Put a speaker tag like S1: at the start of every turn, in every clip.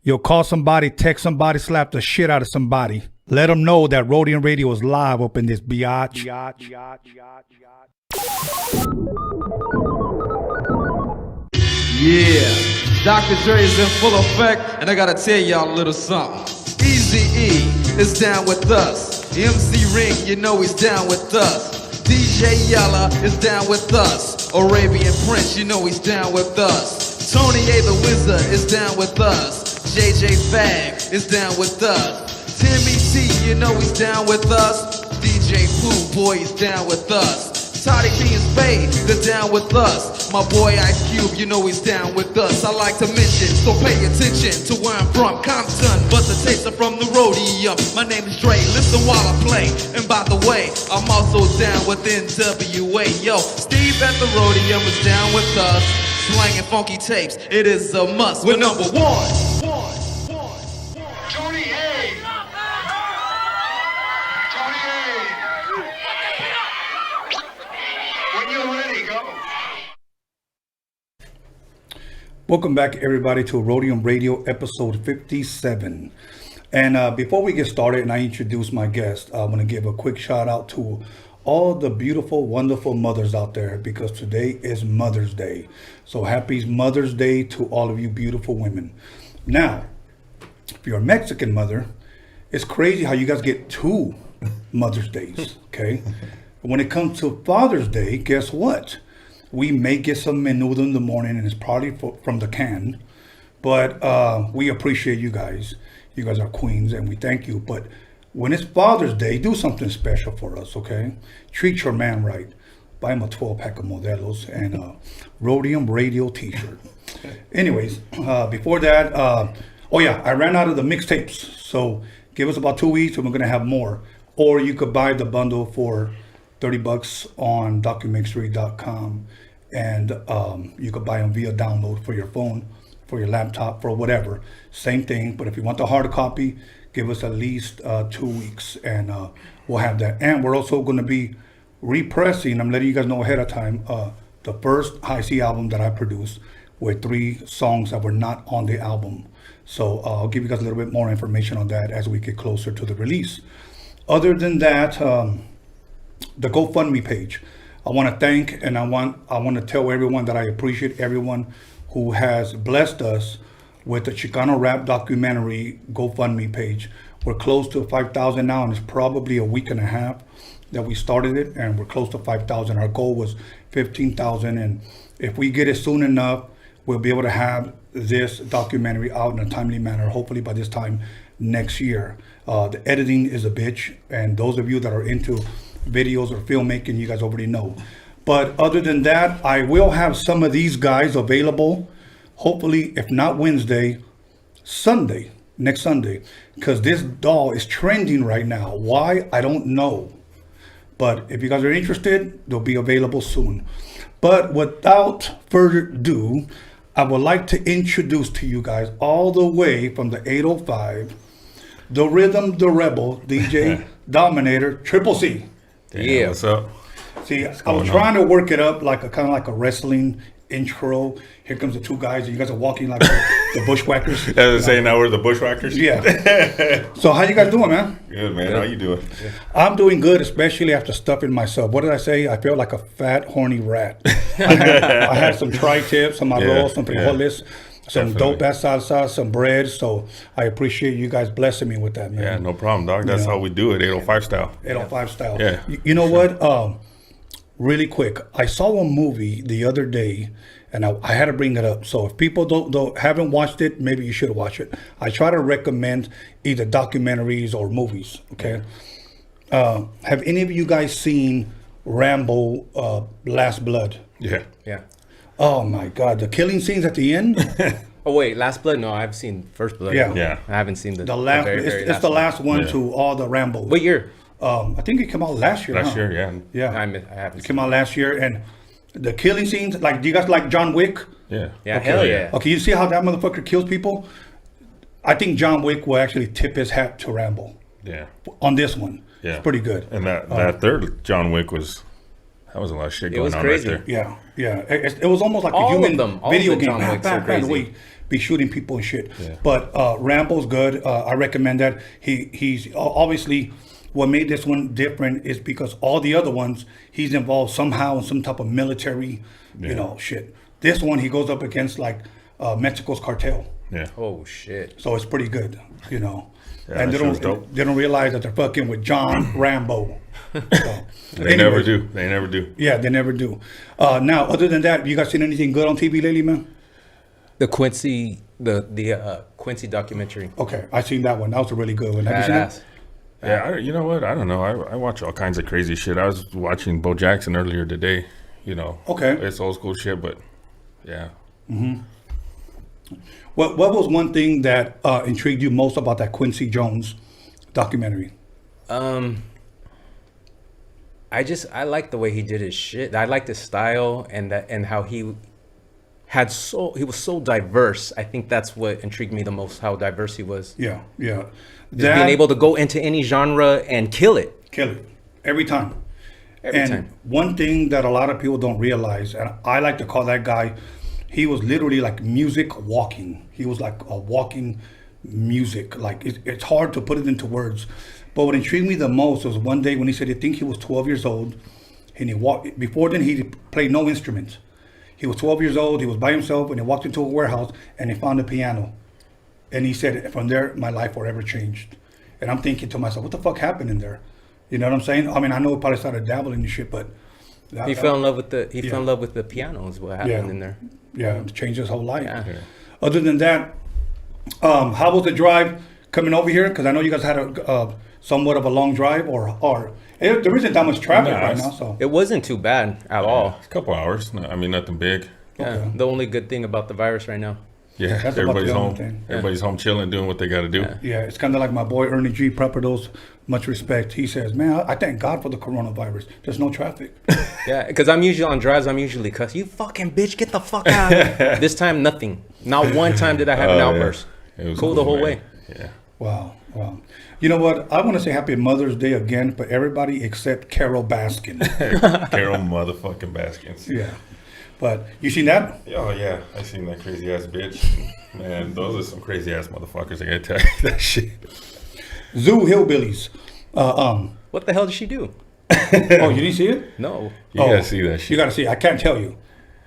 S1: You'll call somebody, text somebody, slap the shit out of somebody. Let them know that Roadium Radio is live up in this biatch.
S2: Yeah, Dr. Dre is in full effect, and I gotta tell y'all a little something. Eazy-E is down with us. MC Ring, you know he's down with us. DJ Yella is down with us. Arabian Prince, you know he's down with us. Tony A the Wizard is down with us. JJ Fag is down with us. Timmy T, you know he's down with us. DJ Pooh, boy, he's down with us. Toddy P and Spade, they're down with us. My boy Ice Cube, you know he's down with us. I like to mention, so pay attention to where I'm from, Compton, but the tapes are from the Roadium. My name is Dre, listen while I play. And by the way, I'm also down with NWA. Yo, Steve at the Roadium is down with us. Slanging funky tapes, it is a must. We're number one.
S3: Tony A. Tony A. When you're ready, go.
S1: Welcome back, everybody, to Roadium Radio episode 57. And before we get started and I introduce my guest, I want to give a quick shout out to all the beautiful, wonderful mothers out there, because today is Mother's Day. So happy Mother's Day to all of you beautiful women. Now, if you're a Mexican mother, it's crazy how you guys get two Mother's Days, okay? When it comes to Father's Day, guess what? We may get some menudo in the morning, and it's probably from the can, but we appreciate you guys. You guys are queens, and we thank you. But when it's Father's Day, do something special for us, okay? Treat your man right. Buy him a 12-pack of Modelos and a Roadium Radio t-shirt. Anyways, before that, oh yeah, I ran out of the mixtapes. So give us about 2 weeks and we're going to have more. Or you could buy the bundle for $30 on DOCUMIXERY.com. And you could buy them via download for your phone, for your laptop, for whatever. Same thing, but if you want the hard copy, give us at least 2 weeks and we'll have that. And we're also going to be repressing, I'm letting you guys know ahead of time, the first High C album that I produced with 3 songs that were not on the album. So I'll give you guys a little bit more information on that as we get closer to the release. Other than that, the GoFundMe page. I want to thank and I want to tell everyone that I appreciate everyone who has blessed us with the Chicano rap documentary GoFundMe page. We're close to 5,000 now, and it's probably a week and a half that we started it, and we're close to 5,000. Our goal was 15,000, and if we get it soon enough, we'll be able to have this documentary out in a timely manner, hopefully by this time next year. The editing is a bitch, and those of you that are into videos or filmmaking, you guys already know. But other than that, I will have some of these guys available, hopefully, if not Wednesday, Sunday, next Sunday, because this doll is trending right now. Why? I don't know. But if you guys are interested, they'll be available soon. But without further ado, I would like to introduce to you guys all the way from the 805, the Rhythm, the Rebel, DJ Dominator, Triple C.
S4: Damn, yeah, what's up?
S1: See, I was trying to work it up like a kind of like a wrestling intro. Here comes the 2 guys, and you guys are walking like the bushwhackers.
S4: That's saying now we're the bushwhackers?
S1: Yeah. So how you guys doing, man?
S4: Good, man. How you doing?
S1: I'm doing good, especially after stuffing myself. What did I say? I feel like a fat, horny rat. I had some tri-tips, some arroz, some frijoles, some dope-ass salsa, some bread. So I appreciate you guys blessing me with that, man.
S4: Yeah, no problem, dog. That's how we do it, 805 style.
S1: 805 style.
S4: Yeah.
S1: You know what? Really quick, I saw a movie the other day, and I had to bring it up. So if people haven't watched it, maybe you should watch it. I try to recommend either documentaries or movies. Okay. Have any of you guys seen Rambo: Last Blood?
S4: Yeah.
S5: Yeah.
S1: Oh my God, the killing scenes at the end.
S5: Oh wait, Last Blood? No, I've seen First Blood.
S1: Yeah.
S4: Yeah.
S5: I haven't seen the
S1: last. It's the last one to all the Rambos.
S5: What year?
S1: I think it came out last year.
S4: Last year, yeah.
S1: Yeah.
S5: I haven't.
S1: It came out last year, and the killing scenes. Like, do you guys like John Wick?
S4: Yeah.
S5: Yeah.
S1: Okay.
S5: Hell yeah.
S1: Okay, you see how that motherfucker kills people? I think John Wick will actually tip his hat to Rambo.
S4: Yeah.
S1: On this one.
S4: Yeah.
S1: It's pretty good.
S4: And that third John Wick was a lot of shit going on
S5: crazy.
S4: right there.
S1: Yeah. It was almost like
S5: All
S1: a human
S5: of them. All
S1: video
S5: of the
S1: game.
S5: John Wicks are crazy.
S1: be shooting people and shit.
S4: Yeah.
S1: But Rambo's good. I recommend that. He's obviously what made this one different is because all the other ones he's involved somehow in some type of military, shit. This one he goes up against like Mexico's cartel.
S4: Yeah.
S5: Oh shit.
S1: So it's pretty good,
S4: Yeah,
S1: and
S4: that shit was dope.
S1: they don't realize that they're fucking with John Rambo. So,
S4: They never do. They never do.
S1: Yeah, they never do. Now, other than that, you guys seen anything good on TV lately, man?
S5: The Quincy, the Quincy documentary.
S1: Okay, I seen that one. That was a really good one. Have you seen
S5: Badass.
S1: it?
S4: Yeah, you know what? I don't know. I watch all kinds of crazy shit. I was watching Bo Jackson earlier today.
S1: Okay.
S4: It's old school shit, but yeah.
S1: What was one thing that intrigued you most about that Quincy Jones documentary?
S5: I like the way he did his shit. I like the style and how he was so diverse. I think that's what intrigued me the most, how diverse he was.
S1: Yeah.
S5: Just being able to go into any genre and kill it.
S1: Kill it every time.
S5: Every time.
S1: One thing that a lot of people don't realize, and I like to call that guy, he was literally like music walking. He was like a walking music. Like it's hard to put it into words. But what intrigued me the most was one day when he said he think he was 12 years old, and he walked. Before then, he played no instruments. He was 12 years old. He was by himself, and he walked into a warehouse and he found a piano. And he said, from there, my life forever changed. And I'm thinking to myself, what the fuck happened in there? You know what I'm saying? I mean, I know he probably started dabbling in shit, but
S5: He fell in love with the piano is what happened in there.
S1: Yeah, it changed his whole life.
S5: Yeah.
S1: Other than that, how was the drive coming over here? Because I know you guys had a somewhat of a long drive, or there isn't that much traffic right now. So
S5: It wasn't too bad at all.
S4: A couple hours. No, I mean, nothing big.
S5: Yeah.
S1: Okay.
S5: The only good thing about the virus right now.
S4: Yeah,
S1: That's about
S4: everybody's
S1: the only
S4: home.
S1: thing.
S4: Everybody's home chilling, doing what they got to do.
S1: yeah, it's kind of like my boy Ernie G. Prepper those. Much respect. He says, "Man, I thank God for the coronavirus. There's no traffic."
S5: Yeah, because I'm usually on drives. I'm usually cuss, you fucking bitch, get the fuck out. This time, nothing. Not one time did I have an outburst.
S4: It was
S5: Cool the whole
S4: man.
S5: way.
S4: Yeah.
S1: Wow. You know what? I want to say Happy Mother's Day again for everybody except Carol Baskin.
S4: Carol motherfucking Baskins.
S1: Yeah. But you seen that?
S4: Oh yeah, I seen that crazy ass bitch. Man, those are some crazy ass motherfuckers. I gotta tell you that shit.
S1: Zoo Hillbillies.
S5: What the hell did she do?
S1: Oh, you didn't see it?
S5: No.
S4: You gotta see that shit.
S1: You gotta see it. I can't tell you.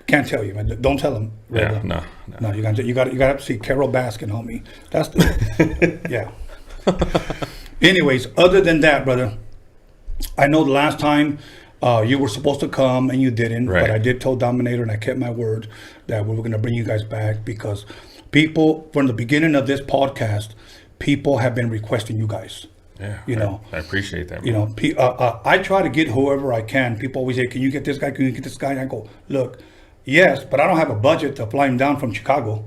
S1: Can't tell you, man. Don't tell them.
S4: Yeah, no.
S1: No, you got to see Carol Baskin, homie. That's the yeah. Anyways, other than that, brother, I know the last time you were supposed to come and you didn't,
S4: Right.
S1: but I did tell Dominator and I kept my word that we were going to bring you guys back because people from the beginning of this podcast, people have been requesting you guys.
S4: Yeah,
S1: You know.
S4: I appreciate that.
S1: You
S4: Man.
S1: know, I try to get whoever I can. People always say, "Can you get this guy? Can you get this guy?" And I go, "Look, yes, but I don't have a budget to fly him down from Chicago."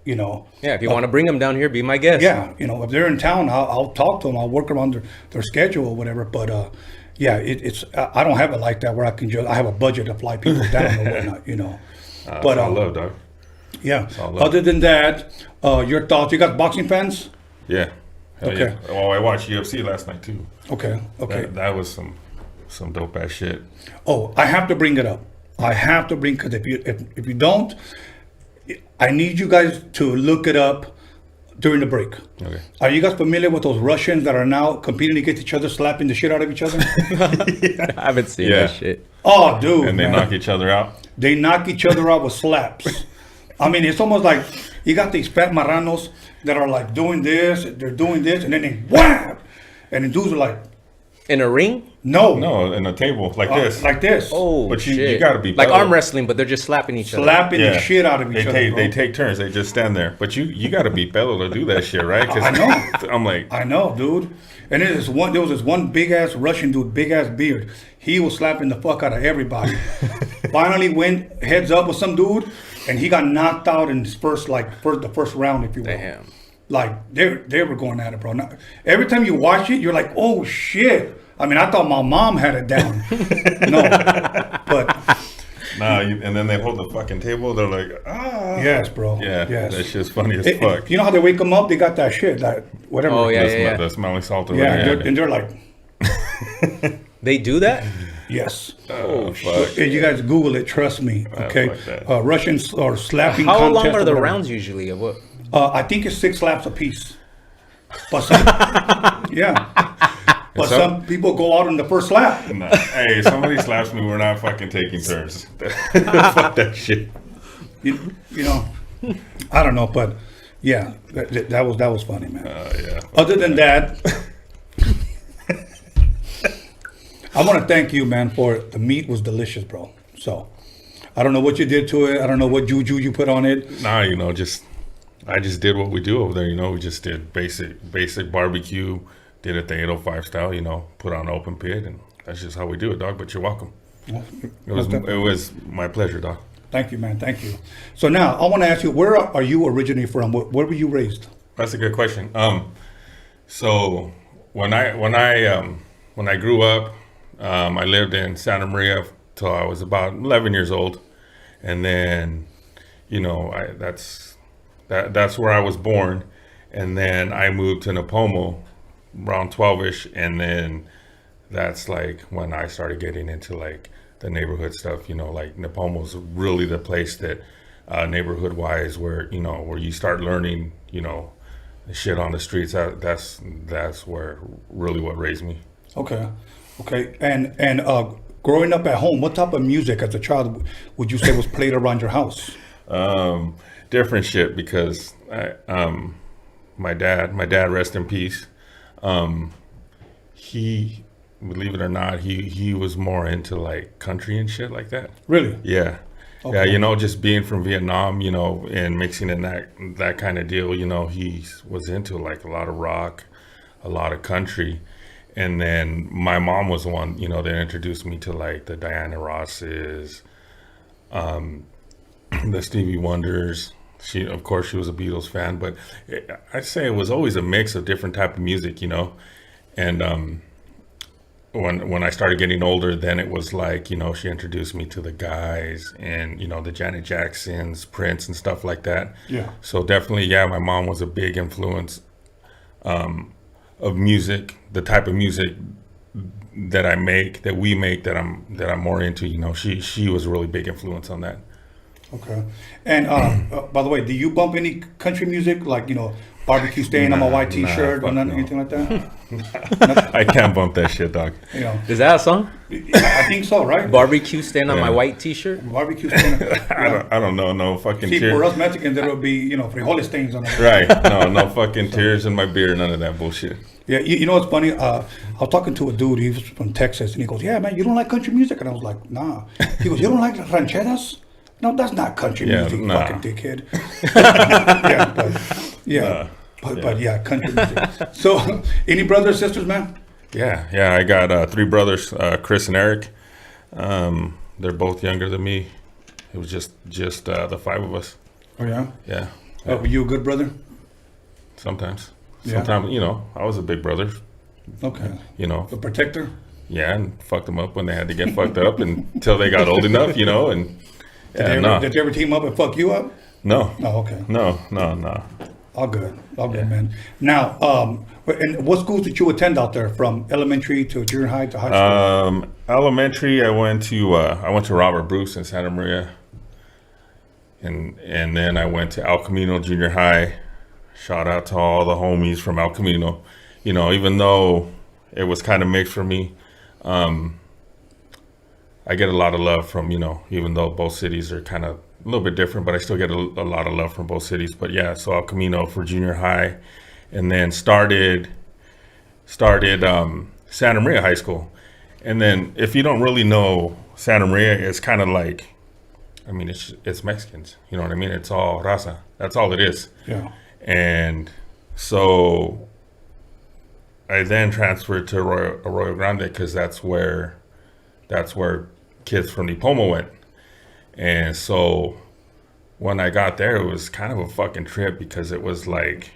S1: You know.
S5: Yeah, if you want to bring them down here, be my guest.
S1: Yeah, you know, if they're in town, I'll talk to them. I'll work around their schedule or whatever. But yeah, it's I don't have it like that where I have a budget to fly people down or whatnot. You know.
S4: But I love, dog.
S1: Yeah.
S4: all love.
S1: Other than that, your thoughts? You got boxing fans?
S4: Yeah. Hell
S1: Okay.
S4: Yeah. Well, I watched UFC last night too.
S1: Okay.
S4: That was some dope ass shit.
S1: Oh, I have to bring it up. I have to bring because if you don't, I need you guys to look it up during the break.
S4: Okay.
S1: Are you guys familiar with those Russians that are now competing against each other, slapping the shit out of each other?
S5: I haven't seen
S4: Yeah.
S5: that shit.
S1: Oh, dude.
S4: And they
S1: man.
S4: knock each other out.
S1: They knock each other out with slaps. I mean, it's almost like you got these fat marranos that are like doing this, they're doing this, and then they wham! And the dudes are like,
S5: In a ring?
S1: no.
S4: No, in a table like this.
S1: Like this.
S5: Oh,
S4: But you
S5: shit.
S4: gotta be
S5: like
S4: better.
S5: arm wrestling, but they're just slapping each other.
S1: Slapping the shit out of each
S4: they
S1: other.
S4: take
S1: bro.
S4: they take turns. They just stand there. But you got to be bellow to do that shit, right? 'Cause
S1: I know.
S4: I'm like,
S1: I know, dude. And there was this one big ass Russian dude, big ass beard. He was slapping the fuck out of everybody. Finally went heads up with some dude, and he got knocked out in his the first round, if you will.
S5: Damn.
S1: Like they were going at it, bro. Now, every time you watch it, you're like, oh shit. I mean, I thought my mom had it down. No, but
S4: nah. And then they hold the fucking table. They're like, ah.
S1: yes, bro.
S4: Yeah,
S1: yes.
S4: that shit's funny as fuck.
S1: You know how they wake them up? They got that shit, that whatever.
S5: Oh, yeah,
S4: the,
S5: yeah.
S4: the smelling salt or
S1: Yeah,
S4: whatever.
S1: and they're like,
S5: They do that?
S1: Yes.
S5: Oh,
S4: fuck.
S1: If you guys Google it, trust me. Okay.
S4: fuck that.
S1: Russian or slapping
S5: How long
S1: contest
S5: are
S1: or
S5: the
S1: whatever.
S5: rounds usually? Of what?
S1: I think it's 6 slaps apiece. But some, yeah. But some people go out in the first slap.
S4: Nah. Hey, if somebody slaps me, we're not fucking taking turns. Fuck that shit.
S1: You know, I don't know, but yeah, that was funny, man.
S4: Yeah.
S1: Other than that, I want to thank you, man, for the meat was delicious, bro. So I don't know what you did to it. I don't know what juju you put on it.
S4: Nah, I just did what we do over there. We just did basic barbecue. Did it the 805 style. Put on an open pit, and that's just how we do it, dog. But you're welcome. It was my pleasure, dog.
S1: Thank you, man. Thank you. So now I want to ask you, where are you originally from? Where were you raised?
S4: That's a good question. So when I grew up, I lived in Santa Maria till I was about 11 years old, and then, that's where I was born, and then I moved to Napomo around 12ish, and then that's like when I started getting into like the neighborhood stuff. Like Napomo's really the place that neighborhood wise where you start learning the shit on the streets. That's where really what raised me.
S1: Okay. And growing up at home, what type of music as a child would you say was played around your house?
S4: Different shit, because my dad, rest in peace. He, believe it or not, he was more into like country and shit like that.
S1: Really?
S4: Yeah.
S1: Okay.
S4: Yeah, just being from Vietnam, and mixing in that kind of deal, he was into like a lot of rock, a lot of country. And then my mom was the one, that introduced me to like the Diana Rosses, the Stevie Wonders. She was a Beatles fan, but I'd say it was always a mix of different type of music, And when I started getting older, then it was like, she introduced me to the guys and, the Janet Jacksons, Prince and stuff like that.
S1: Yeah.
S4: So definitely, yeah, my mom was a big influence of music, the type of music that we make, that I'm more into. She was a really big influence on that.
S1: Okay. And by the way, do you bump any country music, like barbecue stain on my white T-shirt or nothing, anything like that?
S4: I can't bump that shit, dog.
S5: Is that a song?
S1: I think so, right?
S5: Barbecue stain on my
S4: Yeah.
S5: white T-shirt.
S1: Barbecue stain.
S4: I don't know, no fucking
S1: See,
S4: tears.
S1: for us Mexicans, there will be frijoles stains on it.
S4: Right, no fucking tears in my beer, none of that bullshit.
S1: Yeah, you know what's funny? I was talking to a dude. He was from Texas, and he goes, "Yeah, man, you don't like country music?" And I was like, "Nah." He goes, "You don't like rancheras?" No, that's not country
S4: Yeah,
S1: music,
S4: nah.
S1: fucking dickhead. But yeah, country music. So, any brothers, sisters, man?
S4: Yeah, I got 3 brothers, Chris and Eric. They're both younger than me. It was just the 5 of us.
S1: Oh yeah.
S4: Yeah.
S1: Were you a good brother?
S4: Sometimes.
S1: Yeah.
S4: Sometimes, I was a big brother.
S1: Okay. A protector.
S4: Yeah, and fucked them up when they had to get fucked up until they got old enough, and
S1: Did they ever team up and fuck you up?
S4: No.
S1: Oh, okay.
S4: No.
S1: All good, man. Now, and what schools did you attend out there, from elementary to junior high to high school?
S4: Elementary, I went to Robert Bruce in Santa Maria, and then I went to El Camino Junior High. Shout out to all the homies from El Camino. Even though it was kind of mixed for me, I get a lot of love from, even though both cities are kind of a little bit different, but I still get a lot of love from both cities. But yeah, so El Camino for junior high, and then started Santa Maria High School. And then if you don't really know Santa Maria, it's kind of like, it's Mexicans. You know what I mean? It's all raza. That's all it is.
S1: Yeah.
S4: And so I then transferred to Arroyo Grande, because that's where kids from Nipomo went. And so when I got there, it was kind of a fucking trip, because it was like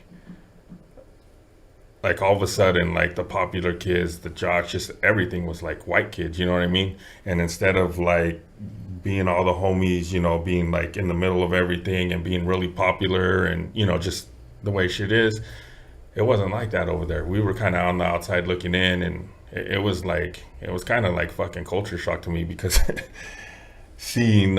S4: all of a sudden, like the popular kids, the jocks, just everything was like white kids, you know what I mean? And instead of like being all the homies, being like in the middle of everything and being really popular and, just the way shit is, it wasn't like that over there. We were kind of on the outside looking in, and it was kind of like fucking culture shock to me because seeing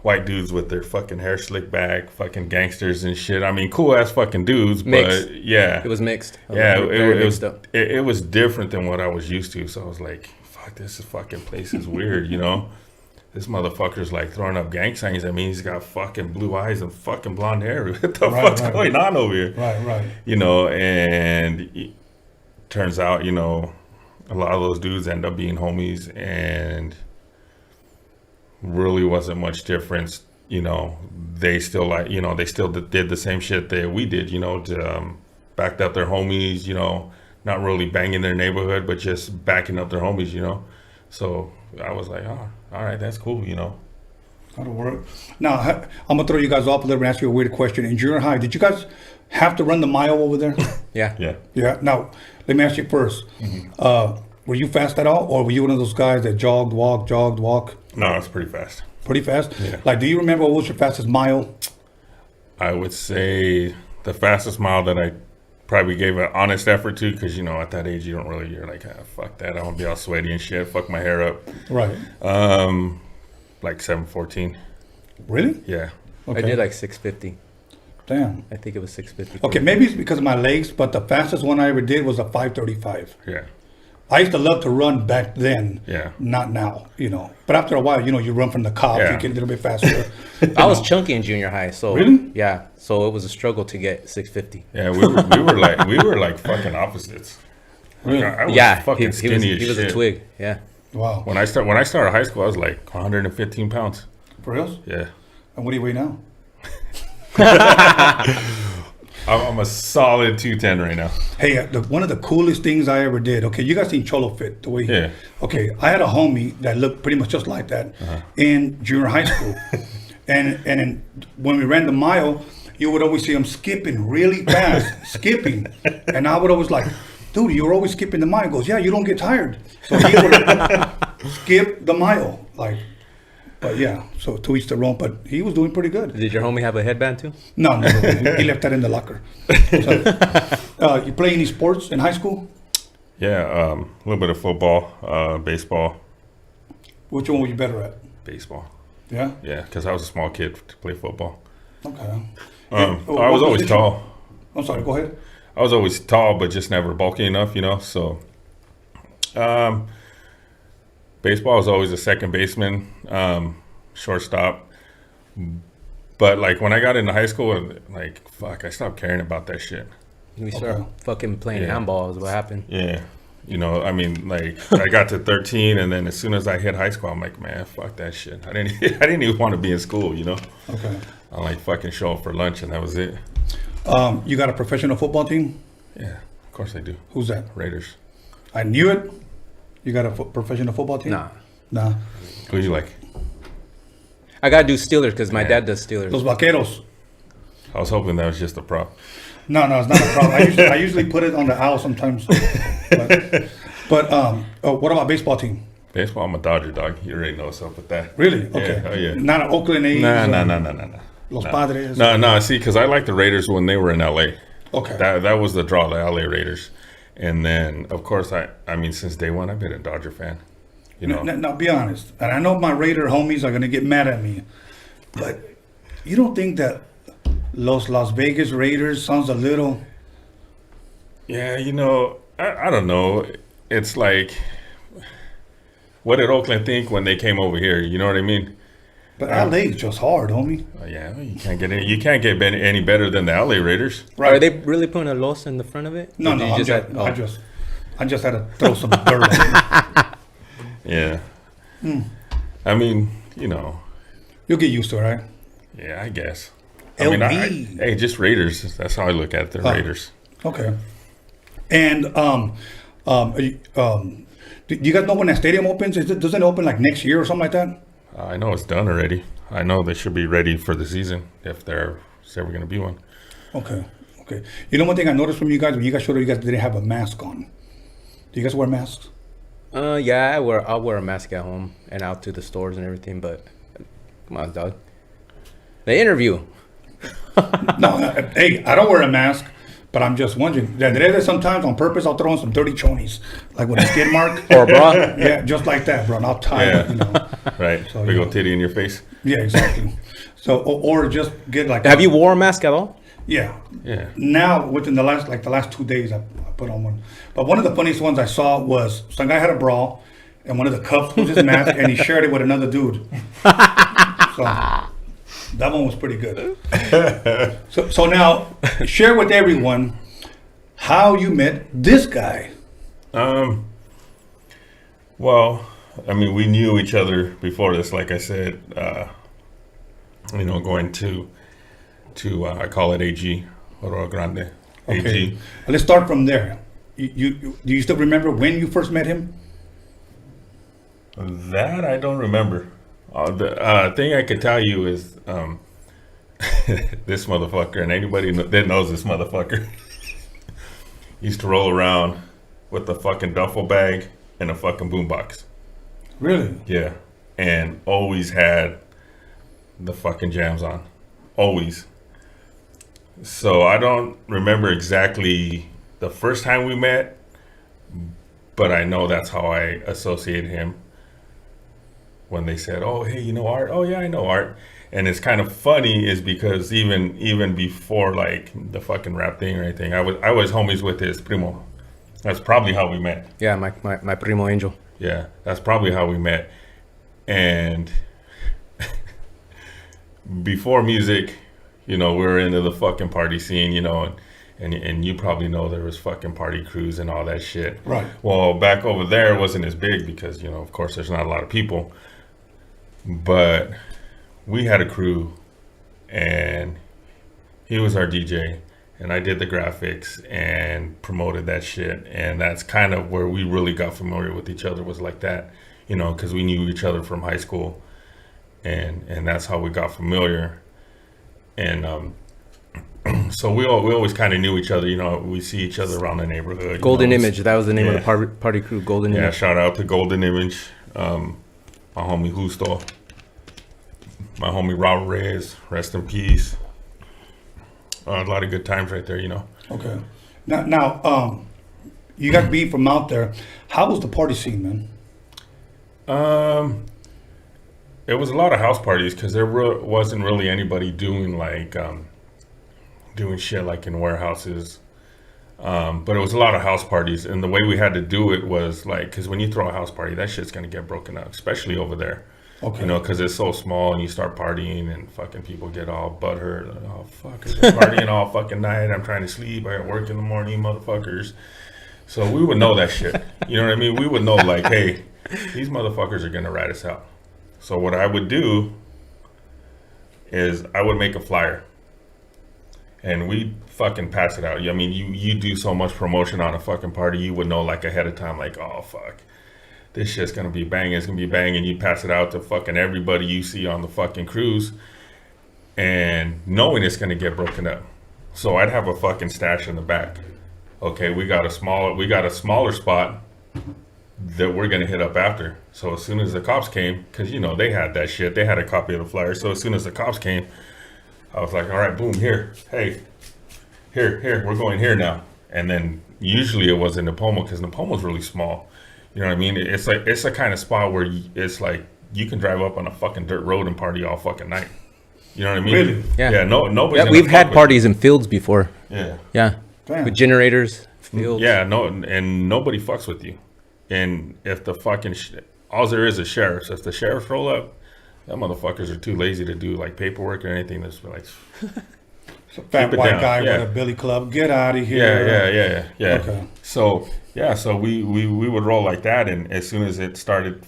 S4: white dudes with their fucking hair slicked back, fucking gangsters and shit. I mean, cool ass fucking dudes,
S5: Mixed.
S4: but yeah,
S5: It was mixed.
S4: yeah,
S5: Very
S4: it was
S5: mixed up.
S4: it was different than what I was used to. So I was like, fuck, this fucking place is weird, you know. This motherfucker's like throwing up gang signs. I mean, he's got fucking blue eyes and fucking blonde hair. What the fuck's going on over here?
S1: Right.
S4: You know, and it turns out, you know, a lot of those dudes end up being homies, and really wasn't much difference. You know, they still did the same shit that we did, you know, backed up their homies, you know, not really banging their neighborhood, but just backing up their homies, you know. So I was like, oh, all right, that's cool, you know.
S1: That'll work. Now, I'm going to throw you guys off a little bit and ask you a weird question. In junior high, did you guys have to run the mile over there?
S5: Yeah.
S4: Yeah.
S1: Yeah. Now, let me ask you first. Were you fast at all, or were you one of those guys that jogged, walk?
S4: No, it's pretty fast.
S1: Pretty fast?
S4: Yeah.
S1: Like, do you remember what was your fastest mile?
S4: I would say the fastest mile that I probably gave an honest effort to, because, you know, at that age, you're like, ah, fuck that. I want to be all sweaty and shit. Fuck my hair up.
S1: Right.
S4: Like 7:14.
S1: Really?
S4: Yeah.
S5: I did like 650.
S1: Damn.
S5: I think it was 650.
S1: Okay, maybe it's because of my legs, but the fastest one I ever did was a 5:35.
S4: Yeah.
S1: I used to love to run back then.
S4: Yeah.
S1: Not now, you know. But after a while, you know, you run from the cops,
S4: Yeah.
S1: you get a little bit faster.
S5: I was chunky in junior high, so
S1: Really?
S5: yeah. So it was a struggle to get 650.
S4: Yeah, we were like fucking opposites. Like, I was
S5: Yeah,
S4: fucking skinny as
S5: he was
S4: shit.
S5: a twig. Yeah.
S1: Wow.
S4: When I started high school, I was like 115 pounds.
S1: For real?
S4: Yeah.
S1: And what do you weigh now?
S4: I'm a solid 210 right now.
S1: Hey, one of the coolest things I ever did. Okay, you guys seen Cholo Fit the way he.
S4: Yeah.
S1: Okay, I had a homie that looked pretty much just like that in junior high school, and when we ran the mile, you would always see him skipping really fast, and I would always like, dude, you're always skipping the mile. He goes, yeah, you don't get tired, so he would skip the mile, like. But yeah, so to each their own. But he was doing pretty good.
S5: Did your homie have a headband too?
S1: No, he left that in the locker. So, you play any sports in high school?
S4: Yeah, a little bit of football, baseball.
S1: Which one were you better at?
S4: Baseball.
S1: Yeah.
S4: Yeah, because I was a small kid to play football.
S1: Okay.
S4: I was always tall.
S1: I'm sorry. Go ahead.
S4: I was always tall, but just never bulky enough, you know. So, baseball was always a second baseman, shortstop. But like when I got into high school, like fuck, I stopped caring about that shit.
S5: We started fucking playing handball is what happened.
S4: Yeah. You know, I mean, like I got to 13, and then as soon as I hit high school, I'm like, man, fuck that shit. I didn't even want to be in school, you know.
S1: Okay.
S4: I like fucking show up for lunch, and that was it.
S1: You got a professional football team?
S4: Yeah, of course I do.
S1: Who's that?
S4: Raiders.
S1: I knew it. You got a professional football team? Nah.
S4: Who you like?
S5: I gotta do Steelers because my dad does Steelers.
S1: Los Vaqueros.
S4: I was hoping that was just a prop.
S1: No, it's not a problem. I usually put it on the owl sometimes. But what about baseball team?
S4: Baseball, I'm a Dodger dog. You already know what's up with that.
S1: Really? Okay.
S4: Yeah, oh yeah.
S1: Not an Oakland A's?
S4: No.
S1: Los Padres?
S4: No. See, because I like the Raiders when they were in LA.
S1: Okay.
S4: That was the draw, the LA Raiders. And then, of course, I mean, since day one, I've been a Dodger fan. You know.
S1: Now, be honest. And I know my Raider homies are going to get mad at me. But you don't think that Las Vegas Raiders sounds a little...
S4: Yeah, you know, I don't know. It's like, what did Oakland think when they came over here? You know what I mean?
S1: But LA is just hard, homie.
S4: Yeah, you can't get any better than the LA Raiders.
S1: Right.
S5: Are they really putting a los in the front of it?
S1: No,
S5: Or did you
S1: I just had to throw some dirt on it.
S4: Yeah. I mean, you know.
S1: You'll get used to it, right?
S4: Yeah, I guess.
S1: LV.
S4: Hey, just Raiders. That's how I look at it. They're Raiders.
S1: Okay. And do you guys know when that stadium opens? Doesn't it open like next year or something like that?
S4: I know it's done already. I know they should be ready for the season if there's ever going to be one.
S1: Okay. You know one thing I noticed from you guys, when you guys showed up, you guys didn't have a mask on. Do you guys wear masks?
S5: Yeah, I'll wear a mask at home and out to the stores and everything, but come on, dog. The interview.
S1: No, hey, I don't wear a mask, But I'm just wondering. There sometimes on purpose I'll throw in some dirty chonies, like with a skid mark
S5: Or a bra.
S1: Yeah, just like that, bro. And I'll tie it, you know.
S4: Right.
S1: So,
S4: Big
S1: yeah.
S4: old titty in your face.
S1: Yeah, exactly. So or just get like.
S5: Have you worn a mask at all?
S1: Yeah.
S4: Yeah.
S1: Now within the last 2 days I put on one. But one of the funniest ones I saw was some guy had a bra and one of the cuffs was his mask and he shared it with another dude. So that one was pretty good. So now share with everyone how you met this guy.
S4: Well, I mean, we knew each other before this, like I said, you know, going to I call it AG, Oro Grande, AG.
S1: Okay. Let's start from there. Do you still remember when you first met him?
S4: That I don't remember. The thing I could tell you is this motherfucker, and anybody that knows this motherfucker, used to roll around with a fucking duffel bag and a fucking boombox.
S1: Really?
S4: Yeah. And always had the fucking jams on. Always. So I don't remember exactly the first time we met, but I know that's how I associated him when they said, "Oh, hey, you know Art?" "Oh, yeah, I know Art." And it's kind of funny is because even before like the fucking rap thing or anything, I was homies with his primo. That's probably how we met.
S5: Yeah, my primo angel.
S4: Yeah, that's probably how we met. And before music, you know, we were into the fucking party scene, you know, and you probably know there was fucking party crews and all that shit.
S1: Right.
S4: Well, back over there it wasn't as big because, you know, of course there's not a lot of people. But we had a crew and he was our DJ and I did the graphics and promoted that shit. And that's kind of where we really got familiar with each other, was like that, you know, because we knew each other from high school. And that's how we got familiar. And so we always kind of knew each other, you know, we see each other around the neighborhood.
S5: Golden
S4: you know,
S5: Image, that was the name of
S4: yeah.
S5: the party crew, Golden
S4: Yeah,
S5: Image.
S4: shout out to Golden Image, my homie Justo, my homie Robert Reyes, rest in peace. A lot of good times right there, you know.
S1: Okay. Now, you got beat from out there. How was the party scene, man?
S4: It was a lot of house parties because there wasn't really anybody doing like doing shit like in warehouses. But it was a lot of house parties, and the way we had to do it was like, because when you throw a house party, that shit's gonna get broken up, especially over there.
S1: Okay.
S4: You know, because it's so small, and you start partying, and fucking people get all butthurt. Like, oh fuck, I'm partying all fucking night. I'm trying to sleep. I got work in the morning, motherfuckers. So we would know that shit. You know what I mean? We would know like, hey, these motherfuckers are gonna rat us out. So what I would do is I would make a flyer and we'd fucking pass it out. I mean, you do so much promotion on a fucking party, you would know like ahead of time, like, oh fuck, this shit's gonna be banging, it's gonna be banging. You pass it out to fucking everybody you see on the fucking cruise and knowing it's gonna get broken up. So I'd have a fucking stash in the back. Okay, we got a smaller spot that we're gonna hit up after. So as soon as the cops came, because you know they had that shit, they had a copy of the flyer. So as soon as the cops came, I was like, all right, boom, here, hey, here, we're going here now. And then usually it was in Napomo because Napomo's really small. You know what I mean? It's like it's a kind of spot where it's like you can drive up on a fucking dirt road and party all fucking night. You know what I mean?
S1: Really?
S5: Yeah.
S4: Yeah. Nobody's
S5: Yeah, we've had parties in fields before.
S4: Yeah.
S5: Yeah.
S1: Damn.
S5: With generators, fields.
S4: Yeah, no, and nobody fucks with you. And if the fucking all there is sheriffs. If the sheriffs roll up, them motherfuckers are too lazy to do like paperwork or anything. That's like
S1: Fat
S4: keep it
S1: white
S4: down,
S1: guy
S4: yeah.
S1: with a billy club. Get out of here.
S4: yeah.
S1: Okay.
S4: So we would roll like that, and as soon as it started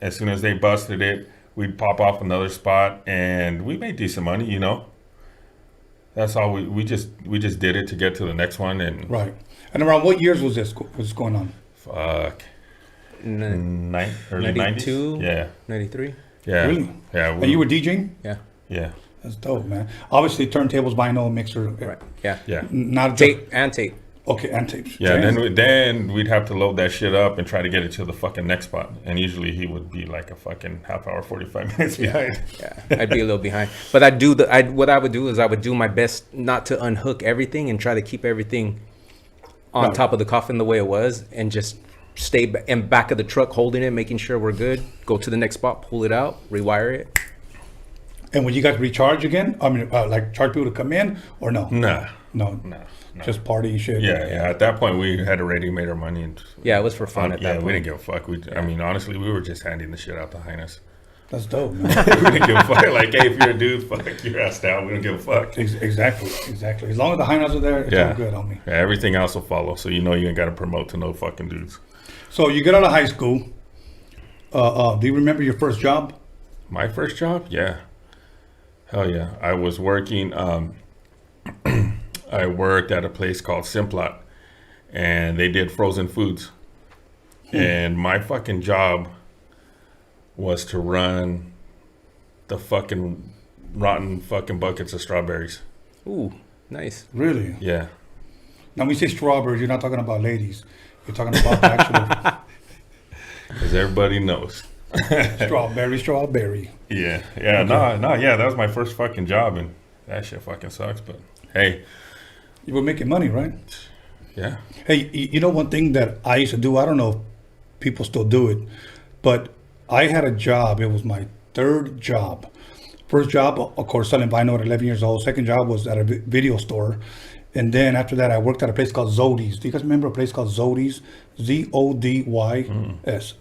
S4: as soon as they busted it, we'd pop off another spot, and we made decent money, you know. That's all we just did it to get to the next one, and
S1: Right. And around what years was this going on?
S4: fuck,
S5: N-
S4: early
S5: 92?
S4: 90s. Yeah,
S5: 93?
S4: yeah,
S1: Really?
S4: yeah.
S1: And you were DJing?
S5: Yeah.
S4: Yeah,
S1: That's dope, man. Obviously, turntables, vinyl, mixer.
S5: Right. Yeah.
S4: yeah.
S1: Not just,
S5: Tape and tape.
S1: Okay, and tapes.
S4: Yeah,
S1: Damn.
S4: then we'd have to load that shit up and try to get it to the fucking next spot. And usually he would be like a fucking half hour, 45 minutes behind.
S5: Yeah, I'd be a little behind. But what I would do is I would do my best not to unhook everything and try to keep everything on
S1: Right.
S5: top of the coffin the way it was, and just stay in back of the truck holding it, making sure we're good. Go to the next spot, pull it out, rewire it.
S1: And when you guys recharge again, I mean, like charge people to come in or no?
S4: Nah.
S1: No.
S4: No.
S1: Just party shit.
S4: Yeah. At that point, we had already made our money. And
S5: Yeah, it was for fun at that
S4: we
S5: point.
S4: didn't give a fuck. I mean, honestly, we were just handing the shit out to Highness.
S1: That's dope, man.
S4: We didn't give a fuck. Like, hey, if you're a dude, fuck your ass down. We don't give a fuck.
S1: Exactly. As long as the high notes are there, it's all good, homie.
S4: Yeah, everything else will follow. So you know you ain't got to promote to no fucking dudes.
S1: So you get out of high school. Do you remember your first job?
S4: My first job? Yeah. Hell yeah. I was working, I worked at a place called Simplot, and they did frozen foods. And my fucking job was to run the fucking rotten fucking buckets of strawberries.
S5: Ooh, nice.
S1: Really?
S4: Yeah.
S1: Now, when you say strawberries, you're not talking about ladies. You're talking about the actual
S4: Because everybody knows.
S1: strawberry.
S4: Yeah. Yeah. No. Yeah. That was my first fucking job, and that shit fucking sucks. But hey,
S1: You were making money, right?
S4: yeah.
S1: Hey, you know one thing that I used to do? I don't know if people still do it, but I had a job. It was my third job. First job, of course, selling vinyl at 11 years old. Second job was at a video store. And then after that, I worked at a place called Zodys. Do you guys remember a place called Zodys? Zodys.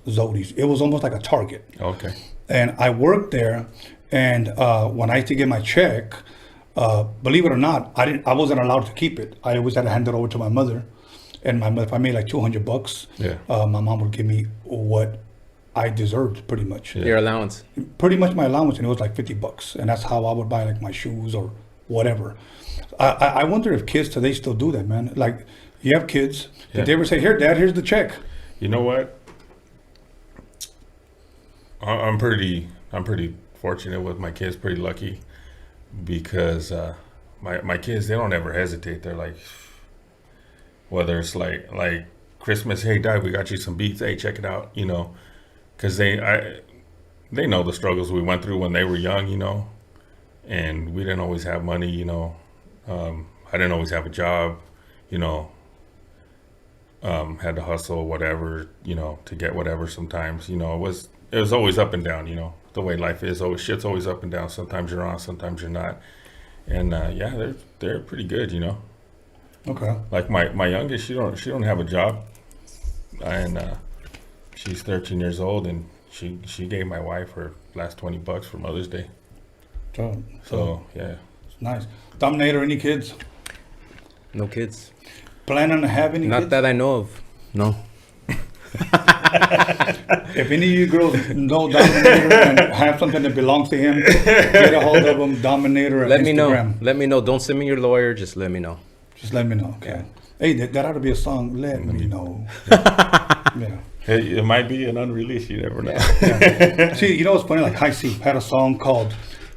S1: Zodys. It was almost like a Target.
S4: Okay.
S1: And I worked there. And when I used to get my check, believe it or not, I wasn't allowed to keep it. I always had to hand it over to my mother. And my mother, if I made like $200,
S4: Yeah.
S1: my mom would give me what I deserved, pretty much.
S4: Yeah.
S5: Your allowance.
S1: Pretty much my allowance, and it was like $50, and that's how I would buy like my shoes or whatever. I wonder if kids today still do that, man. Like, you have kids.
S4: Yeah.
S1: Did they ever say, "Here, Dad, here's the check"?
S4: You know what? I'm pretty fortunate with my kids. Pretty lucky because my kids, they don't ever hesitate. They're like, whether it's like Christmas, hey Dad, we got you some beats. Hey, check it out. You know, because they know the struggles we went through when they were young. You know, and we didn't always have money. You know, I didn't always have a job. You know. Had to hustle, whatever, you know, to get whatever. Sometimes, you know, it was always up and down. You know, the way life is, always shit's always up and down. Sometimes you're on, sometimes you're not. And yeah, they're pretty good. You know,
S1: Okay.
S4: like my youngest, she don't have a job, and she's 13 years old, and she gave my wife her last $20 for Mother's Day. So yeah.
S1: It's nice. Dominator, any kids?
S5: No kids.
S1: Planning to have any
S5: Not
S1: kids?
S5: that I know of. No.
S1: If any of you girls know Dominator and have something that belongs to him, get a hold of him, Dominator at
S5: Let
S1: Instagram.
S5: me know. Let me know. Don't send me your lawyer. Just let me know.
S1: Just let me know, okay? Hey, that ought to be a song. Let me know. Yeah.
S4: Hey, it might be an unreleased. You never know.
S1: See, you know what's funny? Like High C had a song called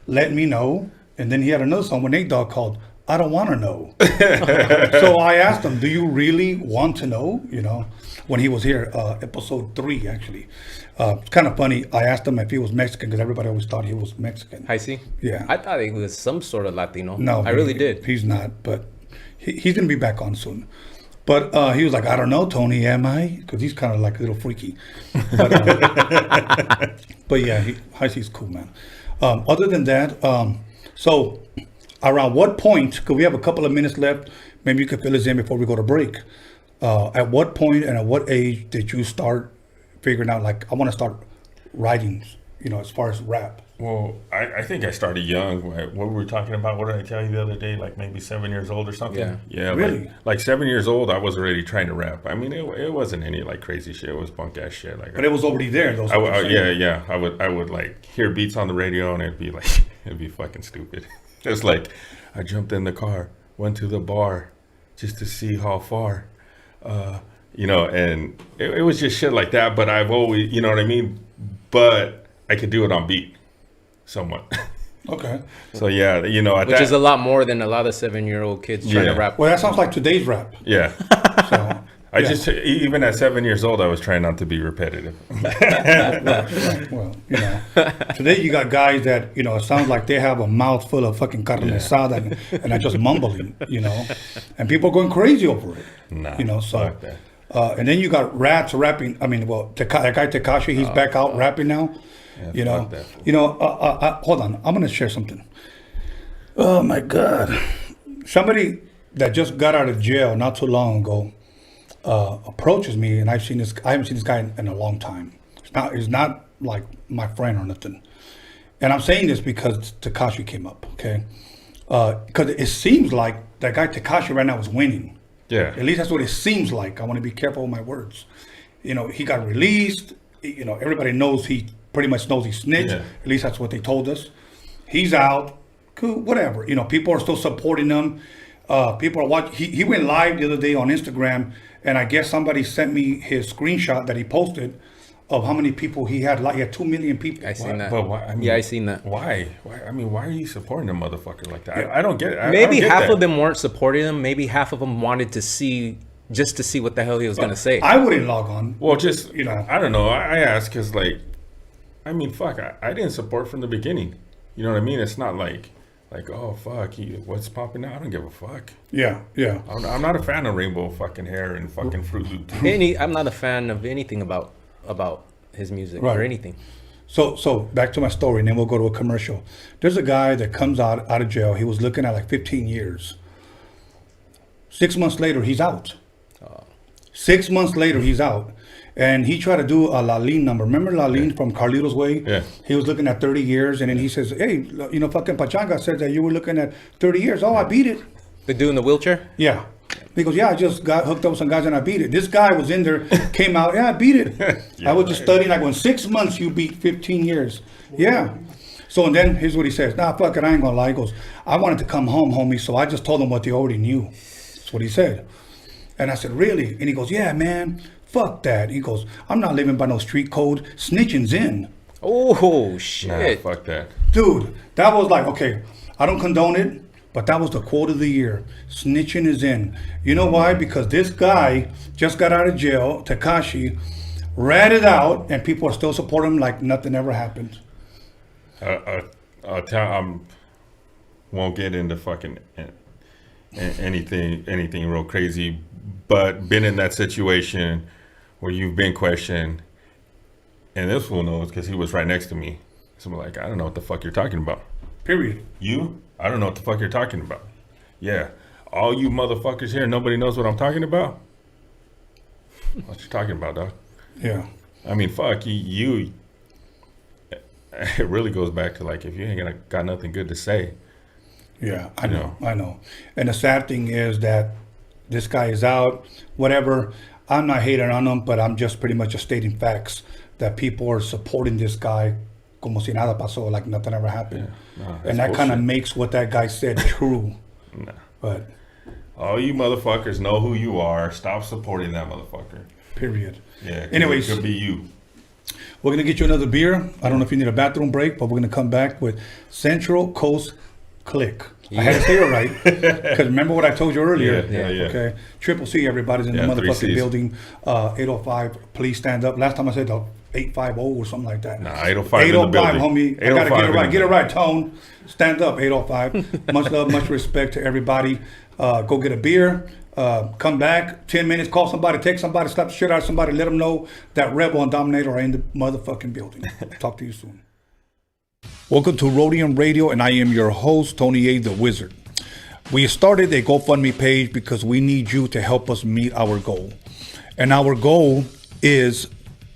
S1: "Let Me Know," and then he had another song with Nate Dogg called "I Don't Want to Know." So I asked him, "Do you really want to know?" You know, when he was here, episode 3 actually. It's kind of funny. I asked him if he was Mexican because everybody always thought he was Mexican.
S5: Hi, see?
S1: Yeah.
S5: I thought he was some sort of Latino.
S1: No,
S5: I really did.
S1: He's not, but he's gonna be back on soon. But he was like, "I don't know, Tony, am I?" Because he's kind of like a little freaky. But yeah, High C's cool, man. Other than that, so around what point? Because we have a couple of minutes left. Maybe you could fill us in before we go to break. At what point and at what age did you start figuring out, like, I want to start writing? You know, as far as rap.
S4: Well, I think I started young. What were we talking about? What did I tell you the other day? Like maybe 7 years old or something?
S5: Yeah.
S4: Yeah.
S1: Really?
S4: Like 7 years old, I was already trying to rap. I mean, it wasn't any like crazy shit. It was punk ass shit. Like,
S1: But it was already there. Those
S4: yeah. I would like hear beats on the radio and it'd be like, it'd be fucking stupid. It's like, I jumped in the car, went to the bar just to see how far, you know, and it was just shit like that. But I've always, you know what I mean? But I could do it on beat somewhat.
S1: Okay.
S4: So yeah, you know, at
S5: Which
S4: that,
S5: is a lot more than a lot of 7-year-old kids trying
S4: Yeah.
S5: to rap.
S1: Well, that sounds like today's rap.
S4: yeah.
S1: So
S4: I
S1: yeah.
S4: just even at 7 years old, I was trying not to be repetitive.
S1: Right. Well, you know, today you got guys that, you know, it sounds like they have a mouth full of fucking carne asada and are just mumbling, you know, and people are going crazy over it.
S4: Nah,
S1: you know, so.
S4: fuck that.
S1: And then you got rats rapping. I mean, well, that guy Tekashi, he's back out rapping now.
S4: Yeah,
S1: You know,
S4: fuck that fool.
S1: you know. Hold on, I'm gonna share something. Oh my God! Somebody that just got out of jail not too long ago approaches me, and I haven't seen this guy in a long time. He's not like my friend or nothing. And I'm saying this because Tekashi came up, okay? Because it seems like that guy Tekashi right now is winning.
S4: Yeah.
S1: At least that's what it seems like. I want to be careful with my words. You know, he got released. You know, everybody knows he pretty much knows he snitched.
S4: Yeah.
S1: At least that's what they told us. He's out. Cool, whatever. You know, people are still supporting him. People are watching. He went live the other day on Instagram, and I guess somebody sent me his screenshot that he posted of how many people he had. Like, he had 2 million people.
S5: I seen that.
S4: But why? I mean,
S5: Yeah, I seen that.
S4: Why? I mean, why are you supporting a motherfucker like that? I don't get. I
S5: Maybe
S4: don't get
S5: half
S4: that.
S5: of them weren't supporting him. Maybe half of them wanted to see, just to see what the hell he was going to say.
S1: I wouldn't log on.
S4: Well, just
S1: You know.
S4: I don't know. I ask because, like, I mean, fuck, I didn't support from the beginning. You know what I mean? It's not like, oh fuck, what's popping now? I don't give a fuck.
S1: Yeah, yeah.
S4: I'm not a fan of rainbow fucking hair and fucking Fruit Loop.
S5: I'm not a fan of anything about his music
S1: Right.
S5: or anything.
S1: So back to my story, and then we'll go to a commercial. There's a guy that comes out of jail. He was looking at like 15 years. 6 months later, he's out. 6 months later, he's out. And he tried to do a Lalin number. Remember Lalin from Carlito's Way?
S4: Yeah.
S1: He was looking at 30 years, and then he says, hey, you know, fucking Pachanga said that you were looking at 30 years. Oh, I beat it.
S5: The dude in the wheelchair?
S1: Yeah. He goes, yeah, I just got hooked up with some guys and I beat it. This guy was in there, came out, yeah, I beat it. I was just studying, like, when 6 months you beat 15 years. Yeah. So, and then here's what he says. Nah, fuck it, I ain't gonna lie. He goes, I wanted to come home, homie, so I just told them what they already knew. That's what he said. And I said, really? And he goes, yeah, man, fuck that. He goes, I'm not living by no street code. Snitching's in.
S5: Oh,
S4: Nah,
S5: shit.
S4: fuck that.
S1: Dude, that was like, okay, I don't condone it, but that was the quote of the year. Snitching is in. You know why? Because this guy just got out of jail, Tekashi, ratted out, and people are still supporting him like nothing ever happened.
S4: I'll tell. Won't get into fucking anything real crazy, but been in that situation where you've been questioned, and this fool knows because he was right next to me. So I'm like, I don't know what the fuck you're talking about.
S1: Period.
S4: You? I don't know what the fuck you're talking about. Yeah. All you motherfuckers here, nobody knows what I'm talking about? What you talking about, dog?
S1: Yeah.
S4: I mean, fuck, you. It really goes back to, like, if you ain't got nothing good to say.
S1: Yeah, I know. And the sad thing is that this guy is out, whatever. I'm not hating on him, but I'm just pretty much just stating facts that people are supporting this guy como si nada pasó, like nothing ever happened.
S4: Yeah. No,
S1: and that kind of
S4: bullshit.
S1: makes what that guy said true.
S4: Nah.
S1: But,
S4: All you motherfuckers know who you are. Stop supporting that motherfucker.
S1: period.
S4: Yeah. 'Cause
S1: Anyways.
S4: it could be you.
S1: We're going to get you another beer. I don't know if you need a bathroom break, but we're going to come back with Central Coast Clique. I had to say it right. Because remember what I told you earlier?
S4: Yeah.
S1: Okay. Triple C, everybody's in the
S4: Yeah, 3
S1: motherfucking
S4: Cs.
S1: building. 805, please stand up. Last time I said the 850 or something like that.
S4: Nah, 805 in the
S1: 805,
S4: building.
S1: homie. I got to get
S4: 805
S1: it
S4: in
S1: right.
S4: the
S1: Get it
S4: building.
S1: right, Tone. Stand up, 805. Much love, much respect to everybody. Go get a beer. Come back, 10 minutes, call somebody, text somebody, slap the shit out of somebody, let them know that Rebel and Dominator are in the motherfucking building. Talk to you soon. Welcome to Roadium Radio, and I am your host, Tony A. the Wizard. We started a GoFundMe page because we need you to help us meet our goal. And our goal is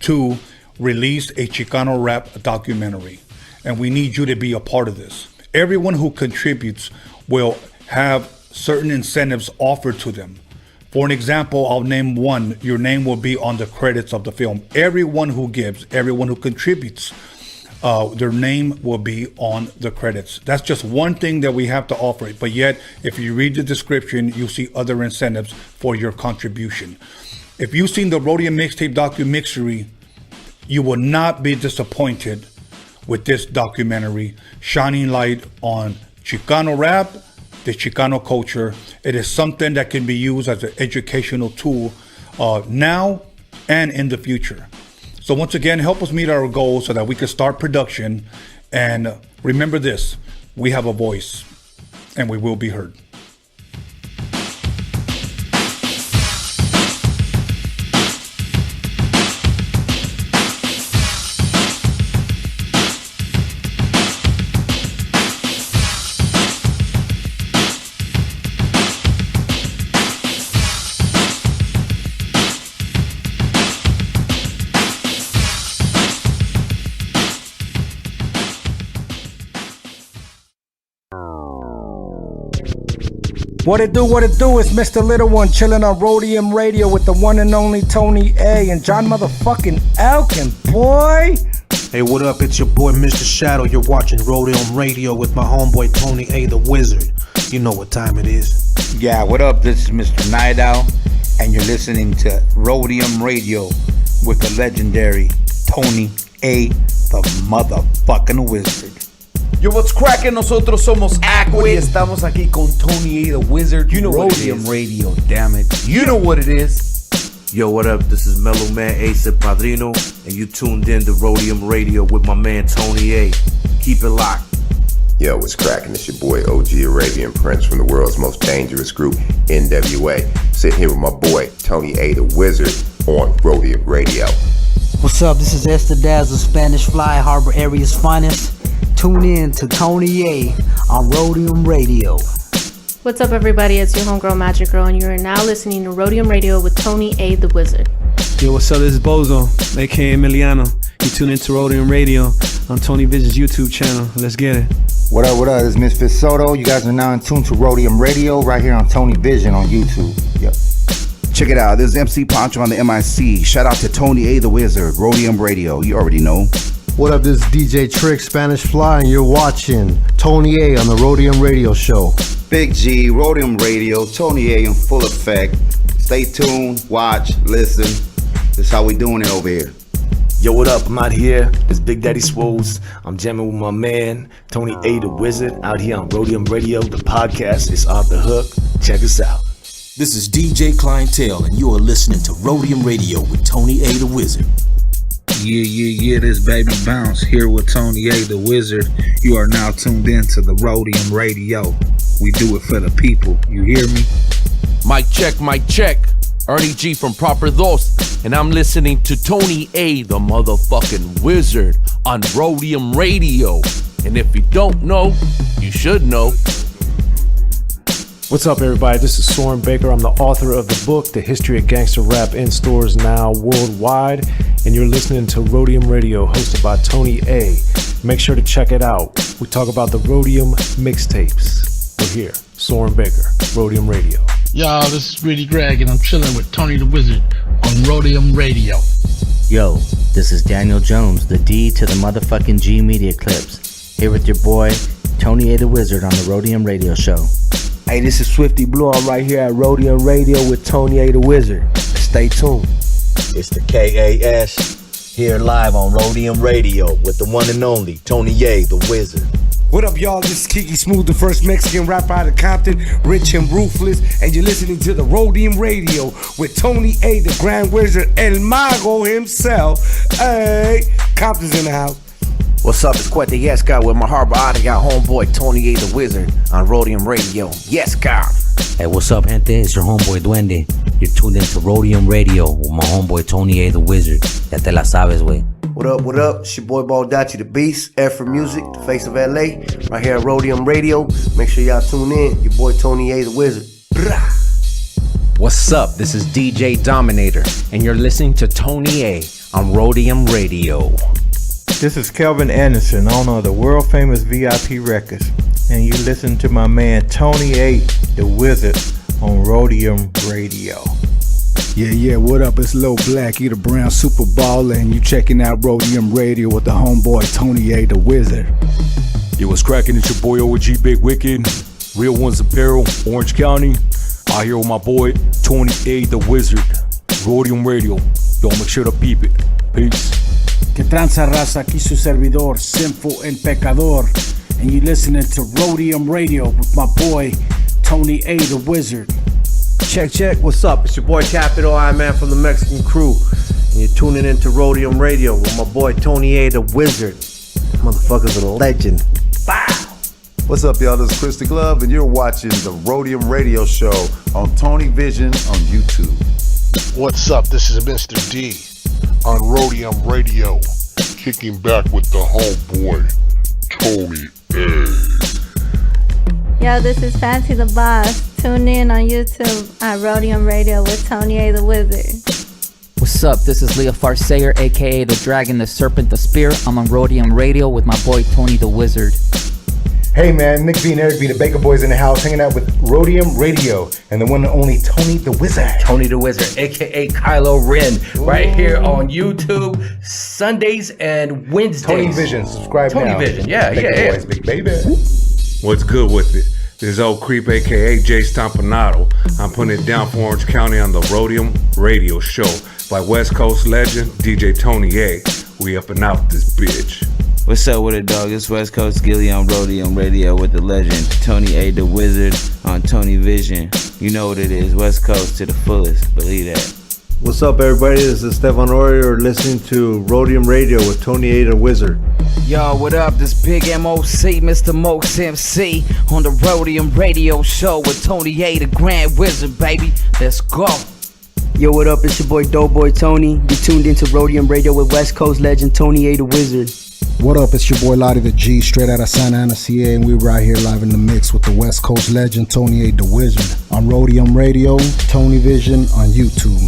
S1: to release a Chicano rap documentary. And we need you to be a part of this. Everyone who contributes will have certain incentives offered to them. For an example, I'll name one. Your name will be on the credits of the film. Everyone who gives, everyone who contributes, their name will be on the credits. That's just one thing that we have to offer. But yet, if you read the description, you'll see other incentives for your contribution. If you've seen the Roadium Mixtape DOCUMIXERY, you will not be disappointed with this documentary, shining light on Chicano rap, the Chicano culture. It is something that can be used as an educational tool now and in the future. So once again, help us meet our goals so that we can start production. And remember this, we have a voice and we will be heard.
S6: What it do, it's Mr. Little One chilling on Roadium Radio with the one and only Tony A and John motherfucking Elkins, boy.
S7: Hey, what up? It's your boy Mr. Shadow. You're watching Roadium Radio with my homeboy Tony A the Wizard. You know what time it is.
S8: Yeah, what up? This is Mr. Night Owl, and you're listening to Roadium Radio with the legendary Tony A the motherfucking Wizard.
S9: Yo, what's cracking? Nosotros somos Aqua y estamos aquí con Tony A the Wizard. You know Roadium Radio, damn it. You know what it is.
S10: Yo, what up? This is Mellow Man Ace Padrino, and you tuned in to Roadium Radio with my man Tony A. Keep it locked.
S11: Yo, what's cracking? It's your boy OG Arabian Prince from the world's most dangerous group, NWA. Sitting here with my boy Tony A the Wizard on Roadium Radio.
S12: What's up? This is Esther Dazzle, Spanish Fly, Harbor Area's finest. Tune in to Tony A on Roadium Radio.
S13: What's up, everybody? It's your homegirl Magic Girl, and you are now listening to Roadium Radio with Tony A the Wizard.
S14: Yo, what's up? This is Bozo, aka Emiliano. You tune into Roadium Radio on Tony Vision's YouTube channel. Let's get it.
S15: What up? This is Misfit Soto. You guys are now in tune to Roadium Radio right here on Tony Vision on YouTube. Yep.
S16: Check it out. This is MC Poncho on the MIC. Shout out to Tony A the Wizard, Roadium Radio. You already know.
S17: What up, this is DJ Trick, Spanish Fly, and you're watching Tony A on the Roadium Radio Show.
S18: Big G, Roadium Radio, Tony A in full effect. Stay tuned, watch, listen. This is how we doing it over here.
S19: Yo, what up? I'm out here. It's Big Daddy Swoles. I'm jamming with my man, Tony A the Wizard, out here on Roadium Radio. The podcast is off the hook. Check us out.
S20: This is DJ Clientele, and you are listening to Roadium Radio with Tony A the Wizard.
S21: Yeah, this Baby Bounce here with Tony A the Wizard. You are now tuned in to the Roadium Radio. We do it for the people. You hear me?
S22: Mic check. Ernie G from Proper Dos, and I'm listening to Tony A the motherfucking Wizard on Roadium Radio. And if you don't know, you should know.
S7: What's up, everybody? This is Soren Baker. I'm the author of the book, The History of Gangster Rap, in stores now worldwide. And you're listening to Roadium Radio, hosted by Tony A. Make sure to check it out. We talk about the Roadium mixtapes. We're here, Soren Baker, Roadium Radio.
S23: Y'all, this is Rudy Gregg, and I'm chilling with Tony the Wizard on Roadium Radio.
S24: Yo, this is Daniel Jones, the D to the motherfucking G Media Clips. Here with your boy, Tony A the Wizard on the Roadium Radio Show.
S25: Hey, this is Swifty Blue. I'm right here at Roadium Radio with Tony A the Wizard. Stay tuned.
S26: It's the KAS here live on Roadium Radio with the one and only Tony A the Wizard.
S27: What up, y'all? This is Kiki Smooth, the first Mexican rapper out of Compton, rich and ruthless, and you're listening to the Roadium Radio with Tony A the Grand Wizard, El Mago himself. Hey, Compton's in the house.
S19: What's up? It's Quete Yes God with my Harbor Audio homeboy Tony A the Wizard on Roadium Radio. Yes God.
S24: Hey, what's up, gente? It's your homeboy Duende. You're tuned into Roadium Radio with my homeboy Tony A the Wizard. Ya te la sabes, wey.
S28: What up? It's your boy Baldachi the Beast, F for Music, the face of LA, right here at Roadium Radio. Make sure y'all tune in. Your boy Tony A the Wizard.
S5: What's up? This is DJ Dominator, and you're listening to Tony A on Roadium Radio.
S29: This is Kelvin Anderson, owner of the world famous VIP Records, and you listen to my man Tony A the Wizard on Roadium Radio.
S30: Yeah, what up? It's Lil Black, you the brown super baller, and you checking out Roadium Radio with the homeboy Tony A the Wizard.
S31: Yo, what's cracking? It's your boy OG Big Wicked, Real Ones Apparel, Orange County. Out here with my boy Tony A the Wizard, Roadium Radio. Y'all make sure to peep it. Peace.
S30: Que tranza raza, aquí su servidor, Sinful and Pecador. And you listening to Roadium Radio with my boy, Tony A, the Wizard.
S28: Check, what's up? It's your boy Capital I Man from the Mexican Crew. And you're tuning into Roadium Radio with my boy Tony A, the Wizard. Motherfucker's a legend. Wow.
S1: What's up, y'all? This is Chris the Glove, and you're watching the Roadium Radio Show on Tony Vision on YouTube.
S2: What's up? This is Mr. D on Roadium Radio, kicking back with the homeboy, Tony A.
S3: Yo, this is Fancy the Boss. Tune in on YouTube at Roadium Radio with Tony A, the Wizard.
S4: What's up? This is Leo Farsayer, aka the Dragon, the Serpent, the Spear. I'm on Roadium Radio with my boy Tony the Wizard.
S6: Hey man, Nick B and Eric B, the Baker Boys in the house, hanging out with Roadium Radio and the one and only Tony the Wizard.
S8: Tony the Wizard, aka Kylo Ren, right here on YouTube, Sundays and Wednesdays.
S6: Tony Vision, subscribe now.
S8: Tony Vision, yeah.
S6: Boys, big baby.
S9: What's good with it? This is Old Creep, aka Jay Stompanato. I'm putting it down for Orange County on the Roadium Radio Show by West Coast legend DJ Tony A. We up and out this bitch.
S10: What's up with it, dog? It's West Coast Gilly on Roadium Radio with the legend Tony A, the Wizard on Tony Vision. You know what it is, West Coast to the fullest, believe that.
S28: What's up, everybody? This is Stefan Orior listening to Roadium Radio with Tony A, the Wizard.
S4: Yo, what up? This big MOC, Mr. Mokes MC on the Roadium Radio Show with Tony A, the Grand Wizard, baby. Let's go.
S11: Yo, what up? It's your boy Doughboy Tony. You tuned into Roadium Radio with West Coast legend Tony A, the Wizard.
S30: What up? It's your boy Lottie the G, straight out of Santa Ana, CA, and we're right here live in the mix with the West Coast legend Tony A, the Wizard on Roadium Radio, Tony Vision on YouTube.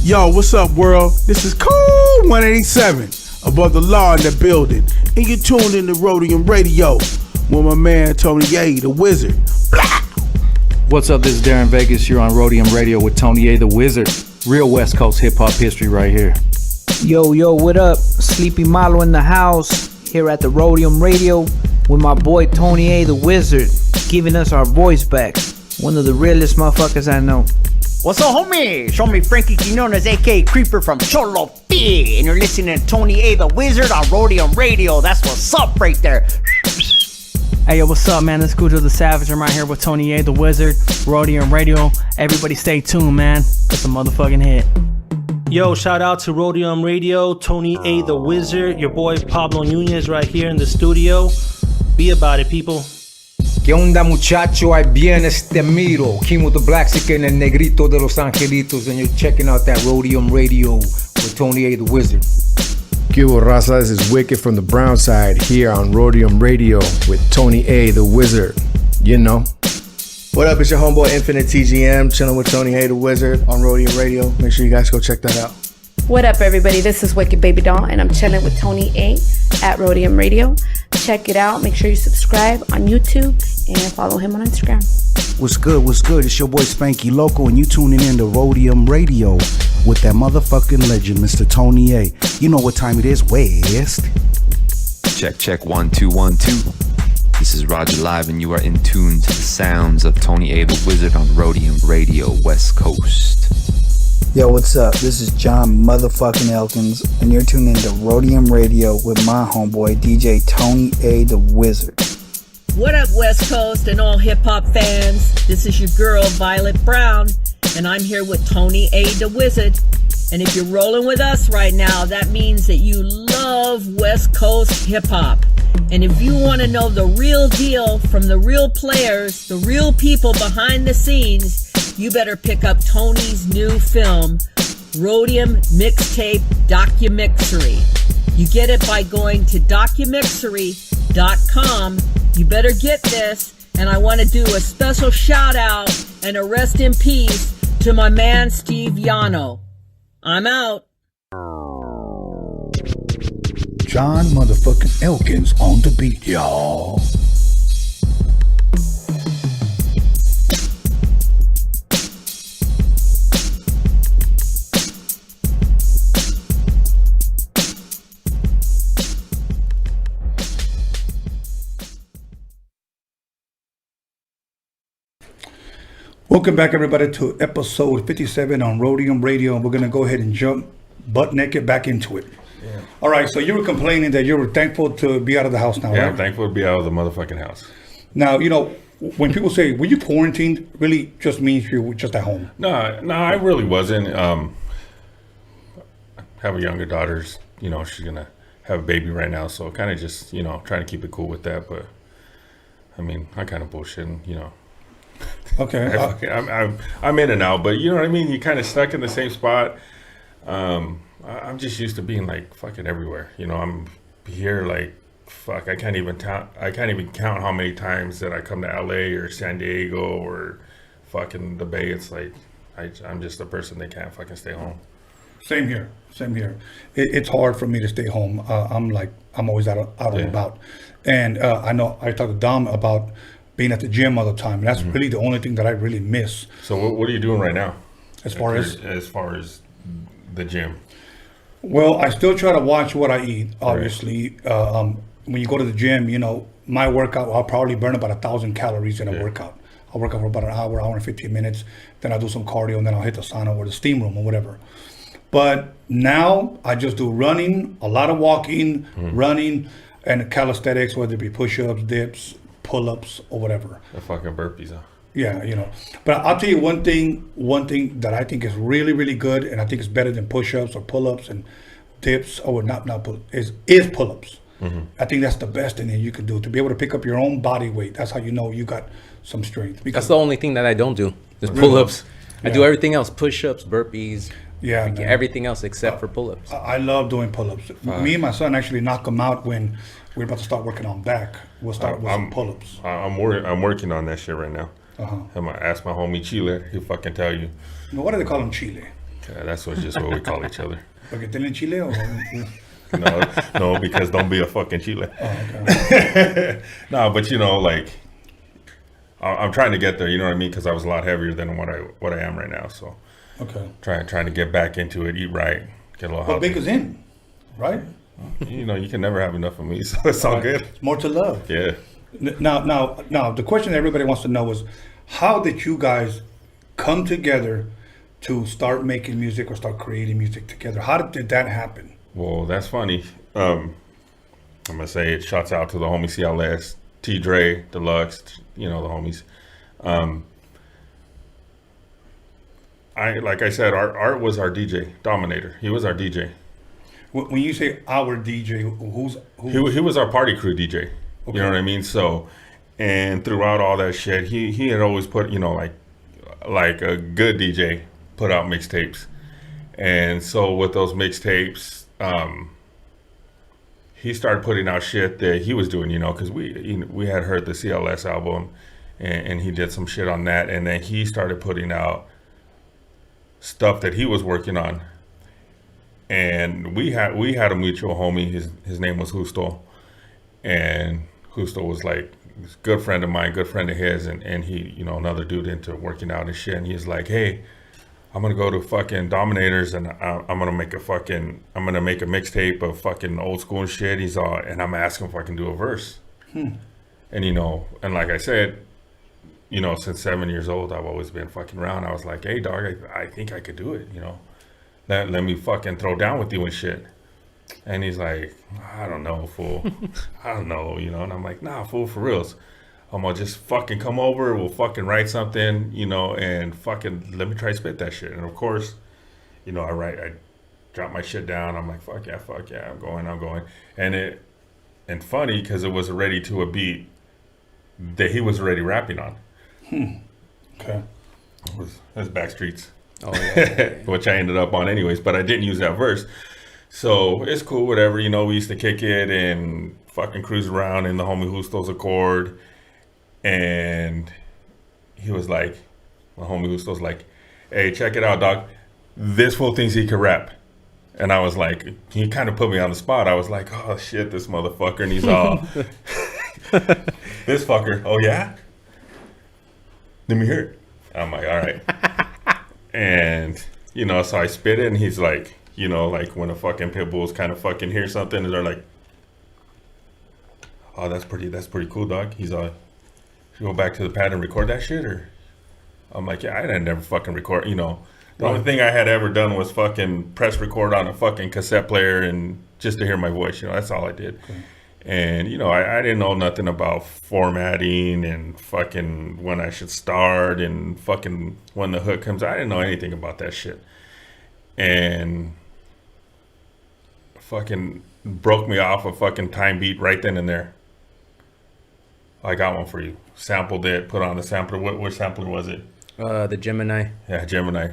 S27: Yo, what's up, world? This is Cool 187, above the law in the building, and you tuned in to Roadium Radio with my man Tony A, the Wizard.
S31: What's up? This is Darren Vegas. You're on Roadium Radio with Tony A, the Wizard. Real West Coast hip hop history right here.
S25: Yo, what up? Sleepy Malo in the house, here at the Roadium Radio with my boy Tony A, the Wizard, giving us our voice back. One of the realest motherfuckers I know.
S12: What's up, homie? Show me Frankie Quinones, a.k.a. Creeper from Cholo P. And you're listening to Tony A, the Wizard on Roadium Radio. That's what's up right there.
S13: Hey, yo, what's up, man? It's Cujo the Savage. I'm right here with Tony A, the Wizard, Roadium Radio. Everybody stay tuned, man. It's a motherfucking hit.
S32: Yo, shout out to Roadium Radio, Tony A, the Wizard, your boy Pablo Nunez right here in the studio. Be about it, people.
S33: ¿Qué onda, muchacho? Ahí viene este Miro, King with the Black Chicken and Negrito de los Angelitos, and you're checking out that Roadium Radio with Tony A, the Wizard.
S30: ¿Qué hubo, raza? This is Wicked from the Brown Side here on Roadium Radio with Tony A, the Wizard. You know.
S28: What up? It's your homeboy Infinite TGM, chilling with Tony A, the Wizard on Roadium Radio. Make sure you guys go check that out.
S34: What up, everybody? This is Wicked Baby Doll, and I'm chilling with Tony A at Roadium Radio. Check it out. Make sure you subscribe on YouTube and follow him on Instagram.
S27: What's good? It's your boy Spanky Loco, and you tuning in to Roadium Radio with that motherfucking legend, Mr. Tony A. You know what time it is, West.
S35: Check 1 2 1 2. This is Roger Live, and you are in tune to the sounds of Tony A, the Wizard on Roadium Radio, West Coast.
S36: Yo, what's up? This is John motherfucking Elkins, and you're tuned into Roadium Radio with my homeboy DJ Tony A, the Wizard.
S37: What up, West Coast and all hip-hop fans? This is your girl, Violet Brown, and I'm here with Tony A, the Wizard. And if you're rolling with us right now, that means that you love West Coast hip-hop. And if you want to know the real deal from the real players, the real people behind the scenes, you better pick up Tony's new film, Roadium MIXTAPE DOCUMIXERY. You get it by going to DOCUMIXERY.com. You better get this, and I want to do a special shout out and a rest in peace to my man Steve YANO. I'm out.
S30: John motherfucking Elkins on the beat, y'all. Welcome back, everybody, to episode 57 on Roadium Radio. And we're going to go ahead and jump butt naked back into it.
S8: Yeah.
S1: All right, so you were complaining that you were thankful to be out of the house now,
S9: Yeah,
S1: right?
S9: I'm thankful to be out of the motherfucking house.
S1: Now, you know, when people say, were you quarantined, really just means you were just at home.
S9: No, I really wasn't. I have a younger daughter. You know, she's gonna have a baby right now, so kind of just, you know, trying to keep it cool with that. But I mean, I kind of bullshitting, you know.
S1: Okay.
S9: I'm in and out, but you know what I mean. You kind of stuck in the same spot. I'm just used to being like fucking everywhere. You know, I'm here like fuck. I can't even count how many times that I come to LA or San Diego or fucking the Bay. It's like I'm just a person that can't fucking stay home.
S1: Same here. It's hard for me to stay home. I'm always out and about. And I know I talked to Dom about being at the gym all the time. And that's really the only thing that I really miss.
S9: So what are you doing right now?
S1: As far as
S9: the gym?
S1: Well, I still try to watch what I eat, obviously. Right. When you go to the gym, you know, my workout, I'll probably burn about 1,000 calories in a workout. I'll work out for about an hour and 15 minutes. Then I'll do some cardio, and then I'll hit the sauna or the steam room or whatever. But now I just do running, a lot of walking, running, and calisthenics, whether it be push-ups, dips, pull-ups, or whatever.
S9: The fucking burpees, huh?
S1: Yeah, you know. But I'll tell you one thing that I think is really, really good, and I think it's better than push-ups or pull-ups and dips, or not is pull-ups. I think that's the best thing that you can do, to be able to pick up your own body weight. That's how you know you got some strength.
S2: That's the only thing that I don't do, is pull-ups. I do everything else, push-ups, burpees.
S1: Yeah,
S2: like everything else except for pull-ups.
S1: I love doing pull-ups. Me and my son actually knock them out when we're about to start working on back. We'll start with some pull-ups.
S9: I'm working on that shit right now. I'm gonna ask my homie Chile. He'll fucking tell you.
S1: Well, what do they call him, Chile?
S9: That's just what we call each other.
S1: Porque tienen Chile or?
S9: No, because don't be a fucking Chile.
S1: Oh, okay.
S9: No, but you know, like, I'm trying to get there. You know what I mean? Because I was a lot heavier than what I am right now. So.
S1: Okay.
S9: Trying to get back into it, eat right, get a little healthy.
S1: But Baker's in, right?
S9: You know, you can never have enough of me, so it's all good.
S1: It's more to love.
S9: Yeah.
S1: Now, the question everybody wants to know is, how did you guys come together to start making music or start creating music together? How did that happen?
S9: Well, that's funny. I'm gonna say it. Shouts out to the homie CLS, T Dre, Deluxe. You know the homies. Like I said, Art was our DJ, Dominator. He was our DJ.
S1: When you say our DJ, who's
S9: He was our party crew DJ.
S1: Okay.
S9: You know what I mean? So, and throughout all that shit, he had always put, you know, like a good DJ put out mixtapes. And so with those mixtapes, he started putting out shit that he was doing, you know, because we had heard the CLS album, and he did some shit on that, and then he started putting out stuff that he was working on. And we had a mutual homie. His name was Justo, and Justo was like a good friend of mine, good friend of his, and he, you know, another dude into working out and shit. And he's like, hey, I'm gonna go to fucking Dominators, and I'm gonna make a mixtape of fucking old school and shit. He's all, and I'm asking if I can do a verse. And you know, and like I said, you know, since 7 years old, I've always been fucking around. I was like, hey, dog, I think I could do it, you know. Let me fucking throw down with you and shit. And he's like, I don't know, fool. I don't know, you know. And I'm like, nah, fool, for reals. I'm gonna just fucking come over, we'll fucking write something, you know, and fucking let me try to spit that shit. And of course, you know, I drop my shit down. I'm like, fuck yeah, I'm going. And funny, because it was already to a beat that he was already rapping on.
S1: Okay.
S9: It was Backstreets.
S2: Oh, yeah.
S9: Which I ended up on anyways, but I didn't use that verse. So it's cool, whatever, you know, we used to kick it and fucking cruise around in the homie Justo's Accord. And he was like, my homie Justo's like, hey, check it out, dog. This fool thinks he can rap. And I was like, he kind of put me on the spot. I was like, oh shit, this motherfucker. And he's all, this fucker, oh yeah? Let me hear it. I'm like, all right. And, you know, so I spit it, and he's like, you know, like when a fucking pit bulls kind of fucking hear something, and they're like, oh, that's pretty cool, dog. He's like, should we go back to the pad and record that shit? Or I'm like, yeah, I didn't never fucking record, you know,
S3: The only thing I had ever done was fucking press record on a fucking cassette player and just to hear my voice, that's all I did. Okay. And, I didn't know nothing about formatting and fucking when I should start and fucking when the hook comes. I didn't know anything about that shit. And fucking broke me off a fucking time beat right then and there. I got one for you. Sampled it, put on the sampler. Which sampler was it?
S2: The Gemini.
S3: Yeah, Gemini.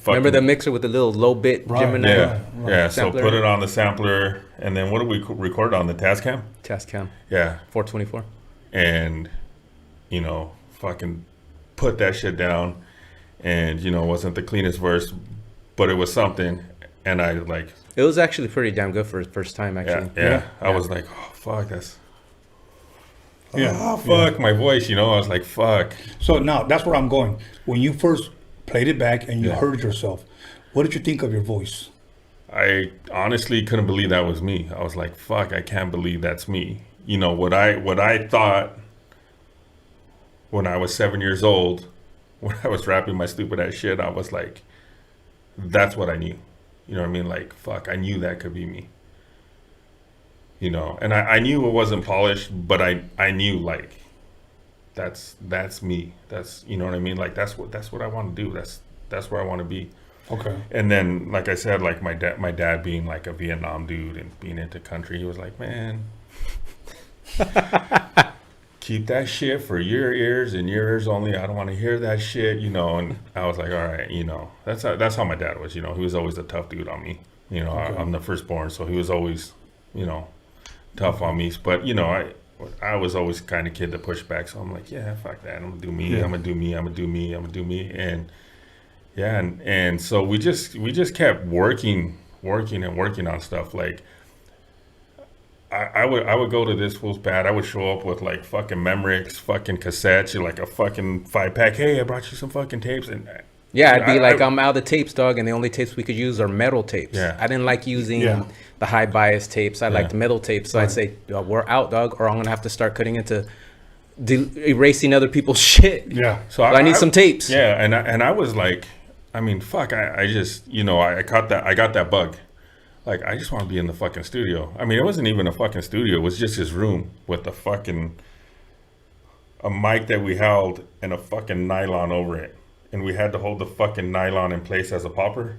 S2: Remember the mixer with the little low bit Gemini?
S3: Yeah, so put it on the sampler, and then what did we record on the Tascam?
S2: Tascam.
S3: Yeah.
S2: 424.
S3: And, fucking put that shit down, and, it wasn't the cleanest verse, but it was something, and I like...
S2: It was actually pretty damn good for his first time, actually.
S3: Yeah. I was like, oh, fuck, that's... my voice, I was like, fuck.
S1: So now that's where I'm going. When you first played it back and you heard yourself, what did you think of your voice?
S3: I honestly couldn't believe that was me. I was like, fuck, I can't believe that's me. What I thought when I was 7 years old, when I was rapping my stupid ass shit, I was like, that's what I knew. You know what I mean? Like, fuck, I knew that could be me. And I knew it wasn't polished, but I knew like that's me. That's what I mean? Like that's what I want to do. That's where I want to be.
S1: Okay.
S3: And then like I said, like my dad being like a Vietnam dude and being into country, he was like, man, keep that shit for your ears and your ears only. I don't want to hear that shit, and I was like, all right, that's how my dad was, he was always a tough dude on me. Okay. I'm the firstborn, so he was always, tough on me, but I was always the kind of kid that pushed back, so I'm like, yeah, fuck that, I'm gonna do me, I'm gonna do me, I'm gonna do me, I'm gonna do me, and so we just kept working on stuff. Like I would go to this fool's pad, I would show up with like fucking Memorex, fucking cassettes, like a fucking 5-pack. Hey, I brought you some fucking tapes, and
S2: I'd be like, I'm out of tapes, dog, and the only tapes we could use are metal tapes. I didn't like using the high bias tapes. I liked metal tapes, so I'd say, we're out, dog, or I'm gonna have to start cutting into erasing other people's shit. So I need some tapes.
S3: And I was like, I mean, fuck, I just, I got that bug. Like, I just want to be in the fucking studio. I mean, it wasn't even a fucking studio. It was just his room with a mic that we held and a fucking nylon over it. And we had to hold the fucking nylon in place as a popper.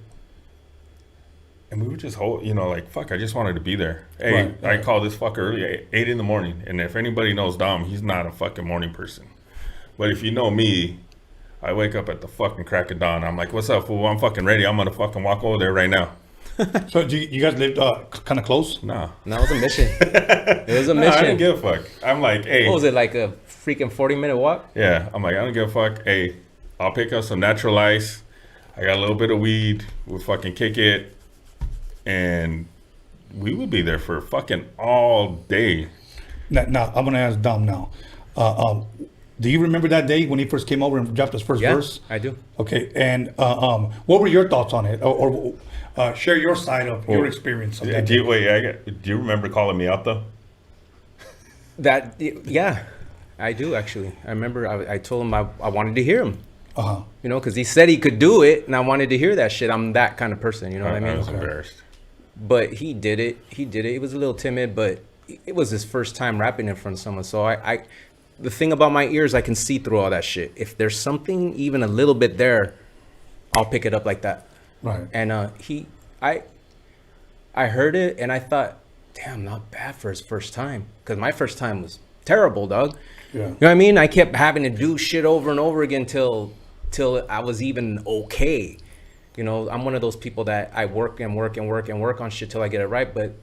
S3: And we would just hold, like, fuck, I just wanted to be there. Hey, I called this fucker early, 8 in the morning. And if anybody knows Dom, he's not a fucking morning person. But if you know me, I wake up at the fucking crack of dawn. I'm like, what's up, fool? I'm fucking ready. I'm going to fucking walk over there right now.
S1: So you guys lived kind of close?
S3: No.
S2: No, it was a mission. It was a mission.
S3: I didn't give a fuck. I'm like, hey.
S2: What was it, like a freaking 40-minute walk?
S3: Yeah. I'm like, I don't give a fuck. Hey, I'll pick up some natural ice. I got a little bit of weed. We'll fucking kick it. And we would be there for fucking all day.
S1: Now I'm going to ask Dom now. Do you remember that day when he first came over and dropped his first verse?
S2: I do.
S1: Okay. And what were your thoughts on it? Or share your side of your experience of that.
S3: Do you remember calling me out though?
S2: Yeah, I do actually. I remember I told him I wanted to hear him. Because he said he could do it, and I wanted to hear that shit. I'm that kind of person, you know what I mean?
S3: I was embarrassed.
S2: But he did it. He was a little timid, but it was his first time rapping in front of someone. So I the thing about my ears, I can see through all that shit. If there's something even a little bit there, I'll pick it up like that.
S1: Right.
S2: And I heard it and I thought, damn, not bad for his first time. Because my first time was terrible, dog.
S1: Yeah.
S2: You know what I mean? I kept having to do shit over and over again till I was even okay. I'm one of those people that I work on shit till I get it right. But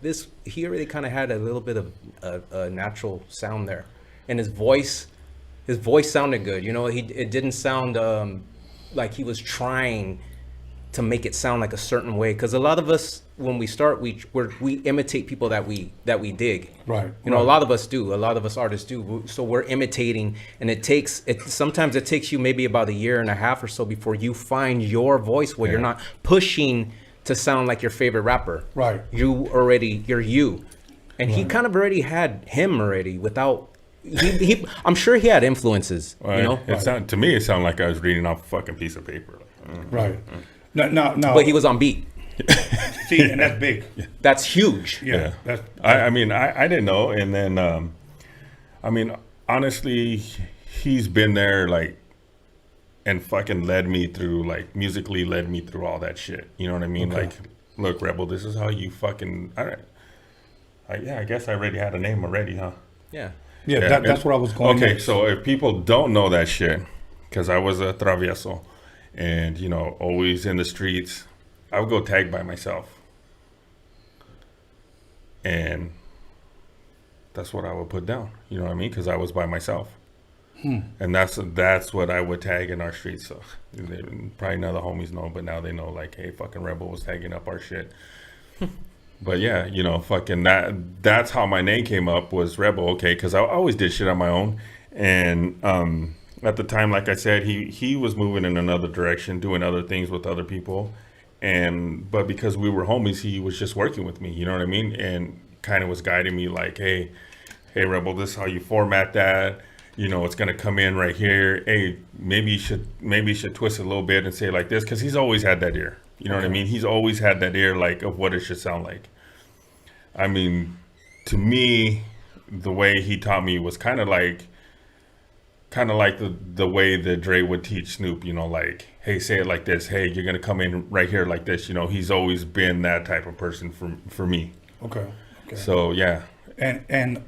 S2: he already kind of had a little bit of a natural sound there. And his voice sounded good. It didn't sound like he was trying to make it sound like a certain way, because a lot of us, when we start, we imitate people that we dig.
S1: Right.
S2: A lot of us do. A lot of us artists do. So we're imitating, and sometimes it takes you maybe about a year and a half or so before you find your voice where you're not pushing to sound like your favorite rapper.
S1: Right.
S2: You're you, and he kind of already had him already without. I'm sure he had influences.
S3: Right. To me, it sounded like I was reading off a fucking piece of paper.
S1: Right. No.
S2: But he was on beat.
S1: See, and that's big.
S2: That's huge.
S1: Yeah.
S3: I mean, I didn't know. And then, I mean, honestly, he's been there, like, and fucking led me through, like, musically led me through all that shit. You know what I mean?
S1: Okay.
S3: Like, look, Rebel, this is how you fucking, I guess I already had a name already, huh?
S2: Yeah.
S1: Yeah, that's where I was going.
S3: Okay,
S1: next.
S3: so if people don't know that shit, because I was a travieso and, you know, always in the streets, I would go tag by myself. And that's what I would put down. You know what I mean? Because I was by myself. And that's what I would tag in our streets. So probably none of the homies know, but now they know, like, hey, fucking Rebel was tagging up our shit. But yeah, you know, fucking that's how my name came up, was Rebel. Okay, because I always did shit on my own. And at the time, like I said, he was moving in another direction, doing other things with other people. But because we were homies, he was just working with me, you know what I mean? And kind of was guiding me, like, hey Rebel, this is how you format that. You know, it's gonna come in right here. Hey, maybe you should twist it a little bit and say it like this, because he's always had that ear. You know what I mean? He's always had that ear, like, of what it should sound like. I mean, to me, the way he taught me was kind of like the way that Dre would teach Snoop. You know, like, hey, say it like this. Hey, you're gonna come in right here like this. You know, he's always been that type of person for me.
S1: Okay.
S3: So yeah.
S1: And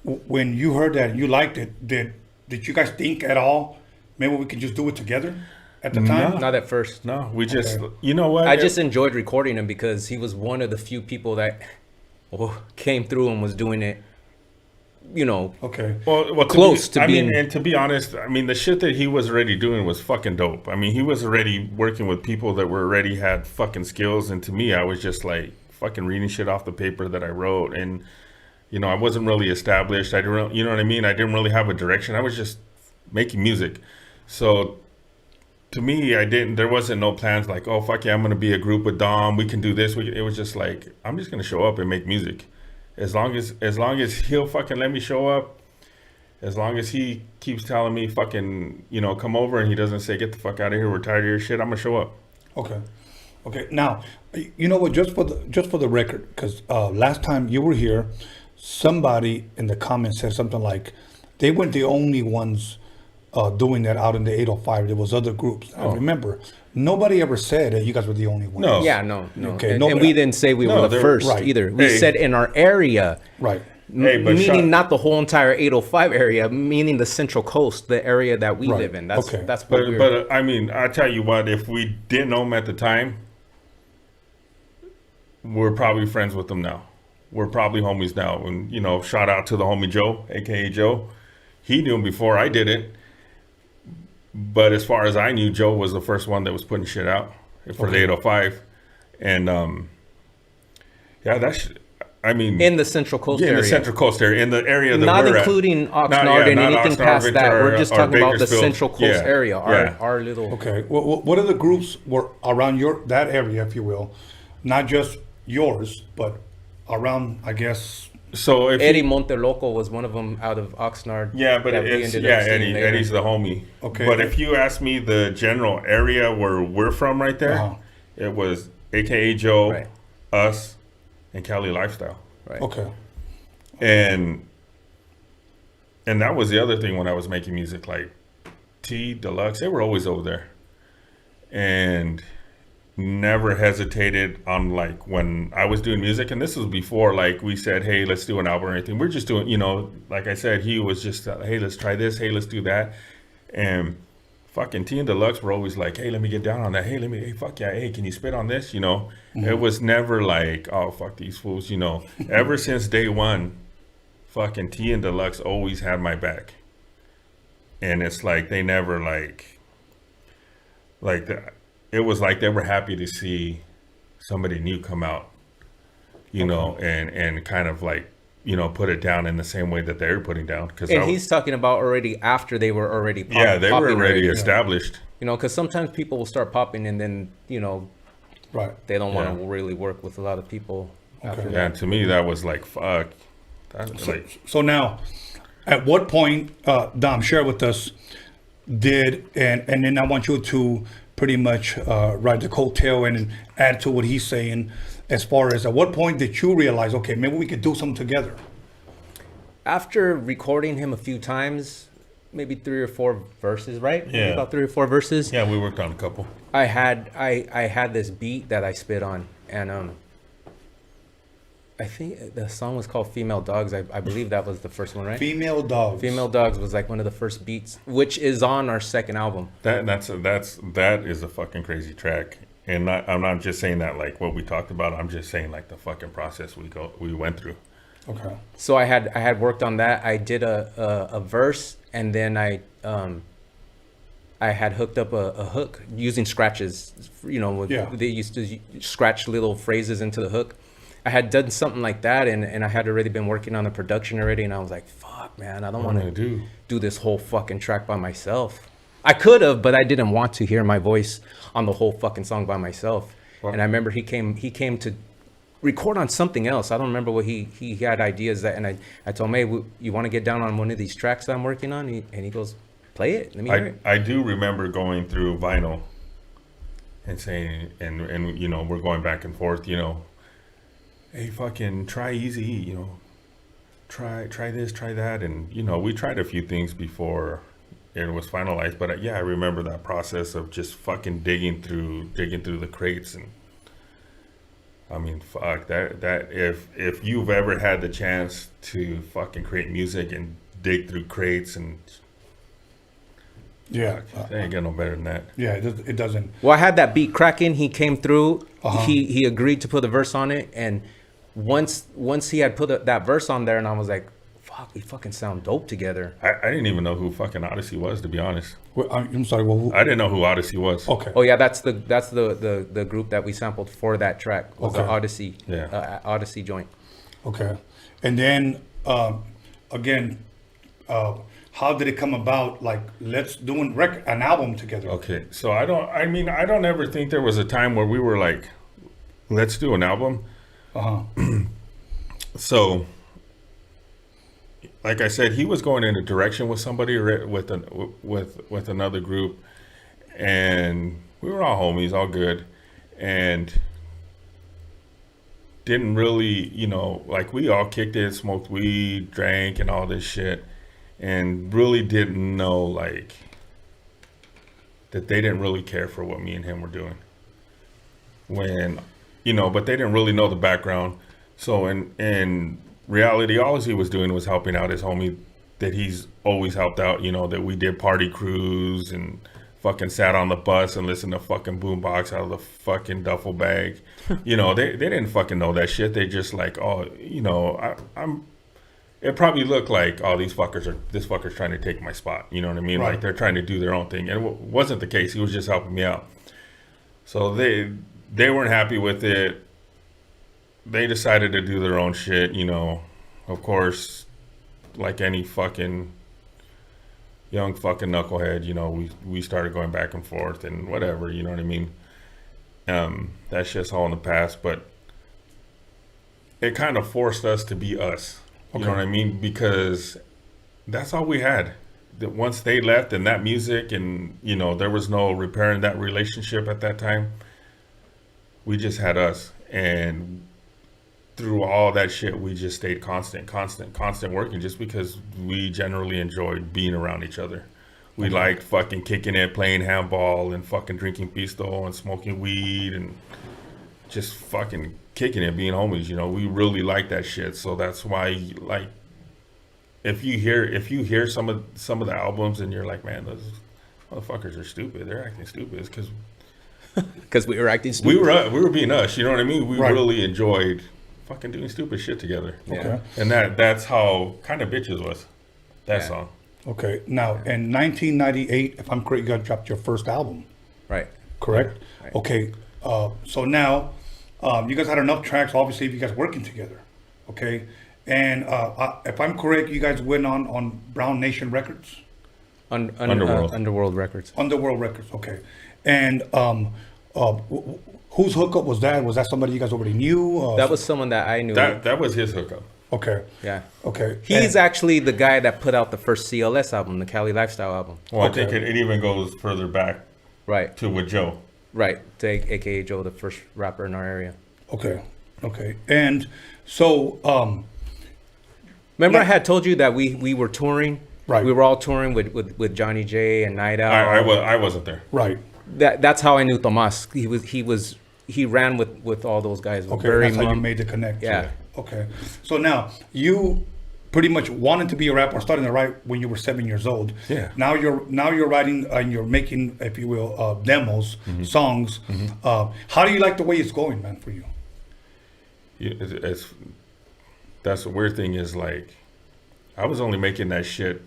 S1: when you heard that and you liked it, did you guys think at all maybe we could just do it together at the time?
S2: Not at first.
S3: No, we just, you know what?
S2: I just enjoyed recording him because he was one of the few people that came through and was doing it, you know,
S3: well,
S2: close to being.
S3: And to be honest, I mean, the shit that he was already doing was fucking dope. I mean, he was already working with people that were already had fucking skills. And to me, I was just like fucking reading shit off the paper that I wrote. And, you know, I wasn't really established. I didn't, you know what I mean? I didn't really have a direction. I was just making music. So to me, there wasn't no plans like, oh, fuck yeah, I'm going to be a group with Dom. We can do this. It was just like, I'm just going to show up and make music. As long as he'll fucking let me show up, as long as he keeps telling me fucking, you know, come over, and he doesn't say, get the fuck out of here, we're tired of your shit, I'm going to show up.
S1: Okay. Now, you know what, just for the record, because last time you were here, somebody in the comments said something like, they weren't the only ones doing that out in the 805. There was other groups. I remember, nobody ever said that you guys were the only ones.
S2: No. Yeah, no.
S1: Okay,
S2: and we didn't say we were the first either. We said in our area.
S1: Right.
S2: Meaning not the whole entire 805 area, meaning the Central Coast, the area that we live in. That's what
S3: but I mean, I tell you what, if we didn't know him at the time, we're probably friends with them now. We're probably homies now. And, you know, shout out to the homie Joe, aka Joe. He knew him before I did it. But as far as I knew, Joe was the first one that was putting shit out for the 805. And yeah, that's, I mean,
S2: in the Central Coast area.
S3: In the Central Coast area, in the area that
S2: not
S3: we're
S2: including
S3: at.
S2: Oxnard and anything
S3: Oxnard,
S2: past that.
S3: Ventura,
S2: We're just talking about the Central Coast area,
S3: Yeah.
S2: our little.
S1: Okay. What other groups were around that area, if you will, not just yours, but around, I guess.
S3: So if
S2: Eddie Monteloco was one of them out of Oxnard.
S3: Yeah, but Eddie's the homie.
S1: Okay.
S3: But if you ask me the general area where we're from right there, it was AKA Joe, us, and Cali Lifestyle.
S2: Right.
S1: Okay.
S3: And that was the other thing when I was making music, like T, Deluxe, they were always over there. And never hesitated on, like, when I was doing music, and this was before, like, we said, hey, let's do an album or anything. We're just doing, you know, like I said, he was just, hey, let's try this, hey, let's do that. And fucking T and Deluxe were always like, hey, let me get down on that, hey, fuck yeah, hey, can you spit on this, you know? It was never like, oh, fuck these fools, you know? Ever since day one, fucking T and Deluxe always had my back. And it's like, they never, like it was like they were happy to see somebody new come out, you know, and kind of like, you know, put it down in the same way that they were putting down.
S2: And he's talking about already after they were already popping.
S3: Yeah, they were already established.
S2: You know, because sometimes people will start popping and then, you know, they don't want to really work with a lot of people after that.
S3: Yeah, to me, that was like, fuck.
S1: So now, at what point, Dom, share with us, and then I want you to pretty much ride the coattail and add to what he's saying. As far as at what point did you realize, okay, maybe we could do something together?
S2: After recording him a few times, maybe 3 or 4 verses, right?
S3: Yeah.
S2: Maybe about 3 or 4 verses.
S3: Yeah, we worked on a couple.
S2: I had this beat that I spit on, and I think the song was called Female Dogs. I believe that was the first one, right?
S1: Female Dogs.
S2: Female Dogs was like one of the first beats, which is on our second album.
S3: That is a fucking crazy track. And I'm not just saying that like what we talked about. I'm just saying like the fucking process we went through.
S1: Okay.
S2: So I had worked on that. I did a verse, and then I had hooked up a hook using scratches. You know, they used to scratch little phrases into the hook. I had done something like that, and I had already been working on the production already, and I was like, fuck, man, I don't want to do this whole fucking track by myself. I could have, but I didn't want to hear my voice on the whole fucking song by myself. Wow. And I remember he came to record on something else. I don't remember what he had ideas that, and I told him, hey, you want to get down on one of these tracks that I'm working on? And he goes, play it. Let me hear it.
S3: I do remember going through vinyl and saying, and you know, we're going back and forth, you know, hey, fucking try Easy, you know, try this, try that. And, you know, we tried a few things before it was finalized, but yeah, I remember that process of just fucking digging through the crates. And I mean, fuck that if you've ever had the chance to fucking create music and dig through crates, and
S1: yeah,
S3: it ain't get no better than that.
S1: Yeah, it doesn't.
S2: Well, I had that beat cracking. He came through.
S1: Uh-huh.
S2: He agreed to put a verse on it, and once he had put that verse on there, and I was like, fuck, we fucking sound dope together.
S3: I didn't even know who fucking Odyssey was, to be honest.
S1: Well, I'm sorry. Well,
S3: I didn't know who Odyssey was.
S1: Okay.
S2: Oh yeah, that's the group that we sampled for that track. Was the
S1: Okay.
S2: Odyssey joint.
S1: Okay, and then again, how did it come about? Like, let's do an album together.
S3: Okay, so I don't ever think there was a time where we were like, let's do an album. So, like I said, he was going in a direction with somebody, with another group, and we were all homies, all good, and didn't really, you know, like we all kicked it, smoked weed, drank, and all this shit, and really didn't know like that they didn't really care for what me and him were doing. When, you know, but they didn't really know the background. So in reality, all he was doing was helping out his homie that he's always helped out, you know, that we did party crews and fucking sat on the bus and listened to fucking boombox out of the fucking duffel bag. You know, they didn't fucking know that shit. They just like, oh, you know, it probably looked like, oh, this fucker's trying to take my spot. You know what I mean?
S1: Right.
S3: Like they're trying to do their own thing. And it wasn't the case. He was just helping me out. So they weren't happy with it. They decided to do their own shit, you know. Of course, like any fucking young fucking knucklehead, you know, we started going back and forth and whatever, you know what I mean? That shit's all in the past, but it kind of forced us to be us. You know what I mean? Because that's all we had. That once they left and that music and, you know, there was no repairing that relationship at that time. We just had us. And through all that shit, we just stayed constant working just because we generally enjoyed being around each other. We liked fucking kicking it, playing handball, and fucking drinking pisto and smoking weed and just fucking kicking it, being homies. You know, we really like that shit. So that's why, like, if you hear some of the albums and you're like, man, those motherfuckers are stupid. They're acting stupid. It's because
S2: we were acting stupid.
S3: We were being us. You know what I mean? We
S1: Right.
S3: really enjoyed fucking doing stupid shit together.
S1: Okay.
S3: And that's how Kind of Bitches was. That song.
S1: Okay. Now, in 1998, if I'm correct, you guys dropped your first album.
S2: Right.
S1: Correct?
S2: Right.
S1: Okay. So now, you guys had enough tracks, obviously, if you guys working together. Okay. And if I'm correct, you guys went on Brown Nation Records?
S2: Underworld Records.
S1: Underworld Records, okay. And whose hookup was that? Was that somebody you guys already knew?
S2: That was someone that I knew.
S3: That was his hookup.
S1: Okay.
S2: Yeah.
S1: Okay.
S2: He's actually the guy that put out the first CLS album, the Cali Lifestyle album.
S3: Well, I think it even goes further back
S2: Right.
S3: To with Joe.
S2: Right. To AKA Joe, the first rapper in our area.
S1: Okay. And so,
S2: remember I had told you that we were touring.
S1: Right.
S2: We were all touring with Johnny J and Night Out.
S3: I wasn't there.
S1: Right.
S2: That's how I knew Tomas. He ran with all those guys.
S1: Okay, that's how you made the connect.
S2: Yeah.
S1: Okay. So now you pretty much wanted to be a rapper, starting to write when you were 7 years old.
S3: Yeah.
S1: Now you're writing and you're making, if you will, demos, songs. How do you like the way it's going, man, for you?
S3: That's the weird thing is, like, I was only making that shit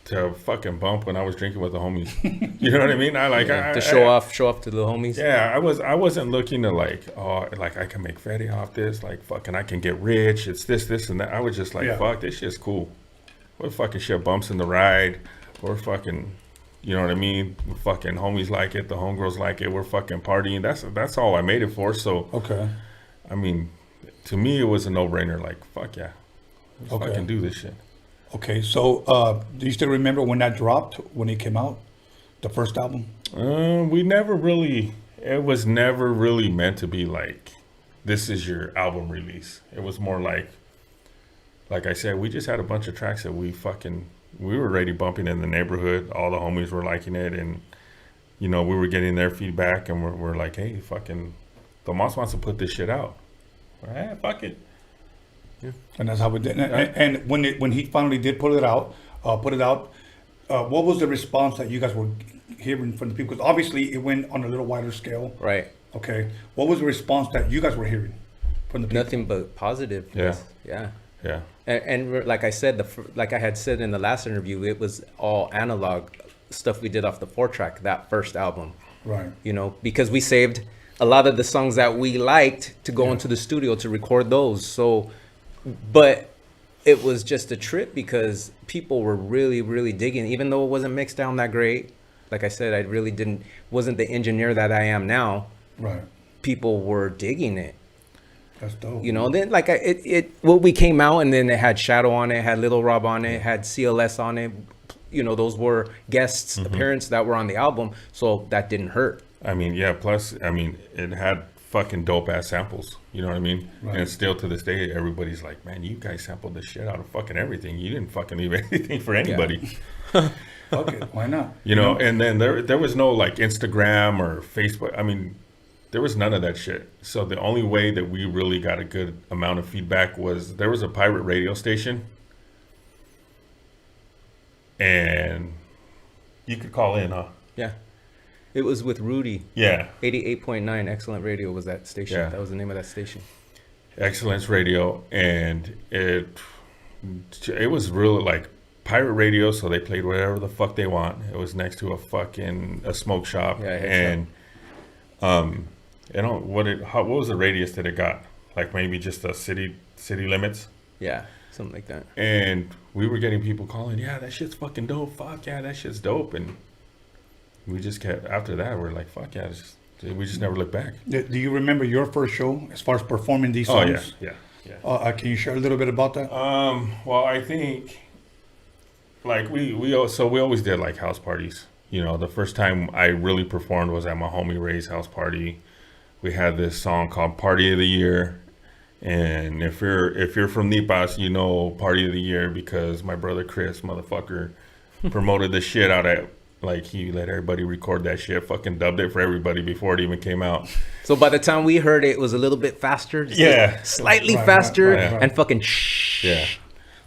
S3: to fucking bump when I was drinking with the homies. You know what I mean?
S2: To show off to the homies.
S3: Yeah, I wasn't looking to like I can make Fetty off this, like fucking I can get rich. It's this and that. I was just like, fuck, this shit's cool. What fucking shit bumps in the ride? Or fucking, you know what I mean? Fucking homies like it, the homegirls like it. We're fucking partying. That's all I made it for. So I mean, to me it was a no-brainer. Like, fuck yeah, let's fucking do this shit.
S1: Okay, so do you still remember when that dropped, when it came out, the first album?
S3: It was never really meant to be like, this is your album release. It was more like I said, we just had a bunch of tracks that we were already bumping in the neighborhood. All the homies were liking it, and, you know, we were getting their feedback, and we're like, hey, fucking, Tomas wants to put this shit out. Right, fuck it.
S1: Yeah. And that's how we did. And when he finally did put it out, what was the response that you guys were hearing from the people? Because obviously it went on a little wider scale.
S2: Right.
S1: Okay. What was the response that you guys were hearing from the people?
S2: Nothing but positive.
S3: Yeah.
S2: And like I said, like I had said in the last interview, it was all analog stuff we did off the 4-track, that first album.
S1: Right.
S2: You know, because we saved a lot of the songs that we liked to go into the studio to record those. So, but it was just a trip because people were really, really digging, even though it wasn't mixed down that great. Like I said, I really wasn't the engineer that I am now.
S1: Right.
S2: People were digging it.
S1: That's dope.
S2: You know, then like we came out and then it had Shadow on it, had Little Rob on it, had CLS on it. You know, those were guest appearances that were on the album, so that didn't hurt.
S3: I mean, yeah. Plus, I mean, it had fucking dope ass samples. You know what I mean? Right. And still to this day, everybody's like, man, you guys sampled the shit out of fucking everything. You didn't fucking leave anything for anybody.
S1: Yeah. Okay, why not?
S3: You know, and then there was no like Instagram or Facebook. I mean, there was none of that shit. So the only way that we really got a good amount of feedback was there was a pirate radio station, and you could call in, huh?
S2: Yeah. It was with Rudy.
S3: Yeah.
S2: 88.9 Excellent Radio was that station.
S3: Yeah.
S2: That was the name of that station.
S3: Excellence Radio, and it was really like pirate radio, so they played whatever the fuck they want. It was next to a smoke shop.
S2: Yeah,
S3: and you know what was the radius that it got? Like maybe just the city limits?
S2: Yeah, something like that.
S3: And we were getting people calling, yeah, that shit's fucking dope. Fuck yeah, that shit's dope. And we just kept, after that, we're like, fuck yeah, we just never looked back.
S1: Do you remember your first show as far as performing these songs?
S3: Oh, yeah.
S1: Can you share a little bit about that?
S3: Well, I think, like, we always did, like, house parties. You know, the first time I really performed was at my homie Ray's house party. We had this song called Party of the Year. And if you're from Nipas, you know Party of the Year because my brother Chris, motherfucker, promoted the shit out of it. Like, he let everybody record that shit, fucking dubbed it for everybody before it even came out.
S2: So by the time we heard it, it was a little bit faster.
S3: Yeah.
S2: Slightly faster and fucking shh.
S3: Yeah.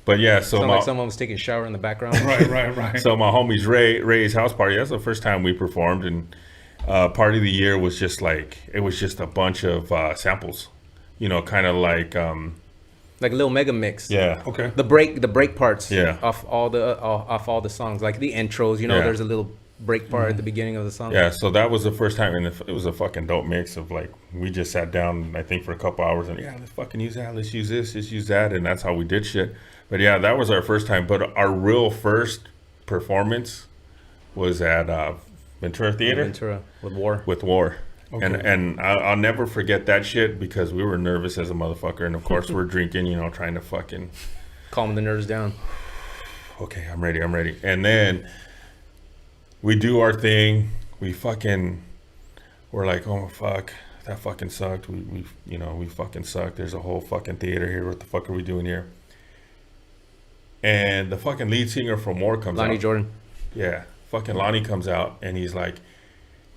S3: But yeah, so
S2: like someone was taking a shower in the background.
S1: Right.
S3: So my homie's Ray's house party, that's the first time we performed. And Party of the Year was just like, it was just a bunch of samples. You know, kind of like
S2: a little mega mix.
S3: Yeah.
S1: Okay.
S2: The break parts.
S3: Yeah.
S2: Off all the songs, like the intros. You know, there's a little break part at the beginning of the song.
S3: Yeah. So that was the first time, and it was a fucking dope mix of like we just sat down, I think, for a couple hours, and let's fucking use that, let's use this, let's use that, and that's how we did shit. But yeah, that was our first time. But our real first performance was at Ventura Theater.
S2: Ventura with War.
S3: Okay. And I'll never forget that shit because we were nervous as a motherfucker, and of course we're drinking, you know, trying to fucking
S2: calm the nerves down.
S3: Okay, I'm ready. And then we do our thing. we're like, oh fuck, that fucking sucked. We fucking sucked. There's a whole fucking theater here. What the fuck are we doing here? And the fucking lead singer from War comes out.
S2: Lonnie Jordan.
S3: Yeah, fucking Lonnie comes out and he's like,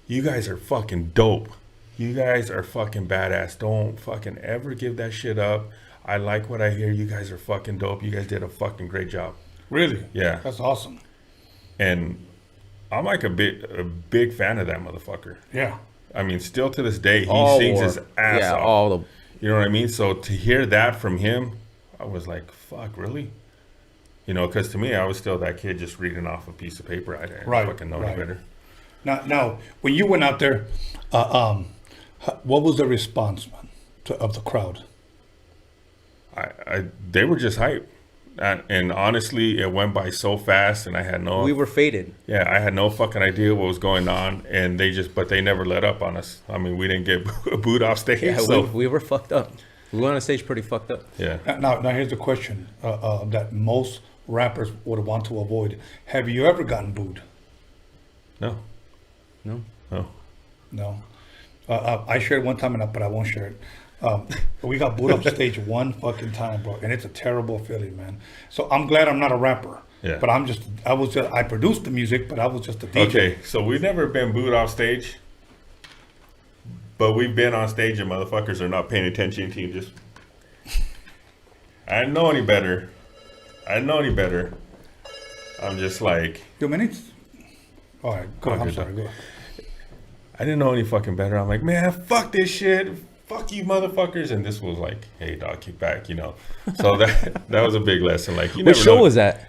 S3: you guys are fucking dope. You guys are fucking badass. Don't fucking ever give that shit up. I like what I hear. You guys are fucking dope. You guys did a fucking great job.
S1: Really?
S3: Yeah.
S1: That's awesome.
S3: And I'm like a big fan of that motherfucker.
S1: Yeah.
S3: I mean, still to this day, he sings his ass off. You know what I mean? So to hear that from him, I was like, fuck, really? You know, because to me, I was still that kid just reading off a piece of paper. I didn't fucking know any better.
S1: Now, when you went out there, what was the response, man, of the crowd?
S3: They were just hype. And honestly, it went by so fast, and I had no...
S2: We were faded.
S3: Yeah, I had no fucking idea what was going on, and but they never let up on us. I mean, we didn't get booed off stage.
S2: Yeah,
S3: so.
S2: we were fucked up. We went on stage pretty fucked up.
S3: Yeah.
S1: Now here's the question that most rappers would want to avoid. Have you ever gotten booed?
S3: No.
S1: I shared one time, but I won't share it. We got booed off stage one fucking time, bro, and it's a terrible feeling, man. So I'm glad I'm not a rapper.
S3: Yeah.
S1: But I produced the music, but I was just a DJ.
S3: Okay, so we've never been booed off stage, but we've been on stage and motherfuckers are not paying attention to you. Just, I didn't know any better. I'm just like...
S1: 2 minutes? All right, go ahead. I'm sorry, go ahead.
S3: I didn't know any fucking better. I'm like, man, fuck this shit. Fuck you motherfuckers. And this was like, hey dog, kick back, you know. So that was a big lesson. Like,
S2: what show was that?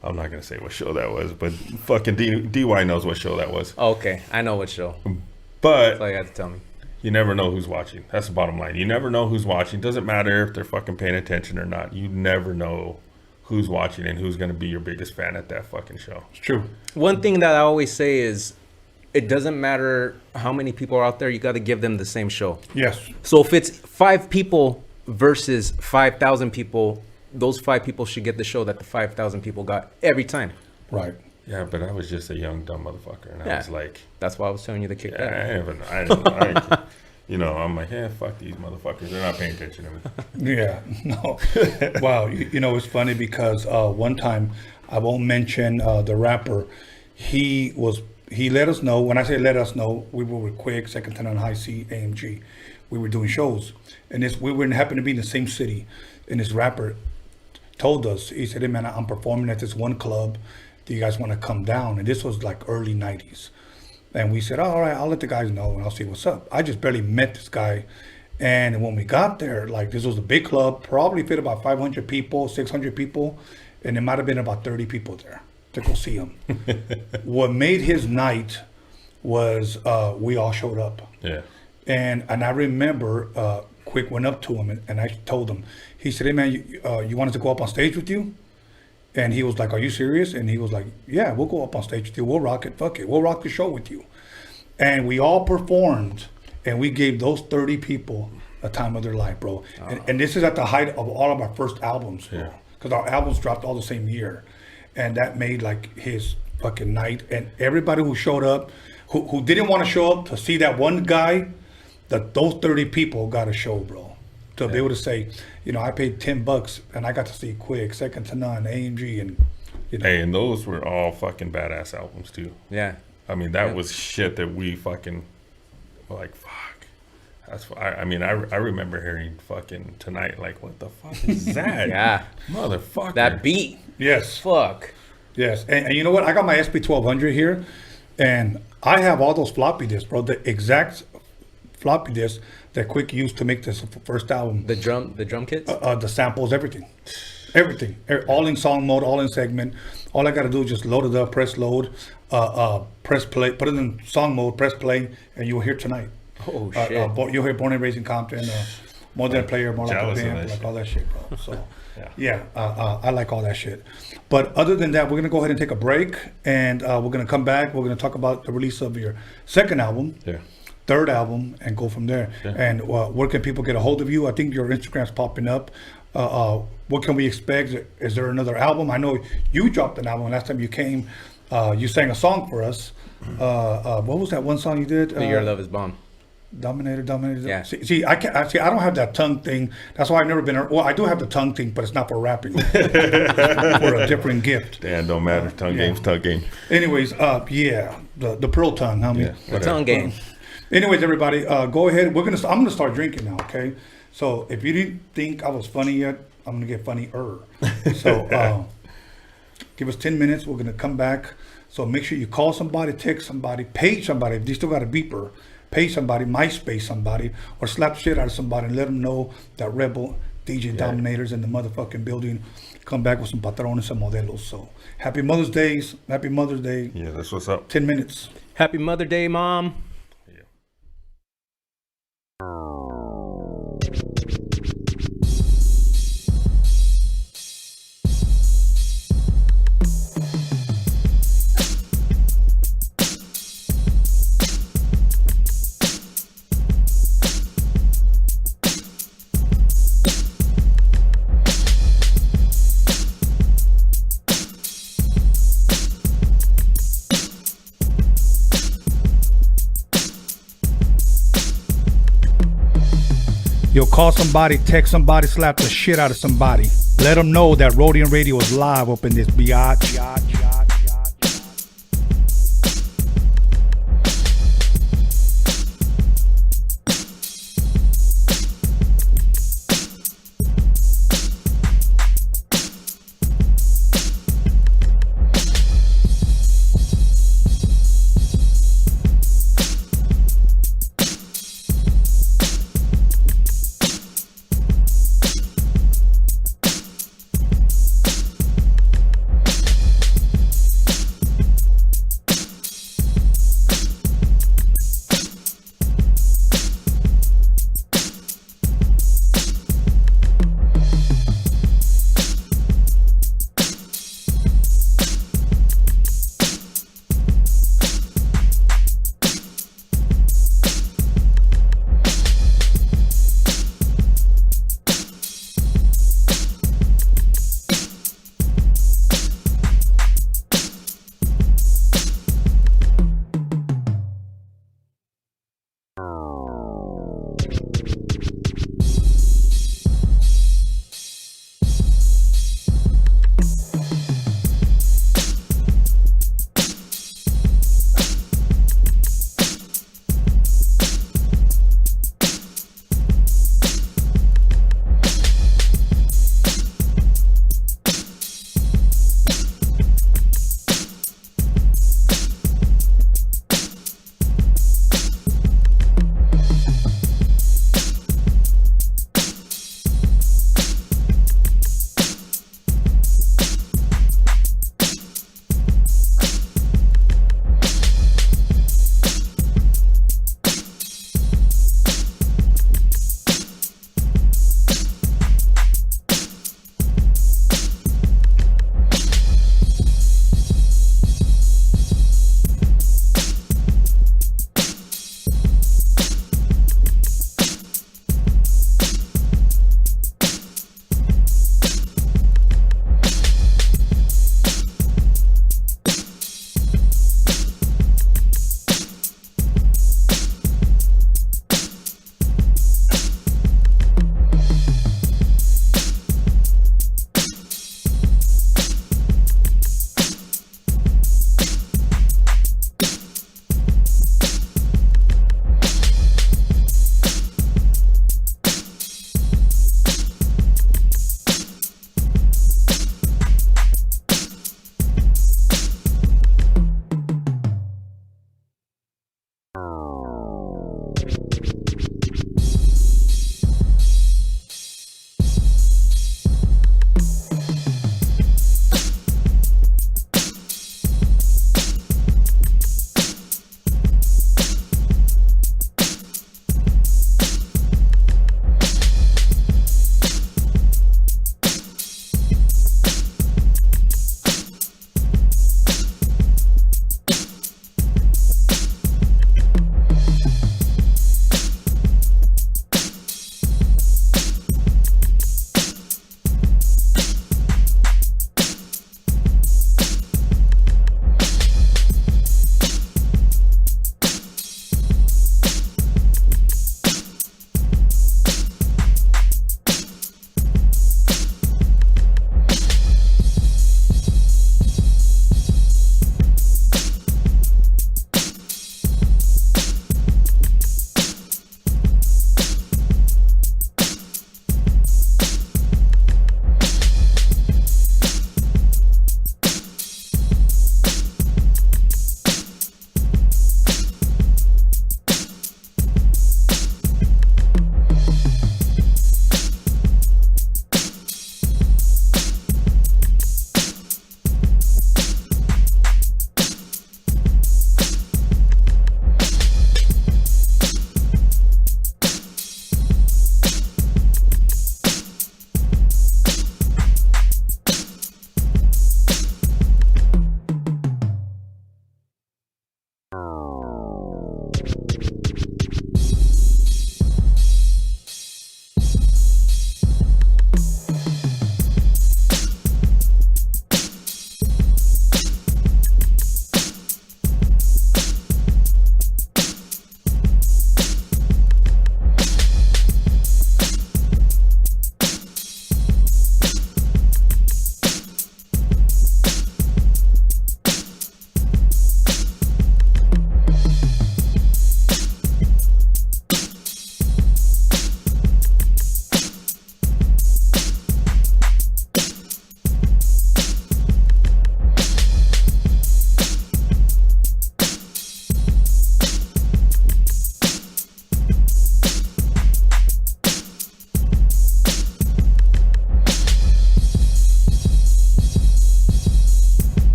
S3: I'm not gonna say what show that was, but fucking DY knows what show that was.
S2: Oh, okay, I know what show.
S3: But
S2: that's all you have to tell me.
S3: You never know who's watching. That's the bottom line. You never know who's watching. Doesn't matter if they're fucking paying attention or not. You never know who's watching and who's gonna be your biggest fan at that fucking show.
S1: It's true.
S2: One thing that I always say is, it doesn't matter how many people are out there, you got to give them the same show.
S1: Yes.
S2: So if it's 5 people versus 5,000 people, those 5 people should get the show that the 5,000 people got every time.
S1: Right.
S3: Yeah, but I was just a young, dumb motherfucker. And I was like...
S2: That's why I was telling you to kick back.
S3: You know, I'm like, yeah, fuck these motherfuckers. They're not paying attention to me.
S1: Yeah, no. Wow, you know, it's funny because one time, I won't mention the rapper, he let us know. When I say let us know, we were with Quick, Second Tenant, High C, AMG. We were doing shows, and we happened to be in the same city. And this rapper told us, he said, "Hey man, I'm performing at this one club. Do you guys want to come down?" And this was like early '90s. And we said, "Oh, all right, I'll let the guys know and I'll see what's up." I just barely met this guy, and when we got there, like this was a big club, probably fit about 500 people, 600 people, and there might have been about 30 people there to go see him. What made his night was we all showed up.
S3: Yeah.
S1: And I remember Quick went up to him and I told him, he said, "Hey man, you want us to go up on stage with you?" And he was like, "Are you serious?" And he was like, "Yeah, we'll go up on stage with you. We'll rock it. Fuck it. We'll rock the show with you." And we all performed and we gave those 30 people a time of their life, bro. And this is at the height of all of our first albums, bro. Because our albums dropped all the same year. And that made like his fucking night. And everybody who showed up, who didn't want to show up to see that one guy, those 30 people got a show, bro. To be able to say, you know, I paid $10 and I got to see Quick, Second to None, AMG, and you know.
S3: Hey, and those were all fucking badass albums too.
S2: Yeah.
S3: I mean, that was shit that we fucking were like, fuck. That's I mean, I remember hearing fucking Tonight, like, what the fuck is that?
S2: Yeah.
S3: Motherfucker.
S2: That beat.
S1: Yes.
S2: Fuck.
S1: Yes. And you know what? I got my SP1200 here, and I have all those floppy disks, bro. The exact floppy disks that Quick used to make this first album.
S2: The drum kits?
S1: The samples, everything. Everything. All in song mode, all in segment. All I got to do is just load it up, press load, press play, put it in song mode, press play, and you'll hear Tonight.
S2: Oh, shit.
S1: You'll hear Born and Raised in Compton, More Than a Player, More Like a Band, like all that shit, bro. So, I like all that shit. But other than that, we're going to go ahead and take a break, and we're going to come back. We're going to talk about the release of your second album.
S3: Yeah.
S1: Third album, and go from there.
S3: Yeah.
S1: And where can people get a hold of you? I think your Instagram's popping up. What can we expect? Is there another album? I know you dropped an album last time you came. You sang a song for us. What was that one song you did?
S2: Your Love Is Bomb.
S1: Dominator.
S2: Yeah.
S1: See, I don't have that tongue thing. That's why I've never been. Well, I do have the tongue thing, but it's not for rapping. It's for a different gift.
S3: Damn, don't matter. Tongue game.
S1: Anyways, the pearl tongue, homie.
S2: The tongue game.
S1: Anyways, everybody, go ahead. I'm gonna start drinking now. Okay. So if you didn't think I was funny yet, I'm gonna get funnier. So give us 10 minutes. We're gonna come back. So make sure you call somebody, text somebody, page somebody. If you still got a beeper, pay somebody, MySpace somebody, or slap the shit out of somebody and let them know that Rebel DJ Dominator's in the motherfucking building. Come back with some patrones and modelos. So happy Mother's Day.
S3: Yeah, that's what's up.
S1: 10 minutes.
S2: Happy Mother Day, Mom.
S1: You'll call somebody, text somebody, slap the shit out of somebody. Let them know that Roadium Radio is live up in this biatch.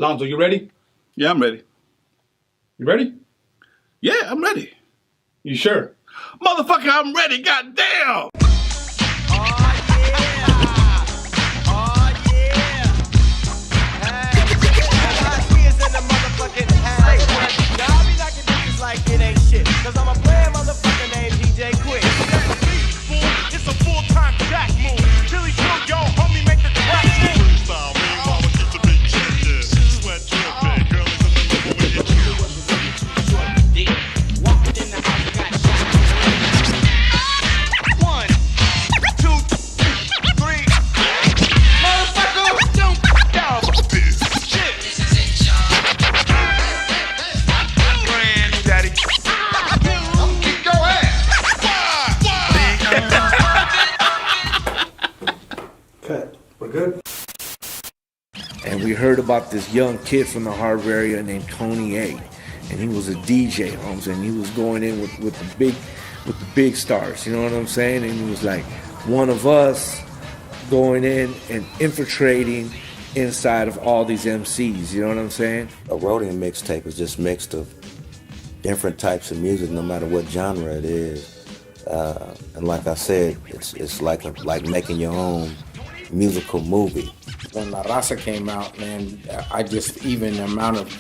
S5: Alonzo, you ready?
S6: Yeah, I'm ready.
S5: You ready?
S6: Yeah, I'm ready.
S5: You sure?
S6: Motherfucker, I'm ready. Goddamn.
S7: Like it ain't shit, cause I'm a player motherfucker named DJ Quick. It's a full-time jack move. Chili chill, yo, homie, make the track move. Freestyle, meanwhile, we keep the big chicken. Sweat dripping, girl is in the middle when you chill. Walked in the house, got shot. 1, 2, 3. Motherfucker, don't down this shit. This is it, y'all. Daddy. I'm kick your ass.
S30: Cut. We're good.
S31: And we heard about this young kid from the Harbor area named Tony A. And he was a DJ, Holmes, and he was going in with the big stars, you know what I'm saying? And he was like one of us going in and infiltrating inside of all these MCs, you know what I'm saying?
S10: A Roadium mixtape is just mixed of different types of music, no matter what genre it is. And like I said, it's like making your own musical movie.
S14: When La Raza came out, man, even the amount of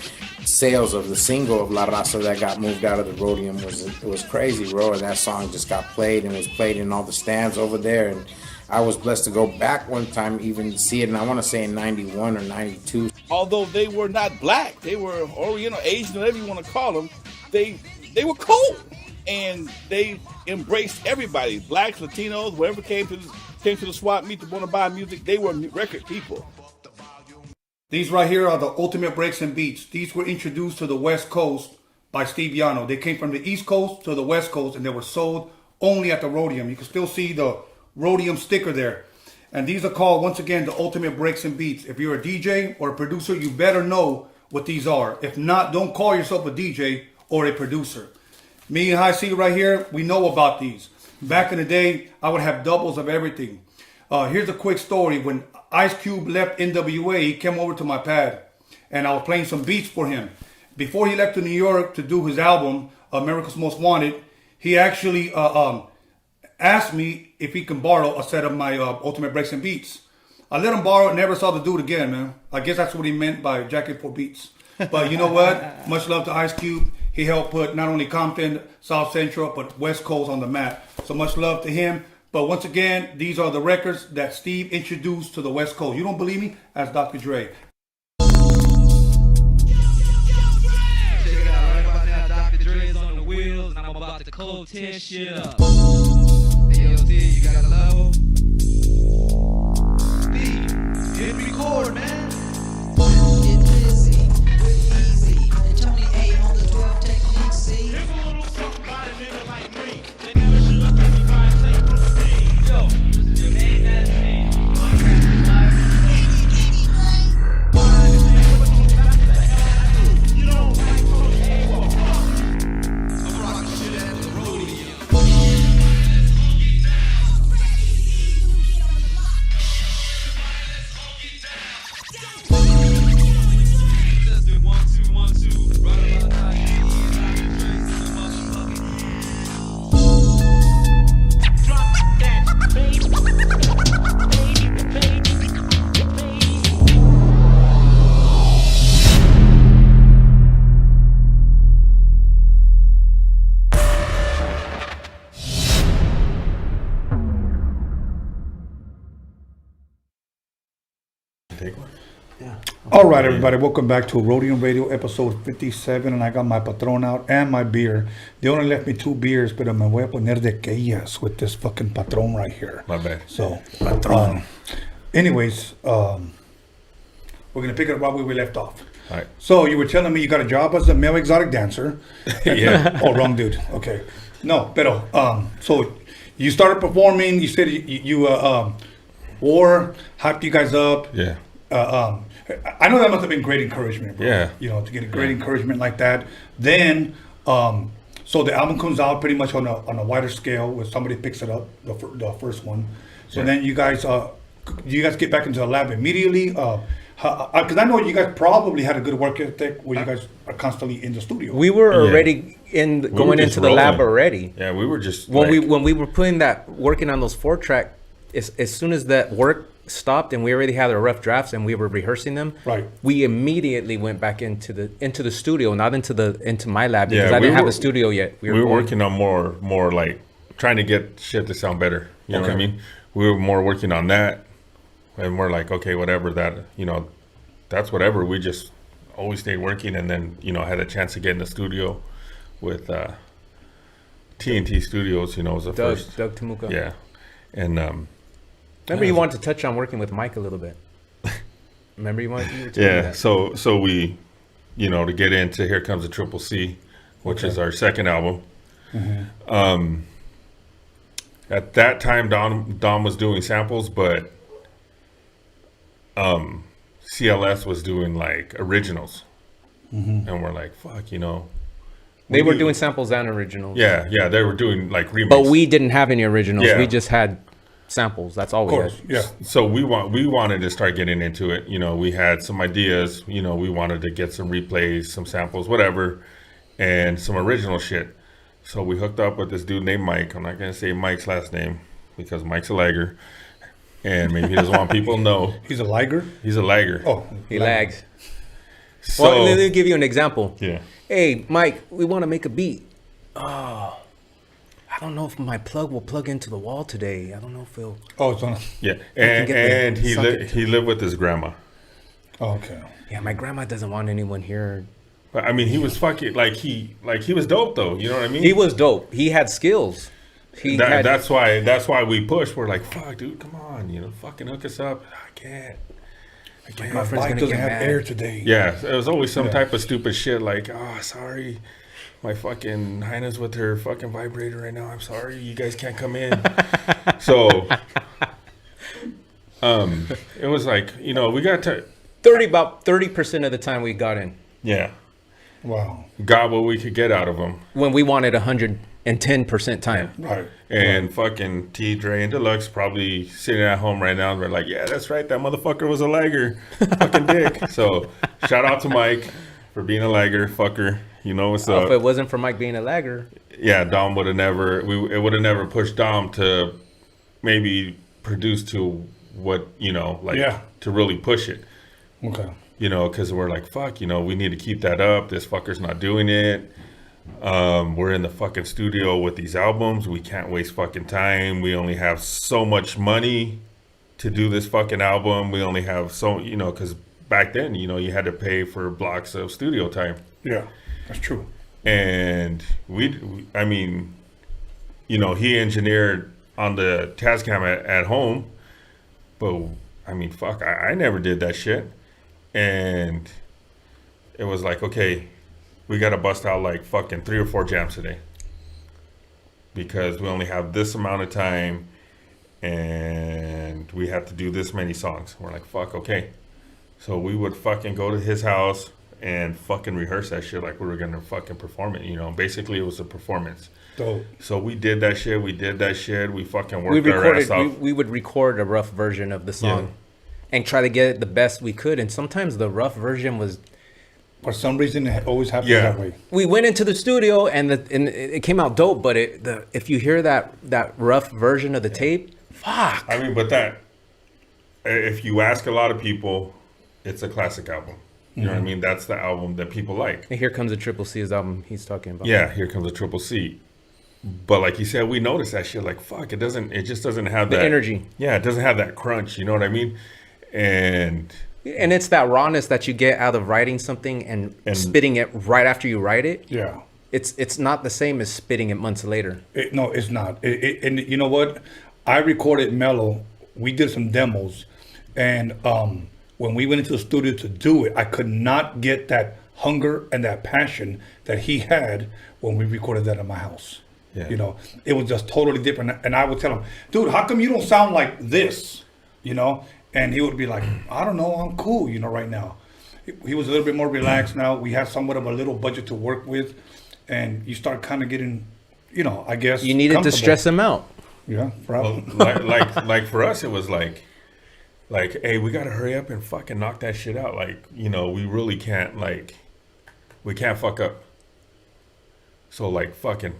S14: sales of the single of La Raza that got moved out of the Roadium was crazy, bro. And that song just got played and was played in all the stands over there. And I was blessed to go back one time even to see it, and I want to say in 91 or 92.
S6: Although they were not black, they were Oriental, Asian, whatever you want to call them, they were cool. And they embraced everybody, blacks, Latinos, whoever came to the swap meet to want to buy music, they were record people.
S1: These right here are the ultimate breaks and beats. These were introduced to the West Coast by Steve YANO. They came from the East Coast to the West Coast, and they were sold only at the Roadium. You can still see the Roadium sticker there. And these are called, once again, the ultimate breaks and beats. If you're a DJ or a producer, you better know what these are. If not, don't call yourself a DJ or a producer. Me and High C right here, we know about these. Back in the day, I would have doubles of everything. Here's a quick story. When Ice Cube left NWA, he came over to my pad, and I was playing some beats for him. Before he left to New York to do his album, America's Most Wanted, he actually asked me if he can borrow a set of my Ultimate Breaks and Beats. I let him borrow it, never saw the dude again, man. I guess that's what he meant by Jacket for Beats. But you know what? Much love to Ice Cube. He helped put not only Compton, South Central, but West Coast on the map. So much love to him. But once again, these are the records that Steve introduced to the West Coast. You don't believe me? Ask Dr. Dre.
S7: Check it out, right about now, Dr. Dre is on the wheels, and I'm about to cold tear shit up. Hey, yo, D, you got a level? D, hit record, man.
S15: Get busy, easy, and Tony A on the 12 technique, see?
S7: Here's a little something about a nigga like me. They never should have been trying to take from me. Yo, this is your name, that's me. You don't like Tony A, well, fuck. I'm rocking shit at the Roadium. Let's do 1, 2, 1, 2. Right about now, you ain't drop that baby.
S1: All right, everybody, welcome back to Roadium Radio episode 57, and I got my Patron out and my beer. They only left me 2 beers, but me voy a poner de aquellas with this fucking Patron right here.
S3: My bad.
S1: So, Patron. Anyways, we're going to pick it up right where we left off.
S3: All right.
S1: So, you were telling me you got a job as a male exotic dancer.
S3: Yeah.
S1: Oh, wrong dude. Okay. No, pero, so you started performing, you said you wore, hyped you guys up.
S3: Yeah.
S1: I know that must have been great encouragement, bro.
S3: Yeah.
S1: You know, to get a great encouragement like that. Then, so the album comes out pretty much on a wider scale where somebody picks it up, the first one. So then you guys get back into the lab immediately. Because I know you guys probably had a good work ethic where you guys are constantly in the studio.
S2: We were already going into the lab already.
S3: Yeah, we were just
S2: when we were working on those 4-track. As soon as that work stopped and we already had our rough drafts and we were rehearsing them,
S1: right?
S2: We immediately went back into the studio, not into my lab because I didn't have a studio yet.
S3: We were working on more like trying to get shit to sound better. You know what I mean? We were more working on that, and we're like, okay, whatever that, that's whatever. We just always stayed working, and then had a chance to get in the studio with TNT Studios. Was the first
S2: Doug Tamuka.
S3: Yeah, and
S2: remember you wanted to touch on working with Mike a little bit. Remember you were telling me that.
S3: So we, to get into Here Comes the Triple C, which is our second album.
S1: Mm-hmm.
S3: At that time, Dom was doing samples, but CLS was doing like originals, and we're like, fuck,
S2: They were doing samples and originals.
S3: Yeah, they were doing like remixes.
S2: But we didn't have any originals. Yeah. We just had samples. That's all we had.
S1: Yeah.
S3: So we wanted to start getting into it. We had some ideas. We wanted to get some replays, some samples, whatever, and some original shit. So we hooked up with this dude named Mike. I'm not gonna say Mike's last name because Mike's a lagger, and maybe he doesn't want people to know.
S1: He's a lagger?
S3: He's a lagger.
S1: Oh,
S2: he lags.
S3: So,
S2: well, let me give you an example.
S3: Yeah.
S2: Hey, Mike, we want to make a beat. Oh, I don't know if my plug will plug into the wall today. I don't know if it'll.
S1: Oh, it's on.
S3: Yeah, and he lived with his grandma.
S1: Oh, okay.
S2: Yeah, my grandma doesn't want anyone here.
S3: But I mean, he was fucking he was dope though. You know what I mean?
S2: He was dope. He had skills.
S3: That's why we pushed. We're like, fuck, dude, come on, fucking hook us up. I can't.
S1: My bike doesn't have air today.
S3: Yeah, it was always some type of stupid shit like, oh, sorry, my fucking Highness with her fucking vibrator right now. I'm sorry, you guys can't come in. So, it was like, we got to
S2: about 30% of the time we got in.
S3: Yeah.
S1: Wow.
S3: Got what we could get out of them.
S2: When we wanted 110% time.
S1: Right.
S3: And fucking T, Dre, and Deluxe probably sitting at home right now and they're like, yeah, that's right. That motherfucker was a lagger. Fucking dick. So shout out to Mike for being a lagger. Fucker. You know what's up.
S2: If it wasn't for Mike being a lagger.
S3: Yeah, Dom would have never, it would have never pushed Dom to maybe produce to what, to really push it.
S1: Okay.
S3: Because we're like, fuck, we need to keep that up. This fucker's not doing it. We're in the fucking studio with these albums. We can't waste fucking time. We only have so much money to do this fucking album. We only have because back then, you had to pay for blocks of studio time.
S1: Yeah, that's true.
S3: And he engineered on the Tascam at home, but I mean, fuck, I never did that shit. And it was like, okay, we got to bust out like fucking 3 or 4 jams today because we only have this amount of time and we have to do this many songs. We're like, fuck, okay. So we would fucking go to his house and fucking rehearse that shit like we were going to fucking perform it. Basically it was a performance.
S1: Dope.
S3: So we did that shit. We fucking worked our ass off.
S2: We would record a rough version of the song and try to get it the best we could. And sometimes the rough version was...
S1: For some reason, it always happens that way.
S2: We went into the studio and it came out dope, but if you hear that rough version of the tape, fuck.
S3: I mean, but if you ask a lot of people, it's a classic album. You know what I mean? That's the album that people like.
S2: And Here Comes the Triple C is the album he's talking about.
S3: Yeah, Here Comes the Triple C. But like you said, we noticed that shit. Like, fuck, it just doesn't have
S2: the
S3: that
S2: energy.
S3: Yeah, it doesn't have that crunch. You know what I mean? And
S2: it's that rawness that you get out of writing something and spitting it right after you write it.
S1: Yeah.
S2: It's not the same as spitting it months later.
S1: No, it's not. And you know what? I recorded Mellow. We did some demos. And when we went into the studio to do it, I could not get that hunger and that passion that he had when we recorded that in my house. Yeah. It was just totally different. And I would tell him, dude, how come you don't sound like this? And he would be like, I don't know, I'm cool, right now. He was a little bit more relaxed now. We had somewhat of a little budget to work with. And you start kind of getting, I guess.
S2: You needed to stress him out.
S1: Yeah, probably.
S3: Well, like for us, it was like, like, hey, we gotta hurry up and fucking knock that shit out. Like, you know, we really can't, like, we can't fuck up. So, like, fucking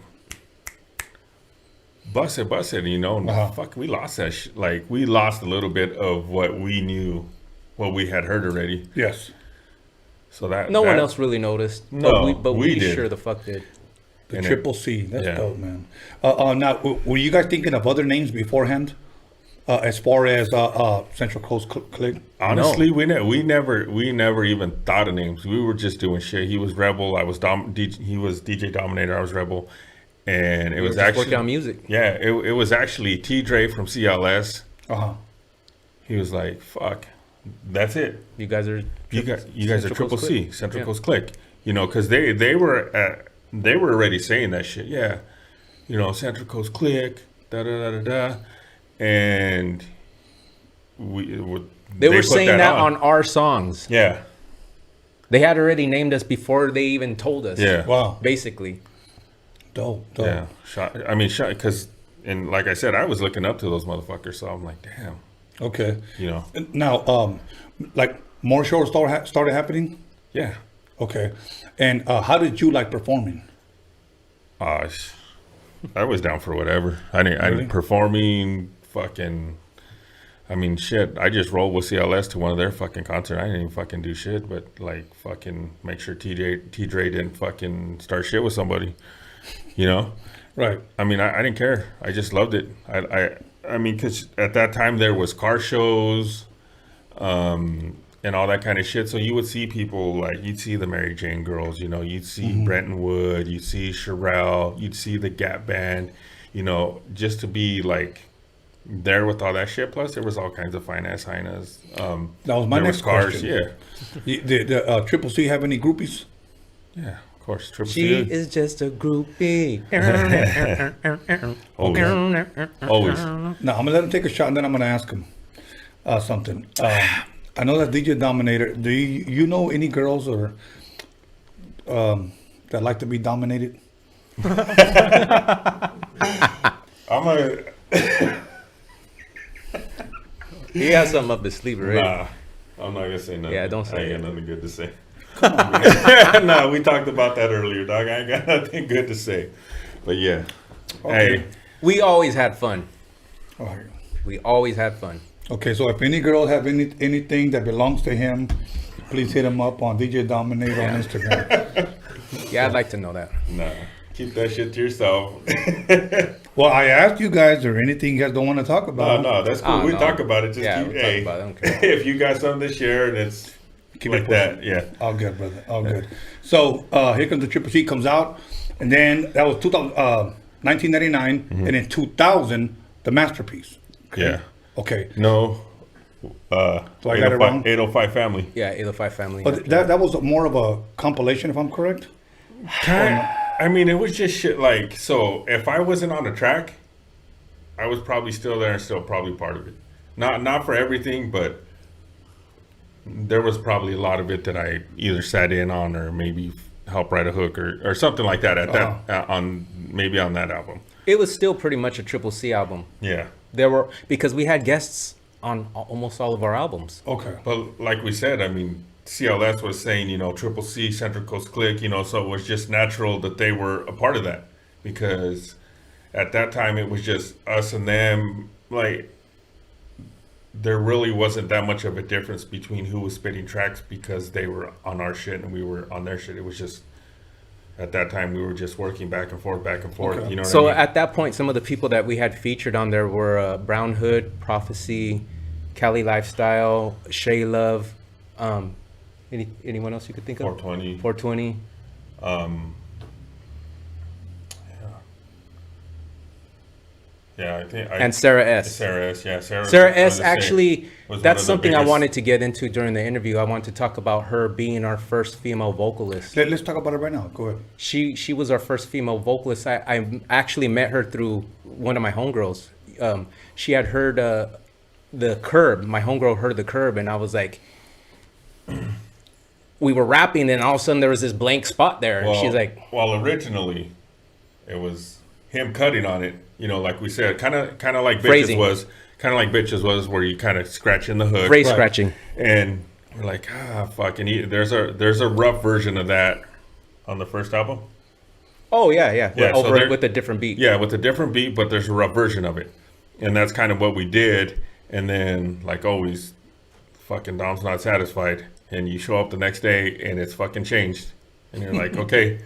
S3: bust it, you know, and fuck, we lost that shit. Like, we lost a little bit of what we knew, what we had heard already.
S1: Yes.
S3: So that
S2: no one else really noticed.
S3: No,
S2: but we
S3: did.
S2: sure the fuck did.
S1: The Triple C. That's dope, man. Now, were you guys thinking of other names beforehand? As far as Central Coast Clique?
S3: Honestly, we never even thought of names. We were just doing shit. He was Rebel. I was he was DJ Dominator. I was Rebel, and it was actually
S2: working on music.
S3: Yeah, it was actually T. Dre from CLS. He was like, "Fuck, that's it.
S2: You guys are
S3: Triple C, Central Coast Clique." You know, because they were already saying that shit. Yeah, you know, Central Coast Clique. Da da da da da. And
S2: they were saying that on our songs.
S3: Yeah,
S2: they had already named us before they even told us.
S3: Yeah,
S1: wow,
S2: basically.
S1: Dope.
S3: Yeah, because, and like I said, I was looking up to those motherfuckers, so I'm like, damn.
S1: Okay.
S3: You know.
S1: Now, like more shows started happening.
S3: Yeah.
S1: Okay. And how did you like performing?
S3: I was down for whatever. I didn't performing. Fucking, I mean, shit. I just rolled with CLS to one of their fucking concerts. I didn't even fucking do shit, but like fucking make sure T. Dre didn't fucking start shit with somebody, you know?
S1: Right.
S3: I mean, I didn't care. I just loved it. I mean, because at that time there was car shows, and all that kind of shit. So you would see people like, you'd see the Mary Jane Girls, you know, you'd see Brenton Wood, you'd see Sherelle, you'd see the Gap Band, you know, just to be like there with all that shit. Plus there was all kinds of fine ass hyenas.
S1: That was my next question.
S3: Yeah.
S1: The Triple C have any groupies?
S3: Yeah, of course. Triple
S2: she
S3: C
S2: is just a groupie.
S3: Always.
S1: Now I'm gonna let him take a shot, and then I'm gonna ask him something. I know that DJ Dominator. Do you know any girls or that like to be dominated?
S2: He has something up his sleeve already.
S3: Nah, I'm not gonna say nothing.
S2: Yeah, don't say
S3: I ain't
S2: it.
S3: got nothing good to say. Come on, nah, we talked about that earlier, dog. I ain't got nothing good to say. But yeah,
S1: Okay.
S3: hey,
S2: We always had fun.
S1: All right.
S2: We always had fun.
S1: Okay, so if any girls have anything that belongs to him, please hit him up on DJ Dominator on Instagram.
S2: Yeah, I'd like to know that.
S3: nah, keep that shit to yourself.
S1: Well, I asked you guys, or anything you guys don't want to talk about?
S3: No, that's cool. We talk about it. Just keep,
S2: we'll talk about it. I don't care.
S3: if you got something to share, and it's
S1: Keep
S3: like
S1: it
S3: that, yeah.
S1: All good, brother. All good. So here comes the Triple C comes out, and then that was 1999, and in 2000, the Masterpiece. Okay.
S3: Yeah.
S1: Okay.
S3: No.
S1: So I got it wrong?
S3: 805 Family.
S2: Yeah, 805 Family.
S1: But that was more of a compilation, if I'm correct.
S3: I mean, it was just shit like, so if I wasn't on the track, I was probably still there and still probably part of it. Not for everything, but there was probably a lot of it that I either sat in on or maybe help write a hook or something like that on that album.
S2: It was still pretty much a Triple C album.
S3: Yeah.
S2: There were, because we had guests on almost all of our albums.
S1: Okay.
S3: But like we said, I mean, CLS was saying, you know, Triple C, Central Coast Clique, you know, so it was just natural that they were a part of that, because at that time it was just us and them. Like, there really wasn't that much of a difference between who was spitting tracks, because they were on our shit and we were on their shit. It was just, at that time, we were just working back and forth,
S1: Okay.
S3: you know what
S2: So
S3: I mean?
S2: at that point, some of the people that we had featured on there were Brown Hood, Prophecy, Cali Lifestyle, Shay Love. Anyone else you could think of?
S3: 420.
S2: 420.
S3: Yeah, I think.
S2: And Sarah S.
S3: Sarah S. Yeah,
S2: Sarah S. Actually,
S3: was
S2: that's
S3: one of the
S2: something I
S3: biggest-
S2: wanted to get into during the interview. I wanted to talk about her being our first female vocalist.
S1: Let's talk about it right now. Go ahead.
S2: She was our first female vocalist. I actually met her through one of my homegirls. She had heard the Curb. My homegirl heard the Curb, and I was like, we were rapping, and all of a sudden there was this blank spot there. And she's like,
S3: well, originally, it was him cutting on it. You know, like we said, kind of like
S2: Phrasing.
S3: Bitches was, kind of like Bitches was, where you kind of scratch in the hood.
S2: Ray scratching.
S3: And we're like, fucking. There's a rough version of that on the first album.
S2: Oh yeah. Over
S3: so
S2: with a different beat.
S3: Yeah, with a different beat, but there's a rough version of it, and that's kind of what we did. And then, like always, fucking Dom's not satisfied, and you show up the next day and it's fucking changed, and you're like, okay.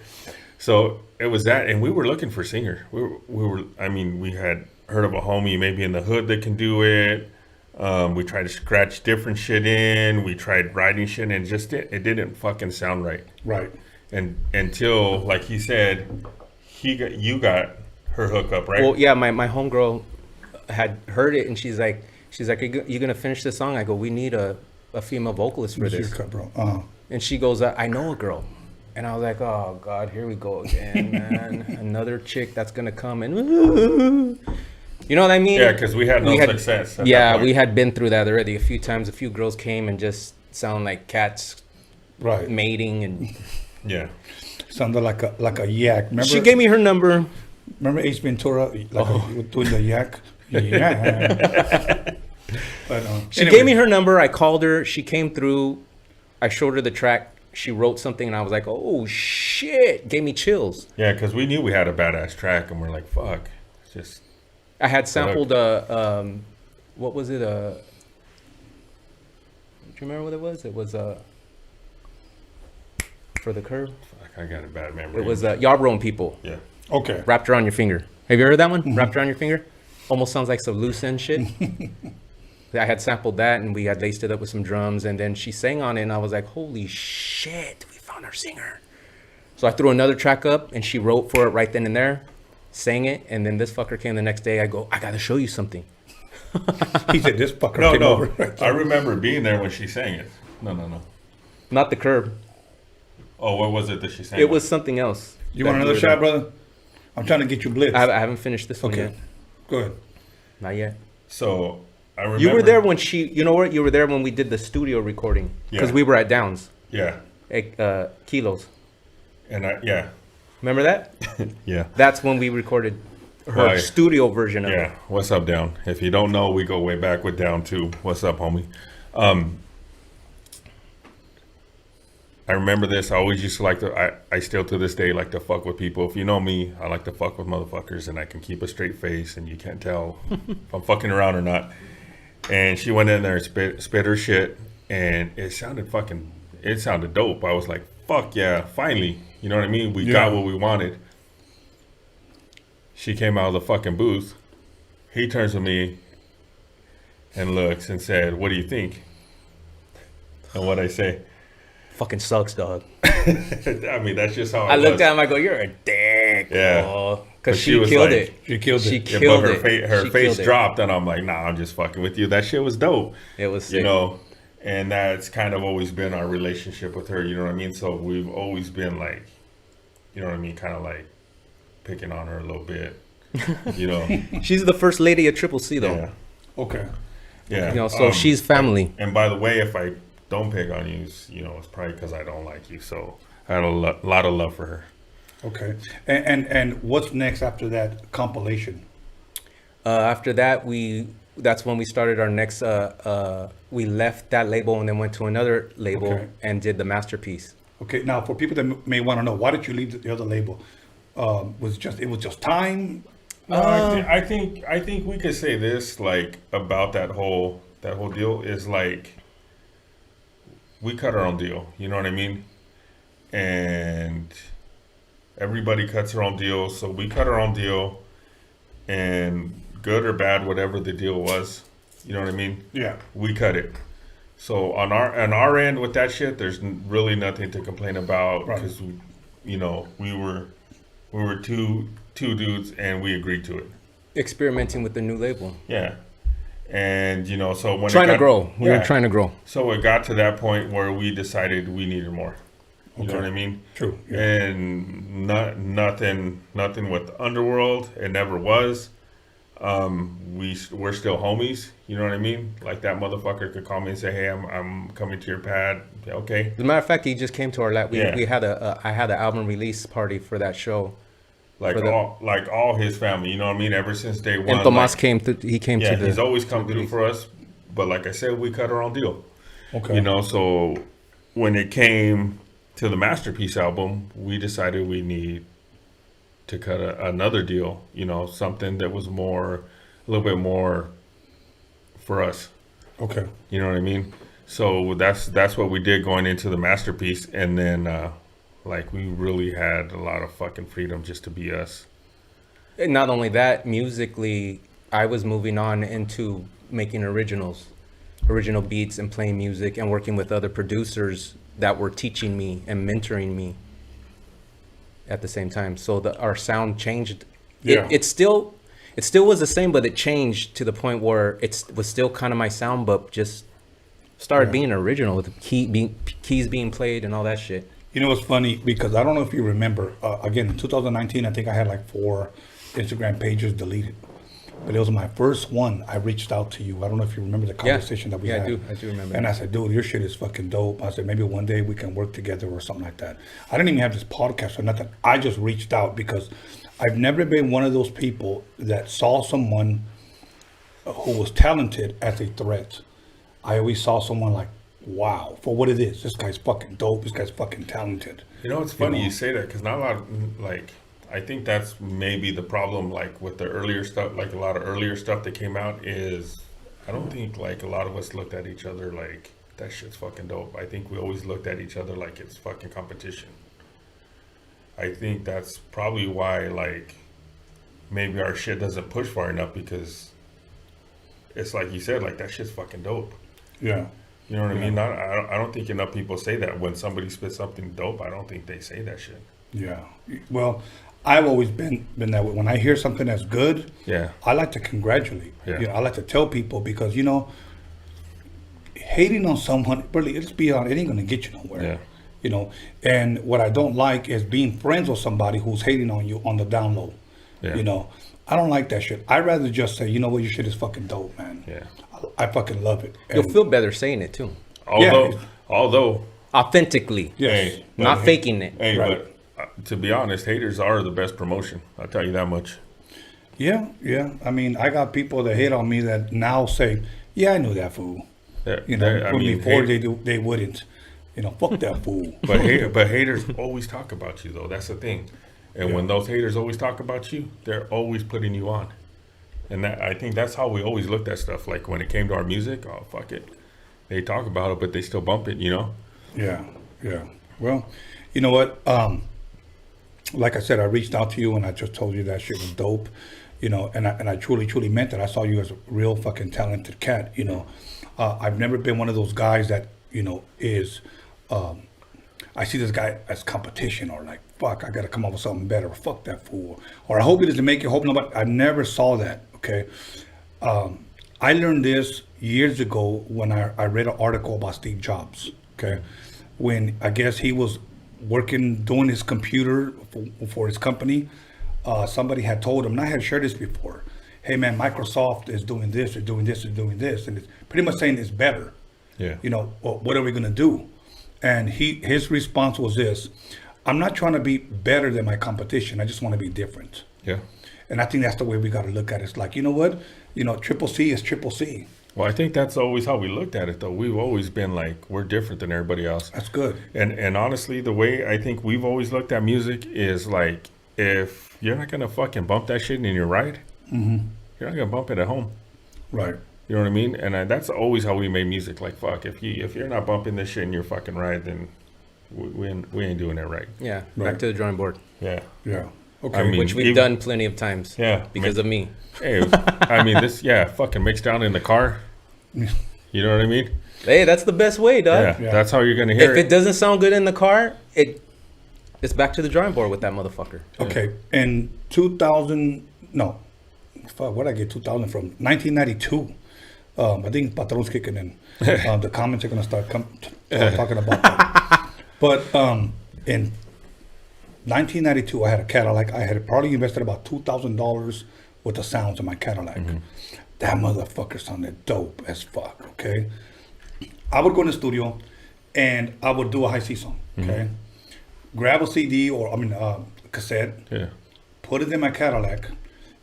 S3: So it was that, and we were looking for a singer. We were. I mean, we had heard of a homie maybe in the hood that can do it. We tried to scratch different shit in. We tried writing shit, and it didn't fucking sound right.
S1: Right.
S3: And until, like he said, you got her hookup, right?
S2: Well, yeah, my homegirl had heard it, and she's like, you gonna finish this song? I go, we need a female vocalist for this.
S1: Bro.
S2: And she goes, I know a girl. And I was like, oh God, here we go again, man. Another chick that's gonna come and, you know what I mean?
S3: Yeah, because we had no success.
S2: Yeah, we had been through that already a few times. A few girls came and just sound like cats, mating and.
S1: Yeah, sounded like a yak. Remember,
S2: she gave me her number.
S1: Remember Ace Ventura, doing the yak? Yeah. But,
S2: she gave me her number. I called her. She came through. I showed her the track. She wrote something, and I was like, "Oh shit!" Gave me chills.
S3: Yeah, because we knew we had a badass track, and we're like, "Fuck!" It's just.
S2: I had sampled what was it? Do you remember what it was? It was For the Curve.
S3: Fuck, I got a bad memory.
S2: It was Yarborough People.
S3: Yeah.
S1: Okay.
S2: Wrapped Around Your Finger. Have you heard that one? Wrapped Around Your Finger? Almost sounds like some loose end shit. I had sampled that, and we had laced it up with some drums, and then she sang on it, and I was like, holy shit, we found our singer. So I threw another track up, and she wrote for it right then and there, sang it, and then this fucker came the next day. I go, I gotta show you something.
S1: He said, this fucker came over.
S3: I remember being there when she sang it. No.
S2: Not The Curb.
S3: Oh, what was it that she sang?
S2: It was something else.
S1: You want another shot, brother? I'm trying to get you blitzed.
S2: I haven't finished this one yet.
S1: Go ahead.
S2: Not yet.
S3: So, I remember...
S2: You were there when you know what? You were there when we did the studio recording. Because we were at Downs.
S3: Yeah.
S2: Kilos.
S3: And yeah.
S2: Remember that?
S3: Yeah.
S2: That's when we recorded her studio version of it.
S3: Yeah. What's up, Down? If you don't know, we go way back with Down too. What's up, homie? I remember this. I always used to like to, I still to this day like to fuck with people. If you know me, I like to fuck with motherfuckers, and I can keep a straight face, and you can't tell if I'm fucking around or not. And she went in there and spit her shit, and it sounded dope. I was like, fuck yeah, finally. You know what I mean? We got what we wanted. She came out of the fucking booth. He turns to me and looks and said, what do you think? And what I say?
S2: Fucking sucks, dog.
S3: I mean, that's just how
S2: I looked at him. I go, "You're a dick."
S3: Yeah,
S2: because she killed it.
S1: She killed it.
S3: She killed it. Her face dropped, and I'm like, "Nah, I'm just fucking with you." That shit was dope.
S2: It was sick.
S3: You know, and that's kind of always been our relationship with her. You know what I mean? So we've always been like, you know what I mean, kind of like picking on her a little bit. You know,
S2: she's the first lady at Triple C, though.
S3: Yeah.
S1: Okay.
S3: Yeah.
S2: You know, so she's family.
S3: And by the way, if I don't pick on you, you know, it's probably because I don't like you. So I had a lot of love for her.
S1: Okay. And what's next after that compilation?
S2: After that, that's when we started our next, we left that label and then went to another label and did the Masterpiece.
S1: Okay. Now, for people that may want to know, why did you leave the other label? Was it just time?
S3: I think we could say this, like, about that whole deal is like, we cut our own deal, you know what I mean? And everybody cuts their own deal, so we cut our own deal, and good or bad, whatever the deal was, you know what I mean?
S1: Yeah.
S3: We cut it. So on our end with that shit, there's really nothing to complain about, because you know, we were two dudes and we agreed to it.
S2: Experimenting with the new label.
S3: Yeah. And, you know, so when
S2: we were trying to grow.
S3: So it got to that point where we decided we needed more. You know what I mean?
S1: True. Yeah.
S3: And nothing with Underworld. It never was. We're still homies. You know what I mean? Like, that motherfucker could call me and say, "Hey, I'm coming to your pad." Okay.
S2: As a matter of fact, he just came to our lab. I had an album release party for that show.
S3: like all his family. You know what I mean? Ever since day one.
S2: And Tomas came to. He came to.
S3: He's always come through for us. But like I said, we cut our own deal.
S1: Okay.
S3: You know, so when it came to the Masterpiece album, we decided we need to cut another deal. You know, something that was a little bit more for us.
S1: Okay.
S3: You know what I mean? So that's what we did going into the Masterpiece, and then like we really had a lot of fucking freedom just to be us.
S2: And not only that, musically, I was moving on into making original beats and playing music and working with other producers that were teaching me and mentoring me at the same time. So our sound changed.
S1: Yeah.
S2: It still was the same, but it changed to the point where it was still kind of my sound, but just started being original with keys being played and all that shit.
S1: You know what's funny? Because I don't know if you remember, again, in 2019, I think I had like 4 Instagram pages deleted. But it was my first one. I reached out to you. I don't know if you remember the conversation that we had.
S2: I do remember.
S1: And I said, dude, your shit is fucking dope. I said, maybe one day we can work together or something like that. I didn't even have this podcast or nothing. I just reached out because I've never been one of those people that saw someone who was talented as a threat. I always saw someone like, wow, for what it is. This guy's fucking dope. This guy's fucking talented.
S3: You know, it's funny you say that because not a lot of, like, I think that's maybe the problem, like with the earlier stuff, like a lot of earlier stuff that came out is, I don't think like a lot of us looked at each other like, that shit's fucking dope. I think we always looked at each other like it's fucking competition. I think that's probably why, like, maybe our shit doesn't push far enough because it's like you said, like, that shit's fucking dope.
S1: Yeah.
S3: You know what I mean? I don't think enough people say that. When somebody spits something dope, I don't think they say that shit.
S1: Yeah. Well, I've always been that way. When I hear something that's good, I like to congratulate.
S3: Yeah.
S1: You know, I like to tell people because, you know, hating on someone, really, let's be honest, it ain't gonna get you nowhere.
S3: Yeah.
S1: You know, and what I don't like is being friends with somebody who's hating on you on the down low.
S3: Yeah.
S1: You know, I don't like that shit. I'd rather just say, you know what, your shit is fucking dope, man.
S3: Yeah.
S1: I fucking love it.
S2: You'll feel better saying it too.
S3: Although
S2: authentically,
S3: hey,
S2: not faking it.
S3: Hey,
S1: Right.
S3: but to be honest, haters are the best promotion. I'll tell you that much.
S1: Yeah. I mean, I got people that hate on me that now say, yeah, I knew that fool. You know, before they wouldn't. You know, fuck that fool.
S3: But haters always talk about you, though. That's the thing. And when those haters always talk about you, they're always putting you on. And that, I think that's how we always looked at stuff. Like when it came to our music, oh, fuck it. They talk about it, but they still bump it, you know?
S1: Yeah. Well, you know what? Like I said, I reached out to you and I just told you that shit was dope. You know, and I truly meant it. I saw you as a real fucking talented cat, you know. I've never been one of those guys that, you know, is... I see this guy as competition or like, fuck, I got to come up with something better. Fuck that fool. Or I hope he doesn't make it. Hope nobody. I never saw that. Okay. I learned this years ago when I read an article about Steve Jobs. Okay. When I guess he was doing his computer for his company, somebody had told him, and I had shared this before, hey man, Microsoft is doing this, or doing this, or doing this. And it's pretty much saying it's better.
S3: Yeah.
S1: You know, well, what are we going to do? And his response was this: I'm not trying to be better than my competition. I just want to be different.
S3: Yeah.
S1: And I think that's the way we got to look at it. It's like, you know what? You know, triple C is triple C.
S3: Well, I think that's always how we looked at it, though. We've always been like, we're different than everybody else.
S1: That's good.
S3: And honestly, the way I think we've always looked at music is like, if you're not going to fucking bump that shit in your ride, you're not going to bump it at home.
S1: Right.
S3: You know what I mean? And that's always how we made music. Like, fuck, if you're not bumping this shit in your fucking ride, then we ain't doing it right.
S2: Yeah,
S1: Right.
S2: back to the drawing board.
S3: Yeah.
S1: Okay.
S3: I mean,
S2: Which we've done plenty of times.
S3: Yeah.
S2: Because of me.
S3: Hey, I mean, fucking mixed down in the car. You know what I mean?
S2: Hey, that's the best way, dog.
S3: Yeah. That's how you're going to hear
S2: If it doesn't sound good in the car, it's back to the drawing board with that motherfucker.
S1: Okay. In 2000, no. Fuck, where'd I get 2000 from? 1992. I think Patron's kicking in. The comments are going to start talking about that. But in 1992, I had a Cadillac. I had probably invested about $2,000 with the sounds in my Cadillac. That motherfucker sounded dope as fuck, okay? I would go in the studio and I would do a high C song, okay? Grab a CD or, cassette, put it in my Cadillac,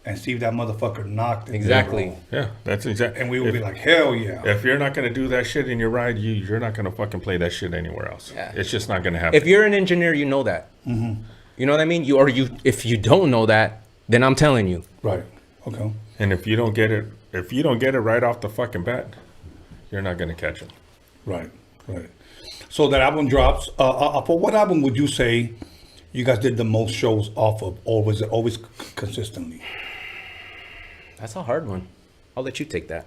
S1: and see if that motherfucker knocked it.
S2: Exactly.
S3: Yeah, that's exactly.
S1: And we would be like, hell yeah.
S3: If you're not gonna do that shit in your ride, you're not gonna fucking play that shit anywhere else.
S2: Yeah.
S3: It's just not gonna happen.
S2: If you're an engineer, you know that.
S1: Mm-hmm.
S2: You know what I mean? If you don't know that, then I'm telling you.
S1: Right. Okay.
S3: And if you don't get it right off the fucking bat, you're not gonna catch it.
S1: Right. Right. So that album drops. For what album would you say you guys did the most shows off of, or was it always consistently?
S2: That's a hard one. I'll let you take that.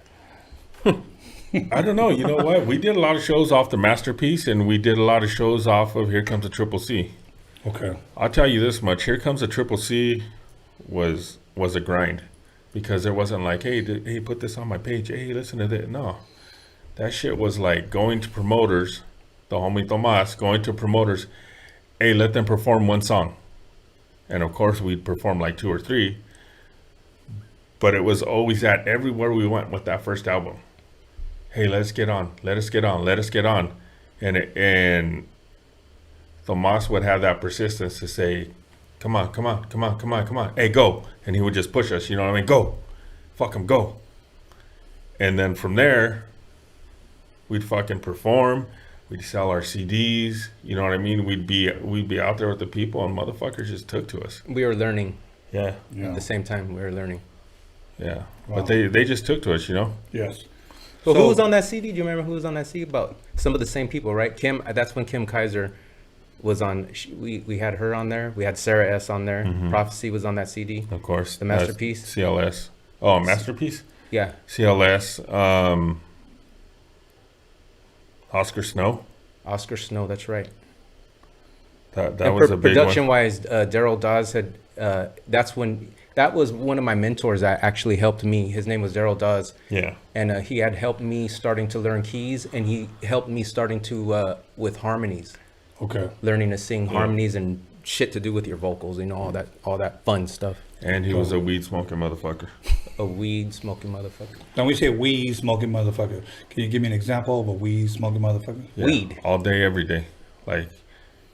S3: I don't know. You know what? We did a lot of shows off the Masterpiece, and we did a lot of shows off of Here Comes a Triple C.
S1: Okay.
S3: I'll tell you this much: Here Comes a Triple C was a grind, because there wasn't like, hey, put this on my page. Hey, listen to this. No, that shit was like going to promoters, the homie Tomas going to promoters. Hey, let them perform one song, and of course we'd perform like 2 or 3. But it was always at everywhere we went with that first album. Hey, let us get on. Let us get on. Let us get on. And Tomas would have that persistence to say, come on, come on, come on, come on, come on. Hey, go. And he would just push us, you know what I mean? Go. Fuck him, go. And then from there, we'd fucking perform. We'd sell our CDs. You know what I mean? We'd be out there with the people, and motherfuckers just took to us.
S2: We were learning.
S3: Yeah.
S2: At the same time, we were learning.
S3: Yeah.
S1: Wow.
S3: But they just took to us, you know?
S1: Yes.
S2: So who was on that CD? Do you remember who was on that CD? About some of the same people, right? Kim. That's when Kim Kaiser was on. We had her on there. We had Sarah S on there.
S3: Mhm.
S2: Prophecy was on that CD.
S3: Of course.
S2: The Masterpiece.
S3: CLS. Oh, Masterpiece?
S2: Yeah.
S3: CLS. Oscar Snow.
S2: Oscar Snow, that's right.
S3: That was a big one.
S2: Production-wise, Daryl Dawes had. That was one of my mentors that actually helped me. His name was Daryl Dawes.
S3: Yeah.
S2: And he had helped me starting to learn keys, and he helped me starting to with harmonies.
S1: Okay.
S2: Learning to sing harmonies and shit to do with your vocals, you know, all that fun stuff.
S3: And he was a weed smoking motherfucker.
S2: A weed smoking motherfucker.
S1: Now we say weed smoking motherfucker. Can you give me an example of a weed smoking motherfucker?
S3: Yeah,
S2: weed.
S3: All day, every day. Like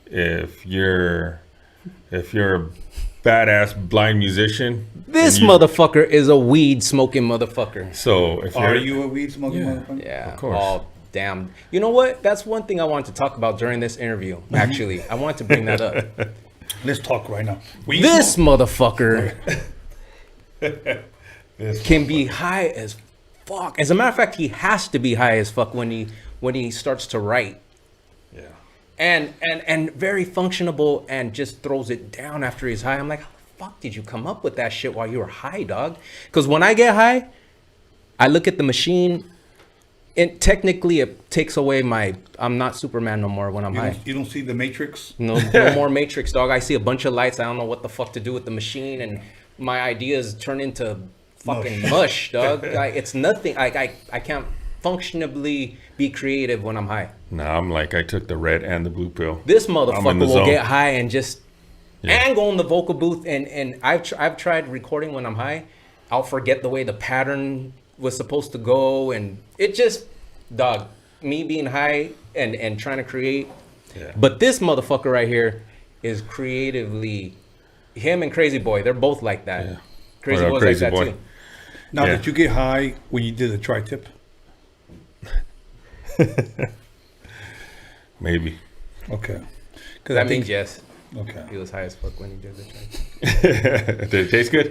S3: if you're a badass blind musician,
S2: This motherfucker is a weed smoking motherfucker.
S3: So if
S1: Are you a weed smoking motherfucker?
S2: Yeah,
S3: of course.
S2: Oh, damn. You know what? That's one thing I wanted to talk about during this interview. Actually, I want to bring that up.
S1: Let's talk right now. Weed
S2: This
S1: smoke-
S2: motherfucker can be high as fuck. As a matter of fact, he has to be high as fuck when he starts to write.
S3: Yeah.
S2: And very functionable, and just throws it down after he's high. I'm like, how the fuck did you come up with that shit while you were high, dog? Because when I get high, I look at the machine, and technically it takes away I'm not Superman no more when I'm high.
S1: You don't see the Matrix?
S2: No more Matrix, dog. I see a bunch of lights. I don't know what the fuck to do with the machine, and my ideas turn into fucking mush, dog. It's nothing. I can't functionally be creative when I'm high.
S3: Nah, I'm like, I took the red and the blue pill.
S2: This
S3: I'm in
S2: motherfucker
S3: the
S2: will
S3: zone.
S2: get high and just and go in the vocal booth, and I've tried recording when I'm high. I'll forget the way the pattern was supposed to go, and it just, dog, me being high and trying to create.
S3: Yeah.
S2: But this motherfucker right here is creatively, him and Crazy Boy, they're both like that.
S3: Yeah.
S2: Crazy
S3: What up,
S2: Boy's
S3: Crazy
S2: like that
S3: Boy?
S2: too.
S1: Now,
S3: Yeah.
S1: did you get high when you did the tri-tip?
S3: Maybe.
S1: Okay.
S2: That means yes.
S1: Okay.
S2: He was high as fuck when he did the tri-tip.
S3: Did it taste good?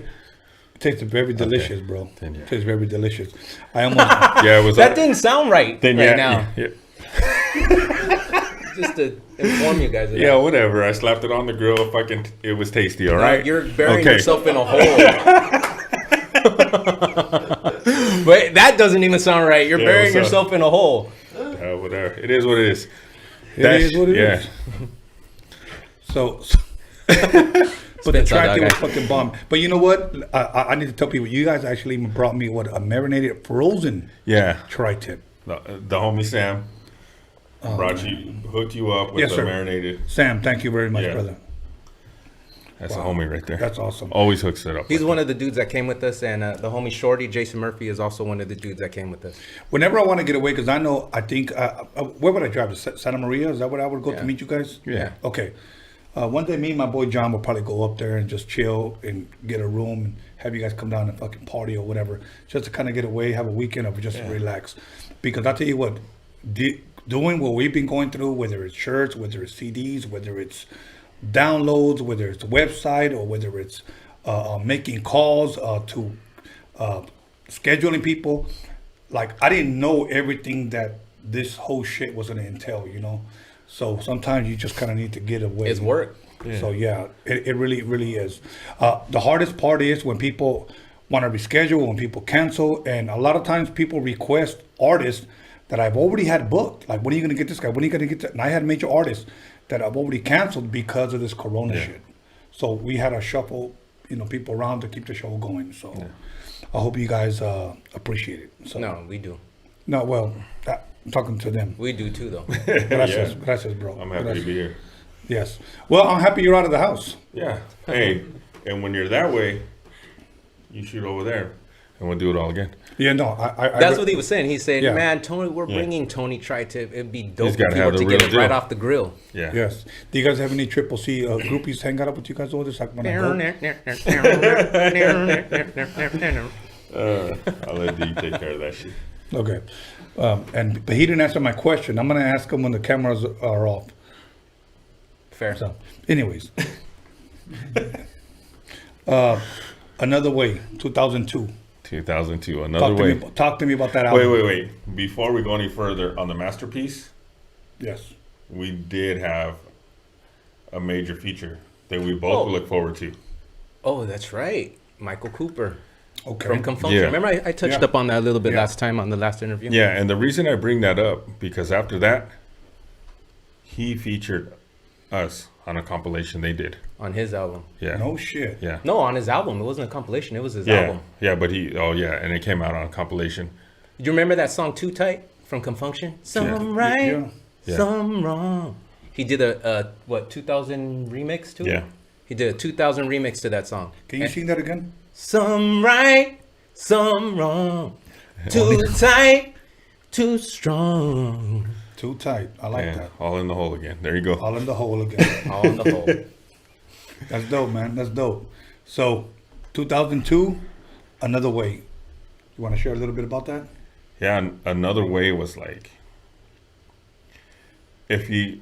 S1: It tastes very delicious, bro.
S3: Then, yeah.
S1: It tastes very delicious. I almost.
S3: Yeah, it was.
S2: That didn't sound right
S3: Then
S2: right
S3: yeah,
S2: now.
S3: yeah.
S2: Just to inform you guys of
S3: Yeah,
S2: that.
S3: whatever. I slapped it on the grill. Fucking, it was tasty. All
S2: No,
S3: right.
S2: you're burying
S3: Okay.
S2: yourself in a hole. But that doesn't even sound right. You're
S3: Yeah,
S2: burying
S3: what's up?
S2: yourself in a hole.
S3: Whatever. It is what it is.
S1: It is what it is. So but the
S2: Spits out,
S1: tri-tip
S2: dog.
S1: was fucking bomb. But you know what? I need to tell people. You guys actually even brought me a marinated frozen
S3: Yeah.
S1: tri-tip.
S3: The homie Sam hooked you up with
S1: Yes,
S3: the
S1: sir.
S3: marinated.
S1: Sam, thank you very much,
S3: Yeah.
S1: brother.
S3: That's
S1: Wow.
S3: a homie right there.
S1: That's awesome.
S3: Always hooks it up.
S2: He's one of the dudes that came with us, and the homie Shorty, Jason Murphy, is also one of the dudes that came with us.
S1: Whenever I want to get away, because I think, where would I drive? To Santa Maria? Is that where I would go
S2: Yeah.
S1: to meet you guys?
S3: Yeah.
S1: Okay. One day, me and my boy John will probably go up there and just chill and get a room and have you guys come down and fucking party or whatever, just to kind of get away, have a weekend of just relax. Because I'll tell you what, doing what we've been going through, whether it's shirts, whether it's CDs, whether it's downloads, whether it's website, or whether it's making calls to scheduling people, like I didn't know everything that this whole shit was going to entail, you know. So sometimes you just kind of need to get away.
S2: It's work.
S1: So yeah, it really is. The hardest part is when people want to reschedule, when people cancel, and a lot of times people request artists that I've already had booked. Like, when are you going to get this guy? When are you going to get that? And I had major artists that I've already canceled because of this Corona shit. So we had to shuffle, people around to keep the show going. So I hope you guys appreciate it. So,
S2: no, we do.
S1: No, well, I'm talking to them.
S2: We do too, though.
S1: Gracias, bro.
S3: I'm happy to be here.
S1: Yes. Well, I'm happy you're out of the house.
S3: Yeah. Hey, and when you're that way, you shoot over there, and we'll do it all again.
S1: Yeah, no,
S2: that's what he was saying. He said,
S1: Yeah.
S2: "Man, Tony, we're bringing Tony. It'd be dope
S3: He's
S2: if
S3: gotta
S2: you
S3: have
S2: were
S3: the
S2: to get
S3: real
S2: it right
S3: deal.
S2: off the grill."
S3: Yeah.
S1: Yes. Do you guys have any Triple C groupies hang out with you guys over this? Like when I go?
S3: I'll let D take care of that shit.
S1: Okay. But he didn't answer my question. I'm gonna ask him when the cameras are off.
S2: Fair.
S1: So, anyways, Another Way, 2002.
S3: 2002, Another Way.
S1: Talk to me about that album.
S3: Wait. Before we go any further on the masterpiece,
S1: yes,
S3: we did have a major feature that we both look forward to.
S2: Oh, that's right, Michael Cooper.
S1: Okay.
S2: From Confunction.
S3: Yeah.
S2: Remember, I touched up on that a little bit last time on the last interview.
S3: Yeah, and the reason I bring that up because after that, he featured us on a compilation they did
S2: on his album.
S3: Yeah.
S1: No shit.
S3: Yeah.
S2: No, on his album. It wasn't a compilation. It was his album.
S3: Yeah, but and it came out on a compilation.
S2: Do you remember that song "Too Tight" from Confunction? Some right, some wrong. He did a 2000 remix to it?
S3: Yeah.
S2: He did a 2000 remix to that song.
S1: Can you sing that again?
S2: Some right, some wrong. Too tight, too strong.
S1: Too tight. I like that.
S3: All in the hole again. There you go.
S1: All in the hole again.
S2: All in the hole.
S1: That's dope, man. That's dope. So, 2002, Another Way. You want to share a little bit about that?
S3: Yeah, Another Way was like, if you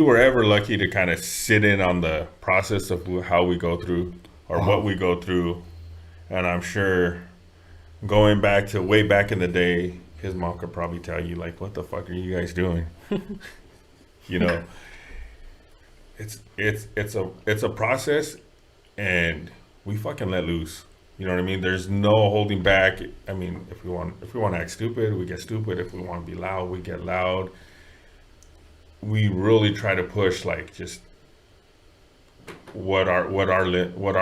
S3: were ever lucky to kind of sit in on the process of how we go through or what we go through, and I'm sure going back to way back in the day, his mom could probably tell you, like, what the fuck are you guys doing? You know, it's a process, and we fucking let loose. You know what I mean? There's no holding back. I mean, if we want to act stupid, we get stupid. If we want to be loud, we get loud. We really try to push like just what our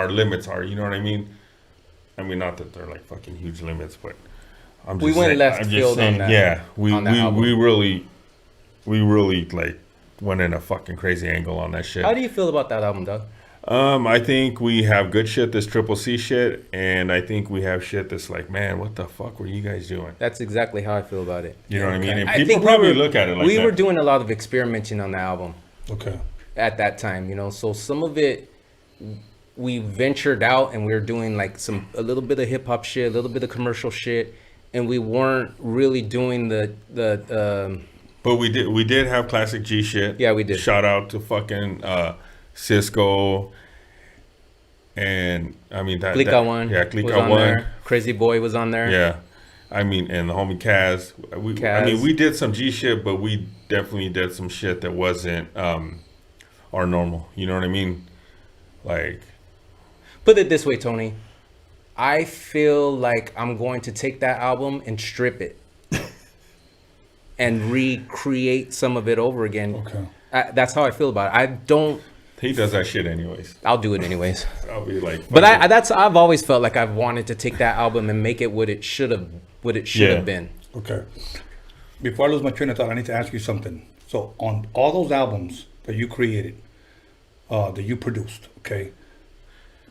S3: limits are. You know what I mean? I mean, not that they're like fucking huge limits, but
S2: we went left field on that.
S3: Yeah, we
S2: really
S3: like went in a fucking crazy angle on that shit.
S2: How do you feel about that album, Doug?
S3: I think we have good shit, this Triple C shit, and I think we have shit that's like, man, what the fuck were you guys doing?
S2: That's exactly how I feel about it.
S3: You know what I mean? And
S2: I
S3: people
S2: think
S3: probably look at it like
S2: we
S3: that.
S2: were doing a lot of experimenting on the album.
S1: Okay.
S2: At that time, you know, so some of it we ventured out and we were doing like a little bit of hip hop shit, a little bit of commercial shit, and we weren't really doing the
S3: But we did have classic G shit.
S2: Yeah, we did.
S3: Shout out to fucking Cisco, and I mean that.
S2: Clique One.
S3: Yeah, Clique
S2: was on
S3: One.
S2: there. Crazy Boy was on there.
S3: Yeah, I mean, and the homie Kaz. I mean, we did some G shit, but we definitely did some shit that wasn't our normal. You know what I mean? Like,
S2: put it this way, Tony. I feel like I'm going to take that album and strip it and recreate some of it over again.
S1: Okay.
S2: That's how I feel about it.
S3: He does that shit anyways.
S2: I'll do it anyways.
S3: I'll be like,
S2: but I've always felt like I've wanted to take that album and make it what it should have been.
S1: Okay. Before I lose my train of thought, I need to ask you something. So on all those albums that you created, that you produced, okay,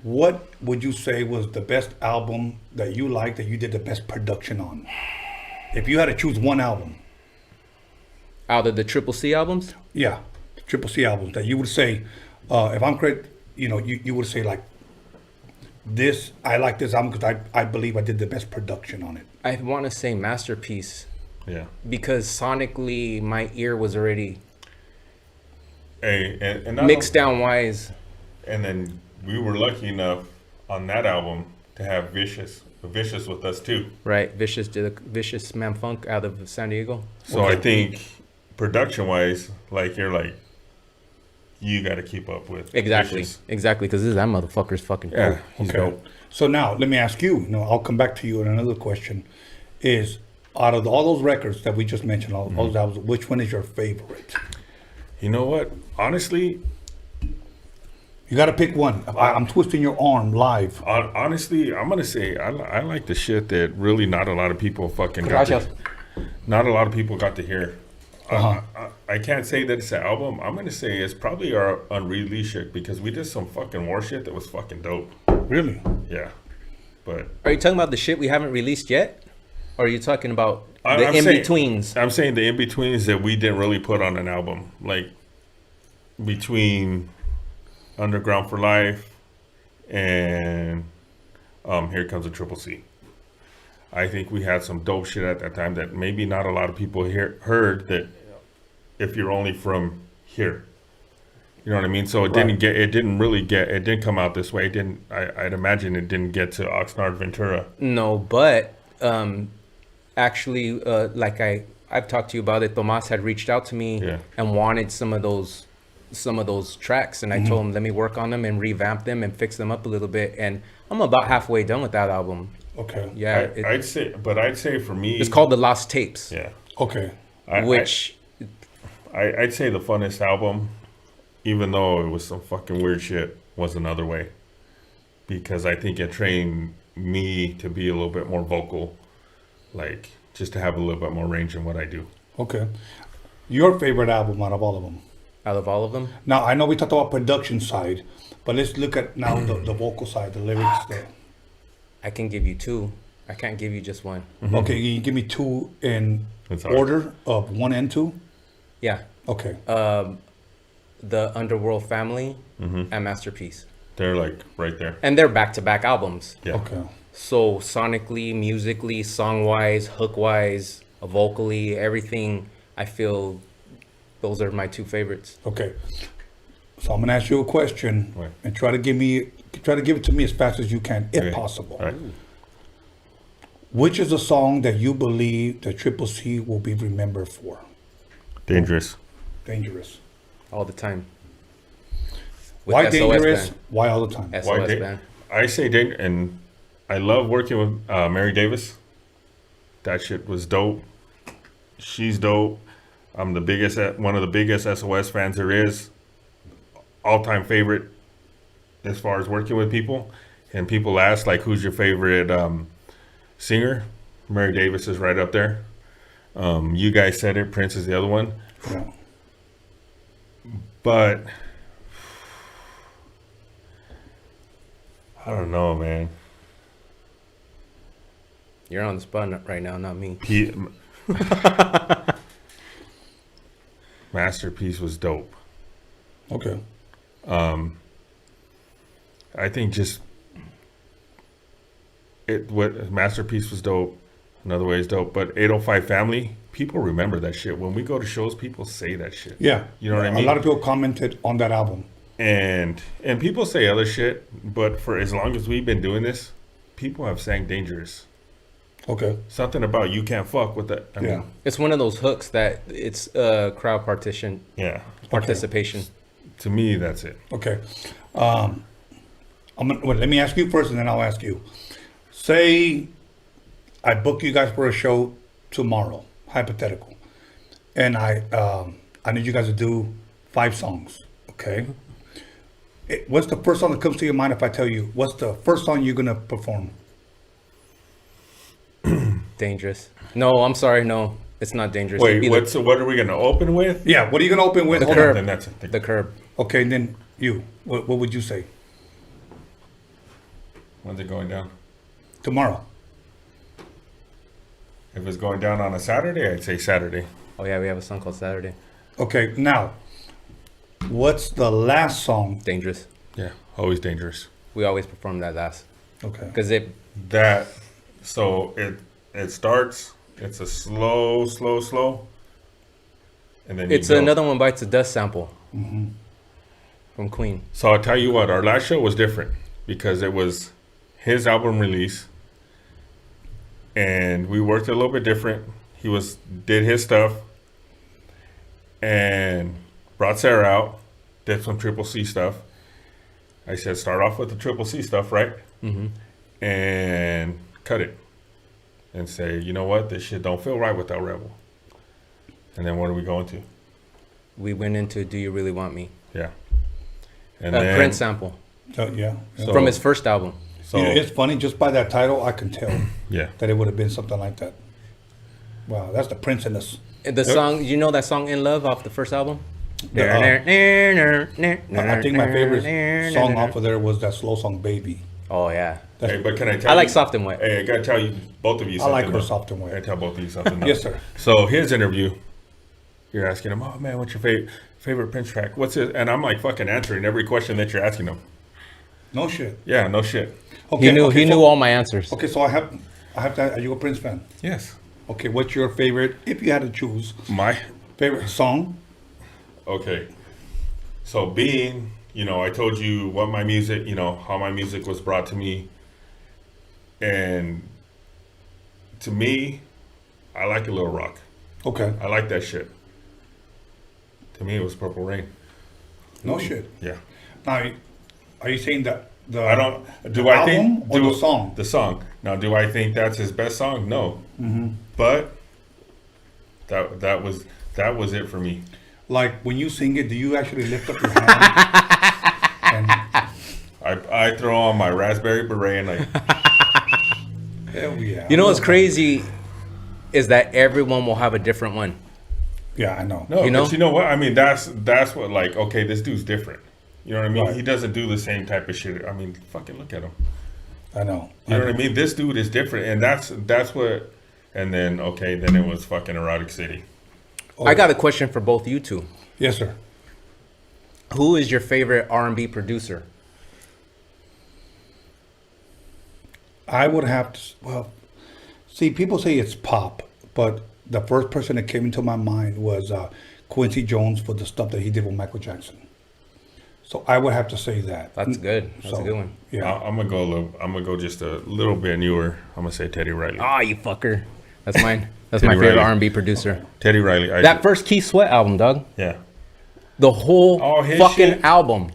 S1: what would you say was the best album that you liked, that you did the best production on? If you had to choose one album.
S2: Out of the Triple C albums?
S1: Yeah. Triple C albums that you would say, if I'm correct, you would say like, this, I like this album because I believe I did the best production on it.
S2: I want to say masterpiece.
S3: Yeah.
S2: Because sonically, my ear was already
S3: and
S2: mixed down wise.
S3: And then we were lucky enough on that album to have Vicious with us too.
S2: Right, Vicious Man Funk out of San Diego.
S3: So I think production-wise, like you're like, you got to keep up with
S2: Exactly,
S3: Vicious.
S2: exactly, because that motherfucker's fucking
S3: Yeah,
S2: dope.
S3: he's
S1: Okay.
S3: dope.
S1: So now let me ask you. I'll come back to you in another question. Is out of all those records that we just mentioned, all those albums, which one is your favorite?
S3: You know what? Honestly,
S1: you got to pick one. I'm twisting your arm live.
S3: Honestly, I'm gonna say I like the shit that really not a lot of people fucking
S2: Gracias.
S3: not a lot of people got to hear. I can't say that it's an album. I'm gonna say it's probably our unreleased shit because we did some fucking war shit that was fucking dope.
S1: Really?
S3: Yeah. But
S2: Are you talking about the shit we haven't released yet? Or are you talking about the
S3: I'm saying-
S2: in-betweens?
S3: I'm saying the in-betweens that we didn't really put on an album. Like between Underground for Life and Here Comes a Triple C. I think we had some dope shit at that time that maybe not a lot of people heard that if you're only from here. You know what I mean? So it didn't come out this way. I'd imagine it didn't get to Oxnard, Ventura.
S2: No, but actually, like I've talked to you about it. Tomas had reached out to me and wanted some of those tracks, and I told him let me work on them and revamp them and fix them up a little bit. And I'm about halfway done with that album.
S1: Okay.
S2: Yeah.
S3: I'd say for me,
S2: it's called The Lost Tapes.
S3: Yeah.
S1: Okay.
S3: I'd say the funnest album, even though it was some fucking weird shit, was Another Way, because I think it trained me to be a little bit more vocal, like just to have a little bit more range in what I do.
S1: Okay. Your favorite album out of all of them?
S2: Out of all of them?
S1: Now, I know we talked about production side, but let's look at now the vocal side, the lyrics.
S2: I can give you two. I can't give you just one.
S1: Okay, can you give me two in order of 1 and 2?
S2: Yeah.
S1: Okay.
S2: The Underworld Family and Masterpiece.
S3: They're like right there.
S2: And they're back-to-back albums.
S3: Yeah.
S1: Okay.
S2: So sonically, musically, song-wise, hook-wise, vocally, everything, I feel those are my two favorites.
S1: Okay. So I'm gonna ask you a question and try to give it to me as fast as you can, if possible.
S3: Right.
S1: Which is a song that you believe that Triple C will be remembered for?
S3: Dangerous.
S1: Dangerous.
S2: All the time. With
S1: Why
S2: SOS
S1: dangerous?
S2: Band.
S1: Why all the time?
S2: SOS Band.
S3: I say dangerous, and I love working with Mary Davis. That shit was dope. She's dope. I'm one of the biggest SOS fans there is. All-time favorite as far as working with people. And people ask, like, who's your favorite singer? Mary Davis is right up there. You guys said it. Prince is the other one.
S1: Yeah.
S3: But I don't know, man.
S2: You're on the spot right now, not me.
S3: Masterpiece was dope.
S1: Okay.
S3: I think what Masterpiece was dope. Another Way is dope. But 805 Family, people remember that shit. When we go to shows, people say that shit.
S1: Yeah.
S3: You know what I mean?
S1: A lot of people commented on that album.
S3: And people say other shit, but for as long as we've been doing this, people have sang Dangerous.
S1: Okay.
S3: Something about You Can't Fuck with that. I mean,
S2: It's one of those hooks that it's crowd participation.
S3: To me, that's it.
S1: Okay. Let me ask you first, and then I'll ask you. Say I book you guys for a show tomorrow, hypothetical, and I need you guys to do 5 songs. Okay. What's the first song that comes to your mind if I tell you what's the first song you're gonna perform?
S2: Dangerous. No, I'm sorry. No, it's not Dangerous.
S3: Wait, what are we gonna open with?
S1: Yeah, what are you gonna open with?
S2: The
S1: Hold
S2: Curb.
S1: on.
S3: Then that's
S2: The Curb.
S1: Okay, and then you. What would you say?
S3: When's it going down?
S1: Tomorrow.
S3: If it's going down on a Saturday, I'd say Saturday.
S2: Oh yeah, we have a song called Saturday.
S1: Okay, now What's the last song?
S2: Dangerous.
S3: Yeah, always dangerous.
S2: We always perform that last.
S1: Okay.
S2: Because
S3: so it starts. It's a slow, and then
S2: it's Another One Bites the Dust sample from Queen.
S3: So I'll tell you what, our last show was different because it was his album release, and we worked a little bit different. He did his stuff, and brought Sarah out, did some Triple C stuff. I said, start off with the Triple C stuff, right? And cut it, and say, you know what, this shit don't feel right without Rebel. And then what are we going to?
S2: We went into Do You Really Want Me?
S3: Yeah. And
S2: a
S3: then,
S2: Prince sample.
S1: Yeah.
S2: From his first album.
S3: So
S1: you know, it's funny, just by that title, I can tell
S3: yeah,
S1: that it would have been something like that. Wow, that's the Prince in us.
S2: The song, you know that song In Love off the first album?
S1: I think my favorite song off of there was that slow song Baby.
S2: Oh, yeah.
S3: Hey, but can I tell
S2: I like
S3: you,
S2: Soft and Wet.
S3: Hey, I gotta tell you, both of you
S1: I
S3: something.
S1: like her
S3: though.
S1: Soft and Wet.
S3: I tell both of you something.
S1: Yes, sir.
S3: So his interview, you're asking him, oh man, what's your favorite Prince track? What's it? And I'm like fucking answering every question that you're asking him.
S1: No shit.
S3: Yeah, no shit.
S2: Okay, he knew all my answers.
S1: Okay, so I have to. Are you a Prince fan?
S3: Yes.
S1: Okay, what's your favorite? If you had to choose,
S3: my
S1: favorite song.
S3: Okay, so being, I told you what my music, how my music was brought to me, and to me, I like a little rock.
S1: Okay.
S3: I like that shit. To me, it was Purple Rain.
S1: No shit.
S3: Yeah.
S1: Now, are you saying that the
S3: album
S1: or the song?
S3: The song. Now, do I think that's his best song? No.
S1: Mm-hmm.
S3: But that was it for me.
S1: Like when you sing it, do you actually lift up your hand?
S3: I throw on my Raspberry Beret and
S1: hell yeah.
S2: You know what's crazy is that everyone will have a different one.
S1: Yeah, I know.
S3: No, but you know what? I mean, that's what, like, okay, this dude's different. You know what I mean? Right. He doesn't do the same type of shit. I mean, fucking look at him.
S1: I know.
S3: You know what I mean? This dude is different, and that's what. And then then it was fucking Erotic City.
S2: Oh. I got a question for both you two.
S1: Yes, sir.
S2: Who is your favorite R&B producer?
S1: I would have to. Well, see, people say it's pop, but the first person that came into my mind was Quincy Jones for the stuff that he did with Michael Jackson. So I would have to say that.
S2: That's good. That's a good one.
S3: Yeah, I'm gonna go just a little bit newer. I'm gonna say Teddy Riley.
S2: Ah, you fucker. That's mine. That's my favorite R&B producer.
S3: Teddy Riley.
S2: That first Keith Sweat album, Doug.
S3: Yeah.
S2: The whole fucking
S3: shit.
S2: album,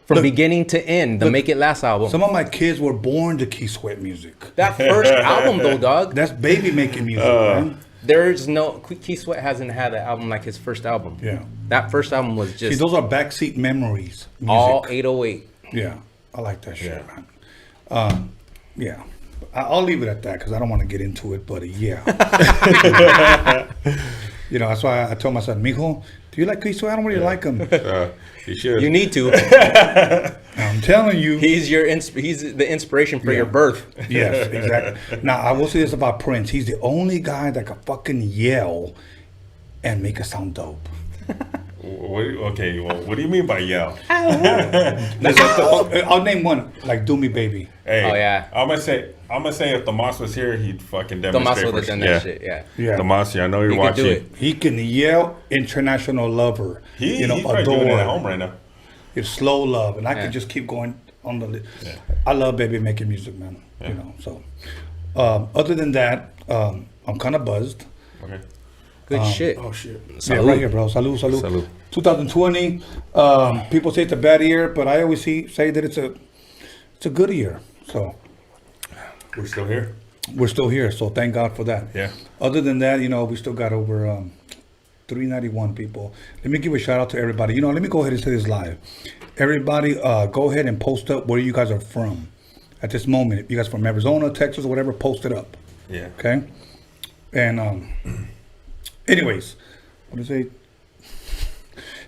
S2: from beginning to end. The Make It Last album.
S1: Some of my kids were born to Keith Sweat music.
S2: That first album, though, Doug.
S1: That's baby making music, man.
S2: There's no Keith Sweat hasn't had an album like his first album.
S1: Yeah.
S2: That first album was just.
S1: See, those are backseat memories. Music.
S2: All 808.
S1: Yeah, I like that shit, man. Yeah. I'll leave it at that because I don't want to get into it, but yeah. That's why I told my son, Mijo, do you like Keith Sweat? I don't really like him.
S3: You should.
S2: You need to.
S1: I'm telling you.
S2: He's the inspiration for your birth.
S1: Yes, exactly. Now, I will say this about Prince. He's the only guy that can fucking yell and make it sound dope.
S3: What do you mean by yell?
S1: I'll name one, like "Do Me Baby."
S3: Hey,
S2: oh yeah.
S3: I'm gonna say if Tomas was here, he'd fucking demonstrate.
S2: Tomas would have done that shit. Yeah.
S3: Tomas, I know you're watching.
S2: Can do it.
S1: He can yell "International Lover."
S3: He's probably doing it at home right now.
S1: It's slow love, and I can just keep going on the list. Yeah. I love baby making music, man. Yeah. So other than that, I'm kind of buzzed.
S3: Okay.
S2: Good shit.
S1: Oh shit.
S2: Salud.
S1: Yeah, right here, bro. Salud. 2020. People say it's a bad year, but I always say that it's a good year. So
S3: we're still here.
S1: We're still here. So thank God for that.
S3: Yeah.
S1: Other than that, we still got over 391 people. Let me give a shout out to everybody. Let me go ahead and say this live. Everybody, go ahead and post up where you guys are from at this moment. If you guys from Arizona, Texas, or whatever, post it up.
S3: Yeah.
S1: Okay. And anyways, what is it?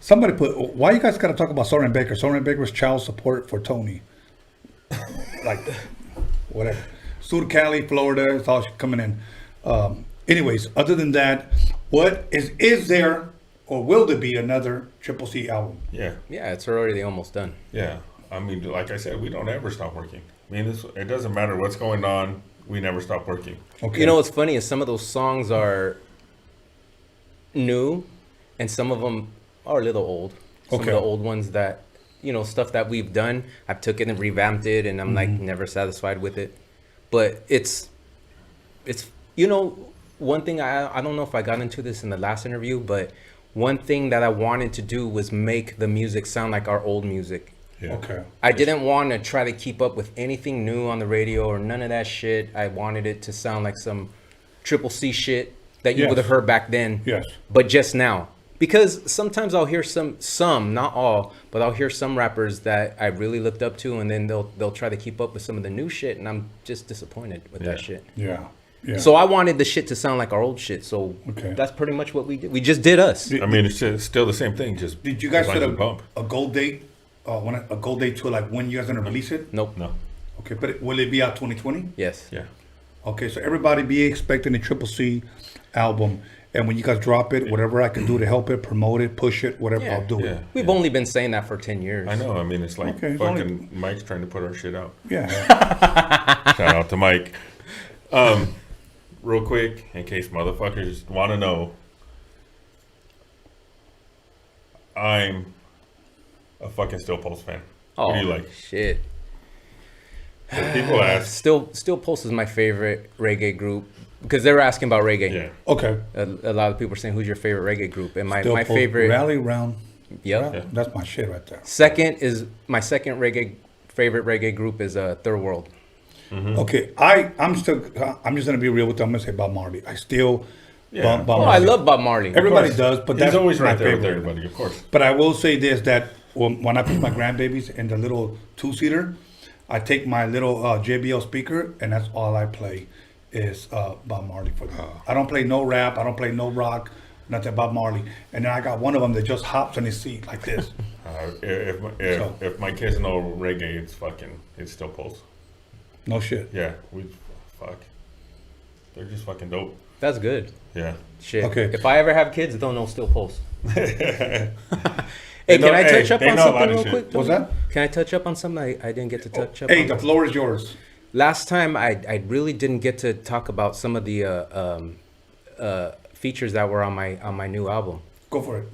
S1: Somebody put, why you guys got to talk about Soren Baker? Soren Baker's child support for Tony. Like, whatever. Sur Cali, Florida, it's all coming in. Anyways, other than that, what is there or will there be another Triple C album?
S3: Yeah.
S2: Yeah, it's already almost done.
S3: Yeah. I mean, like I said, we don't ever stop working. I mean, it doesn't matter what's going on. We never stop working.
S1: Okay.
S2: You know what's funny is some of those songs are new, and some of them are a little old. Some of the old ones that, stuff that we've done, I've took it and revamped it, and I'm like never satisfied with it. But it's one thing I don't know if I got into this in the last interview, but one thing that I wanted to do was make the music sound like our old music.
S3: Yeah.
S1: Okay.
S2: I didn't want to try to keep up with anything new on the radio or none of that shit. I wanted it to sound like some Triple C shit that you would have heard back then.
S1: Yes.
S2: But just now. Because sometimes I'll hear some, not all, but I'll hear some rappers that I really looked up to, and then they'll try to keep up with some of the new shit, and I'm just disappointed with that shit.
S1: Yeah. Yeah.
S2: So I wanted the shit to sound like our old shit. So that's pretty much what we did. We just did us.
S3: I mean, it's still the same thing. Just
S1: did you guys set
S3: bump.
S1: a goal date? A goal date to like when you guys gonna release it?
S2: Nope.
S3: No.
S1: Okay, but will it be out 2020?
S2: Yes.
S3: Yeah.
S1: Okay, so everybody be expecting a Triple C album, and when you guys drop it, whatever I can do to help it, promote it, push it, whatever, I'll do it.
S2: We've only been saying that for 10 years.
S3: I know. I mean, it's like
S1: Okay,
S3: fucking Mike's trying to put our shit out.
S1: Yeah.
S3: Shout out to Mike. Real quick, in case motherfuckers want to know, I'm a fucking Still Pulse fan.
S2: Oh,
S3: what do you like?
S2: Shit.
S3: So people ask.
S2: Still Pulse is my favorite reggae group because they were asking about reggae.
S3: Yeah.
S1: Okay.
S2: A lot of people are saying, "Who's your favorite reggae group?" And my
S1: Still Pulse,
S2: favorite
S1: Rally Round.
S2: Yep.
S1: That's my shit right there.
S2: Second is my second favorite reggae group is Third World.
S3: Mm-hmm.
S1: Okay, I'm just gonna be real with them. I'm gonna say Bob Marley. I still Bob
S2: Oh,
S1: Marley.
S2: I love Bob Marley.
S1: Everybody does, but
S3: He's
S1: that's
S3: always
S1: my
S3: right there with
S1: favorite.
S3: everybody, of course.
S1: But I will say this: that when I put my grandbabies in the little 2-seater, I take my little JBL speaker, and that's all I play is Bob Marley for them. I don't play no rap. I don't play no rock. Nothing. Bob Marley. And then I got one of them that just hops on his seat like this.
S3: If my kids know reggae, it's Still Pulse.
S1: No shit.
S3: Yeah, they're just fucking dope.
S2: That's good.
S3: Yeah.
S2: Shit.
S1: Okay.
S2: If I ever have kids, they'll know Still Pulse.
S3: They
S2: Hey,
S3: know-
S2: can I touch up
S3: they
S2: on
S3: know a lot
S2: something
S3: of
S2: real
S3: shit.
S2: quick?
S1: What's that?
S2: Can I touch up on something I didn't get to touch up
S1: Hey,
S2: on?
S1: the floor is yours.
S2: Last time I really didn't get to talk about some of the features that were on my new album.
S1: Go for it.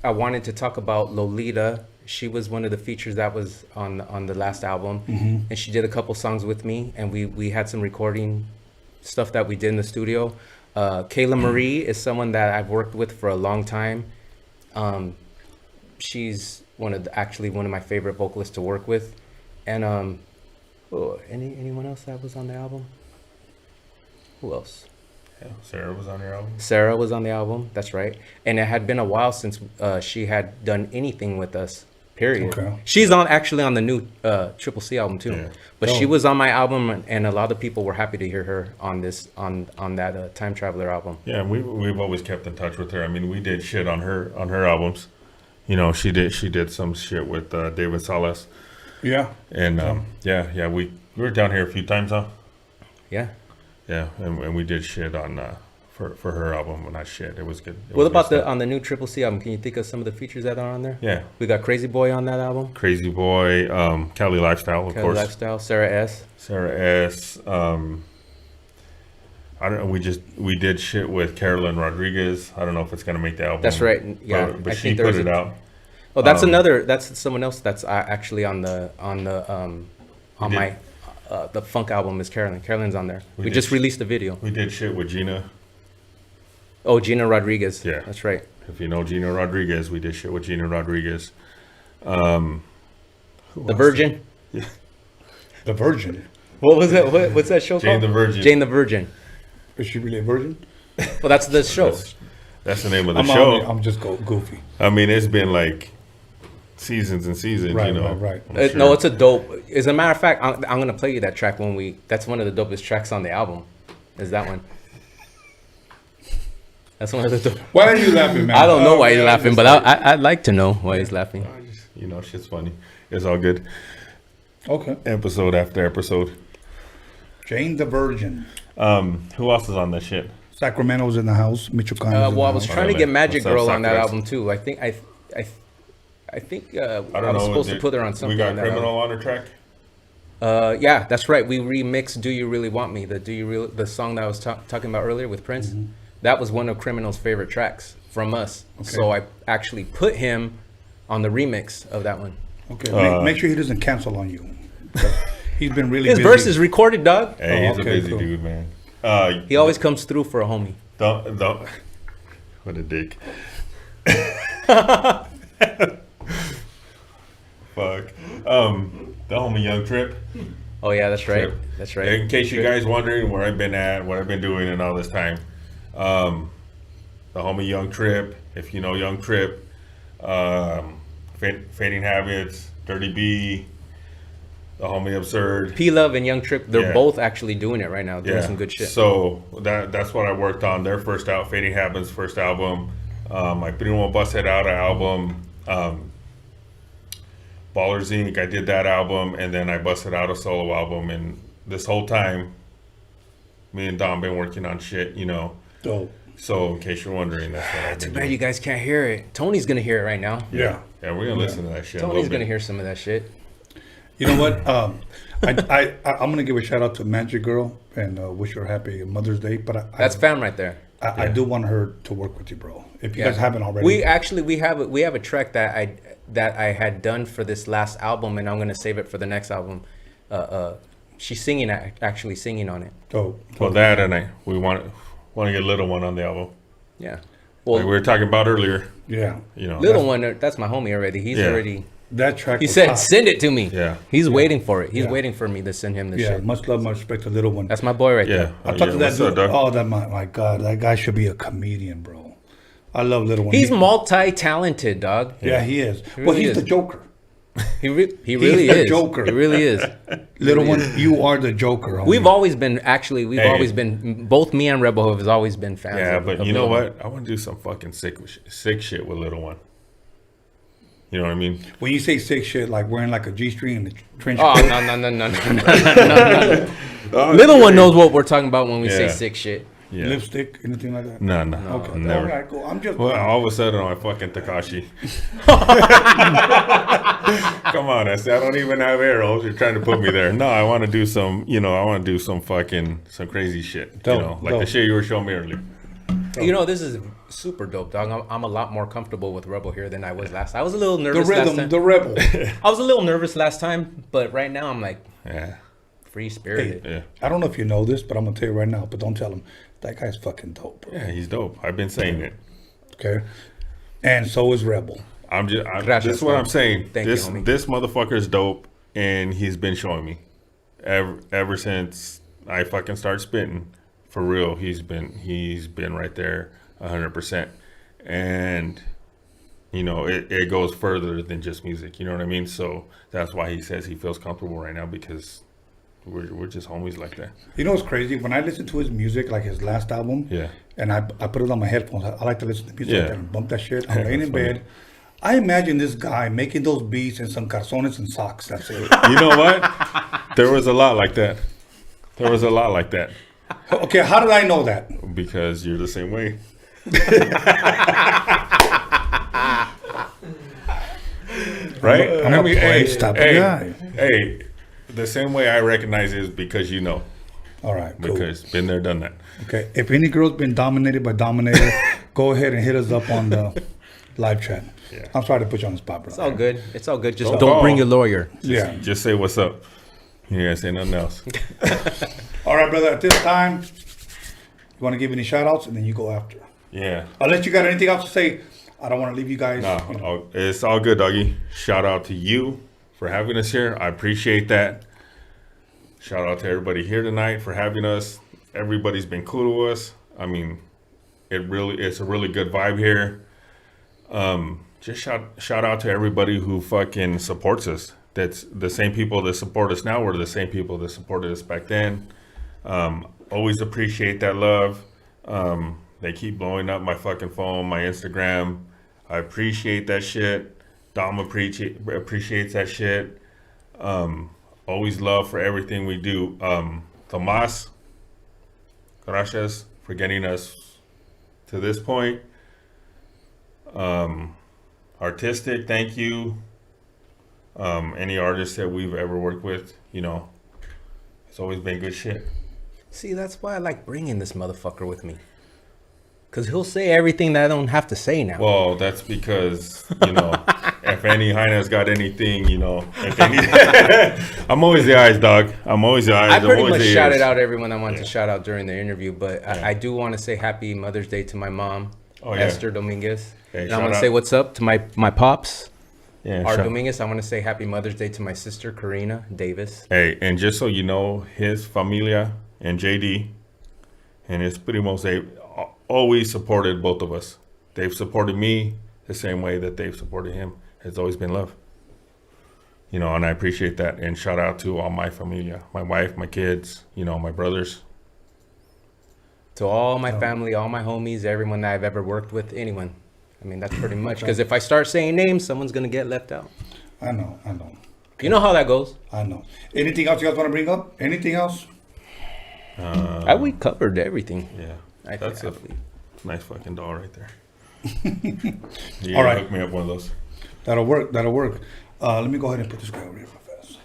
S2: I wanted to talk about Lolita. She was one of the features that was on the last album, and she did a couple songs with me, and we had some recording stuff that we did in the studio. Kayla Marie is someone that I've worked with for a long time. She's actually one of my favorite vocalists to work with, and anyone else that was on the album? Who else?
S3: Yeah, Sarah was on your album.
S2: Sarah was on the album. That's right. And it had been a while since she had done anything with us. Period.
S1: Okay.
S2: She's actually on the new Triple C album too.
S3: Yeah.
S2: But she was on my album, and a lot of people were happy to hear her on that Time Traveler album.
S3: Yeah, we've always kept in touch with her. I mean, we did shit on her albums. You know, she did some shit with David Salas.
S1: Yeah.
S3: And we were down here a few times, huh?
S2: Yeah.
S3: Yeah, and we did shit on for her album. Well, not shit. It was good.
S2: What about on the new Triple C album? Can you think of some of the features that are on there?
S3: Yeah.
S2: We got Crazy Boy on that album.
S3: Crazy Boy, Cali Lifestyle, of
S2: Cali
S3: course.
S2: Lifestyle, Sarah S.
S3: I don't know. We did shit with Carolyn Rodriguez. I don't know if it's gonna make the album.
S2: That's right. Yeah,
S3: but
S2: I
S3: she
S2: think there
S3: put
S2: was
S3: it out.
S2: Oh, that's another. That's someone else. That's actually on the funk album is Carolyn. Carolyn's on there. We just released a video.
S3: We did shit with Gina.
S2: Oh, Gina Rodriguez.
S3: Yeah,
S2: that's right.
S3: If you know Gina Rodriguez, we did shit with Gina Rodriguez.
S2: The Virgin.
S3: Yeah.
S1: The Virgin.
S2: What was that? What's that show
S3: Jane
S2: called?
S3: the Virgin.
S2: Jane the Virgin.
S1: Is she really a virgin?
S2: Well, that's the show.
S3: That's the name of the show.
S1: I'm just goofy.
S3: I mean, it's been like seasons and seasons,
S1: Right,
S3: you know.
S1: right.
S2: No, it's a dope. As a matter of fact, I'm gonna play you that track that's one of the dopest tracks on the album. Is that one? That's one of the dope.
S1: Why are you laughing, man?
S2: I don't know why he's laughing, but I'd like to know why he's laughing.
S3: You know, shit's funny. It's all good.
S1: Okay.
S3: Episode after episode.
S1: Jane the Virgin.
S3: Who else is on that shit?
S1: Sacramento's in the house. Michoacan.
S2: Well, I was trying to get Magic
S3: What's up,
S2: Girl on that
S3: Sacrex?
S2: album too. I think I
S3: I don't
S2: was
S3: know.
S2: supposed to put her on something.
S3: We got
S2: on that
S3: Criminal on the track.
S2: Yeah, that's right. We remixed "Do You Really Want Me," the song that I was talking about earlier with Prince.
S1: Mm-hmm.
S2: That was one of Criminal's favorite tracks from us.
S1: Okay.
S2: So I actually put him on the remix of that one.
S1: Okay, make sure he doesn't cancel on you. He's been really
S2: His
S1: busy.
S2: verse is recorded, dog.
S3: Hey, he's a busy dude, man.
S2: He always comes through for a homie.
S3: Don't. What a dick. Fuck. The homie Young Trip.
S2: Oh yeah, that's right.
S3: Trip.
S2: That's right.
S3: In case you guys wondering where I've been at, what I've been doing in all this time, the homie Young Trip. If you know Young Trip, Fading Habits, Dirty B, the homie Absurd,
S2: P Love and Young Trip, they're
S3: Yeah.
S2: both actually doing it right now, doing some good shit.
S3: So that's what I worked on. Their first out, Fading Habits' first album. I Primo Busted Out album. Ballers Inc. I did that album, and then I busted out a solo album. And this whole time, me and Dom been working on shit, you know.
S1: Dope.
S3: So in case you're wondering, that's what I've
S2: Too
S3: been
S2: bad
S3: doing.
S2: you guys can't hear it. Tony's gonna hear it right now.
S3: Yeah, we're gonna listen to that shit.
S2: Tony's gonna hear some of that shit.
S1: You know what? I'm gonna give a shout out to Magic Girl and wish her happy Mother's Day. But
S2: That's fam right there.
S1: I do want her to work with you, bro. If you
S2: Yeah.
S1: guys haven't already,
S2: we have a track that I had done for this last album, and I'm gonna save it for the next album. She's singing, actually singing on it.
S1: Oh,
S3: Well, that and we want to get Little One on the album.
S2: Yeah.
S3: Well, like we were talking about earlier.
S1: Yeah.
S3: You know,
S2: Little One, that's my homie already. He's already.
S1: That track.
S2: He
S1: was
S2: said,
S1: hot.
S2: "Send it to me."
S3: Yeah.
S2: He's waiting for it. He's
S1: Yeah.
S2: waiting for me to send him this
S1: Yeah,
S2: shit.
S1: much love, much respect to Little One.
S2: That's my boy right there.
S1: I talked to that
S3: what's up,
S1: dude.
S3: dog?
S1: Oh, that my God, that guy should be a comedian, bro. I love Little One.
S2: He's multi-talented, dog.
S1: Yeah, he is.
S2: He
S1: Well,
S2: really
S1: he's
S2: is.
S1: the Joker.
S2: He really
S1: the
S2: is.
S1: Joker.
S2: He really is.
S1: Little
S2: Really
S1: One,
S2: is.
S1: you are the Joker. Homie.
S2: We've always been
S3: Hey.
S2: both me and Rebel have always been fans.
S3: Yeah,
S2: of,
S3: but
S2: of
S3: you know
S2: Lil Wayne.
S3: what? I want to do some fucking sick shit with Little One. You know what I mean?
S1: When you say sick shit, like wearing like a G-string and a trench
S2: Oh
S1: coat.
S2: no. Little One knows what we're talking about when we say
S3: Yeah.
S2: sick shit.
S3: Yeah.
S1: Lipstick, anything like that?
S3: No,
S1: Okay,
S3: never.
S1: all right, cool. I'm just.
S3: Well, all of a sudden, I'm fucking Takashi. Come on, I don't even have arrows. You're trying to put me there. No, I want to do some, I want to do some crazy shit.
S1: Dope,
S3: like the
S1: dope.
S3: shit you were showing me earlier.
S2: You know, this is super dope, dog. I'm a lot more comfortable with Rebel here than I was last time. I was a little nervous
S1: The
S2: last
S1: rhythm,
S2: time.
S1: the rebel.
S2: I was a little nervous last time, but right now I'm like,
S3: yeah,
S2: free spirited.
S3: Yeah.
S1: I don't know if you know this, but I'm gonna tell you right now. But don't tell him. That guy's fucking dope, bro.
S3: Yeah, he's dope. I've been saying it.
S1: Okay. And so is Rebel.
S3: This is what I'm saying.
S2: Thank you, homie.
S3: This motherfucker is dope, and he's been showing me ever since I fucking started spitting. For real, he's been right there 100%, and it goes further than just music. You know what I mean? So that's why he says he feels comfortable right now, because we're just homies like that.
S1: You know what's crazy? When I listen to his music, like his last album,
S3: Yeah.
S1: and I put it on my headphones. I like to listen to music
S3: Yeah.
S1: like that and bump that shit. I'm laying in
S3: That's funny.
S1: bed. I imagine this guy making those beats in some calzones and socks. That's it.
S3: You know what? There was a lot like that.
S1: Okay, how did I know that?
S3: Because you're the same way. Right?
S1: I'm a place type of guy.
S3: Hey, the same way I recognize it is because you know.
S1: All right, cool.
S3: Because been there, done that.
S1: Okay, if any girl's been dominated by Dominator, go ahead and hit us up on the live chat.
S3: Yeah.
S1: I'm sorry to put you on the spot, bro.
S2: It's all good. It's all good. Just
S3: Don't
S2: don't
S3: call.
S2: bring your lawyer.
S1: Yeah.
S3: Just say what's up. You ain't say nothing else.
S1: All right, brother. At this time, you want to give any shout outs and then you go after.
S3: Yeah.
S1: Unless you got anything else to say, I don't want to leave you guys.
S3: No, it's all good, doggy. Shout out to you for having us here. I appreciate that. Shout out to everybody here tonight for having us. Everybody's been cool to us. I mean, it's a really good vibe here. Just shout out to everybody who fucking supports us. That's the same people that support us now were the same people that supported us back then. Always appreciate that love. They keep blowing up my fucking phone, my Instagram. I appreciate that shit. Dom appreciates that shit. Always love for everything we do. Tomas, gracias for getting us to this point. Artistic, thank you. Any artist that we've ever worked with, you know, it's always been good shit.
S2: See, that's why I like bringing this motherfucker with me. Because he'll say everything that I don't have to say now.
S3: Well, that's because, you know, if any Heine's got anything, you know, if they need, I'm always the eyes, dog. I'm always the eyes.
S2: I pretty much
S3: the
S2: shouted
S3: ears.
S2: out everyone I wanted to shout out during the interview, but I do want to say happy Mother's Day to my mom, Esther Dominguez.
S3: Hey,
S2: and I want to say what's up to my pops,
S3: Yeah,
S2: Art
S3: shout-
S2: Dominguez. I want to say happy Mother's Day to my sister, Karina Davis.
S3: Hey, and just so you know, his familia and JD and his primos, they always supported both of us. They've supported me the same way that they've supported him. It's always been love. You know, and I appreciate that. And shout out to all my familia, my wife, my kids, you know, my brothers.
S2: To all my family, all my homies, everyone that I've ever worked with, anyone. I mean, that's pretty much. Because if I start saying names, someone's going to get left out.
S1: I know.
S2: You know how that goes.
S1: I know. Anything else you guys want to bring up? Anything else?
S2: We covered everything.
S3: Yeah.
S2: I
S3: That's a
S2: believe.
S3: nice fucking doll right there.
S1: All right.
S3: Hook me up one of those.
S1: That'll work. Let me go ahead and put this guy over here real fast.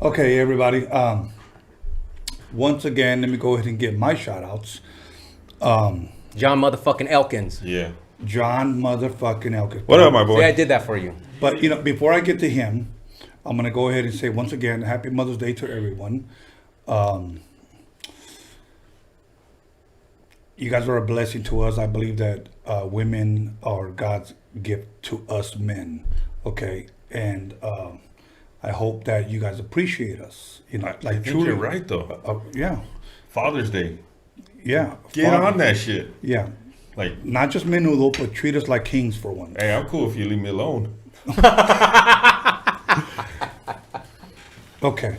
S1: Okay, everybody. Once again, let me go ahead and give my shout outs.
S2: John motherfucking Elkins.
S3: Yeah.
S1: John motherfucking Elkins.
S3: What up, my boy?
S2: See, I did that for you.
S1: But, you know, before I get to him, I'm going to go ahead and say once again, happy Mother's Day to everyone. You guys are a blessing to us. I believe that women are God's gift to us men. Okay. And I hope that you guys appreciate us. You know,
S3: I think you're right, though.
S1: Yeah.
S3: Father's Day.
S1: Yeah.
S3: Get on that shit.
S1: Yeah.
S3: Like,
S1: not just menudo, but treat us like kings for once.
S3: Hey, I'm cool if you leave me alone.
S1: Okay.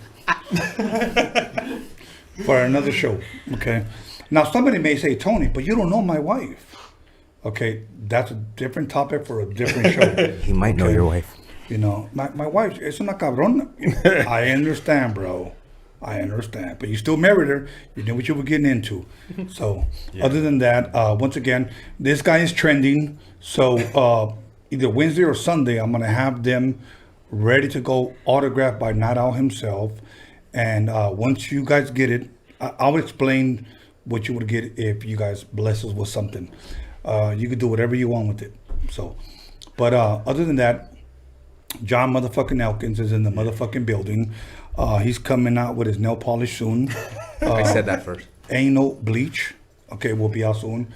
S1: For another show. Okay. Now, somebody may say, Tony, but you don't know my wife. Okay. That's a different topic for a different show.
S2: He might know your wife.
S1: You know, my wife, es una cabrona. I understand, bro. I understand. But you still married her. You knew what you were getting into. So, other than that, once again, this guy is trending. So, either Wednesday or Sunday, I'm going to have them ready to go, autographed by Night Owl himself. And once you guys get it, I'll explain what you would get if you guys bless us with something. You could do whatever you want with it. So, but other than that, John motherfucking Elkins is in the motherfucking building. He's coming out with his nail polish soon.
S2: I said that first.
S1: Anal bleach. Okay, will be out soon.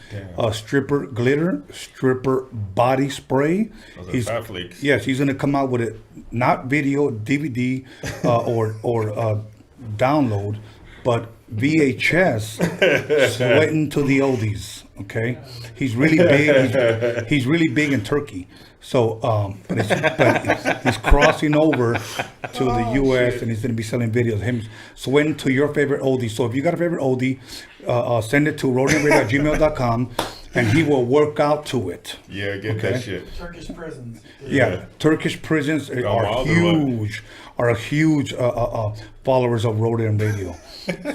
S1: Stripper glitter, stripper body spray.
S3: Those are fat flakes.
S1: Yes, he's gonna come out with it, not video, DVD, or download, but VHS. Sweating to the oldies. Okay, he's really big. He's really big in Turkey. So, but he's crossing over to the U.S. and he's going to be selling videos. Him sweating to your favorite oldie. So if you got a favorite oldie, send it to roadiumradio@gmail.com and he will work out to it.
S3: Yeah, get that shit.
S4: Turkish prisons.
S1: Yeah, Turkish prisons are huge followers of Roadium Radio.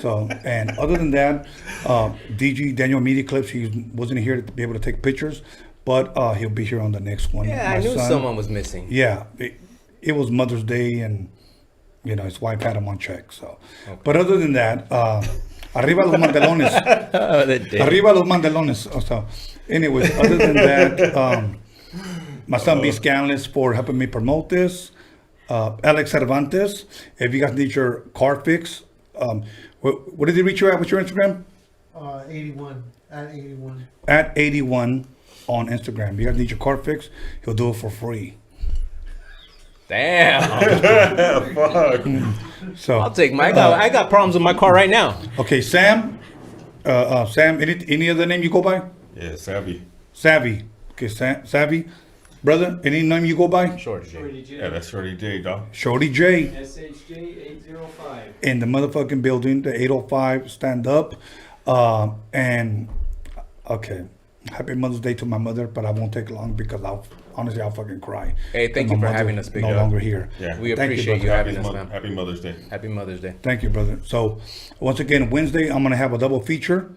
S1: So, and other than that, DG Daniel Media Clips, he wasn't here to be able to take pictures. But he'll be here on the next one.
S2: Yeah, I knew someone was missing.
S1: Yeah, it was Mother's Day, and you know his wife had him on check. So, but other than that, arriba los mantelones, arriba los mantelones. So, anyways, other than that, my son B. Scanless for helping me promote this. Alex Cervantes, if you guys need your car fix, what did he reach you at? What's your Instagram?
S4: 81 at 81.
S1: At 81. On Instagram. You guys need your car fixed, he'll do it for free.
S2: Damn.
S3: Fuck.
S1: So
S2: I'll take my. I got problems with my car right now.
S1: Okay, Sam. Sam. Any other name you go by?
S3: Yeah, Savvy.
S1: Savvy. Okay, Savvy. Brother, any name you go by?
S3: Shorty J. Yeah, that's Shorty J, dog.
S1: Shorty J.
S4: SHJ 805.
S1: In the motherfucking building, the 805. Stand up. And okay. Happy Mother's Day to my mother, but I won't take long because I'll fucking cry.
S2: Hey, thank you for having us, big
S1: no
S2: guy.
S1: longer here.
S3: Yeah,
S2: we appreciate you having us, man.
S3: Happy Mother's Day.
S2: Happy Mother's Day.
S1: Thank you, brother. So once again, Wednesday I'm gonna have a double feature.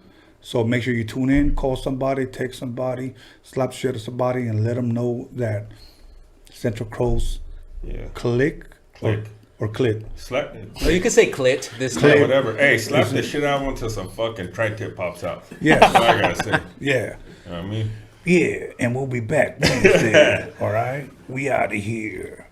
S1: So make sure you tune in, call somebody, text somebody, slap shit at somebody, and let them know that Central Coast Clique or Clique.
S3: Slap.
S2: Or you could say clit this
S3: Yeah,
S2: time.
S3: whatever. Hey, slap the shit out of one till some fucking tri-tip pops out.
S1: Yeah.
S3: That's what I gotta say.
S1: Yeah.
S3: You know what I mean?
S1: Yeah, and we'll be back Wednesday. All right? We out of here.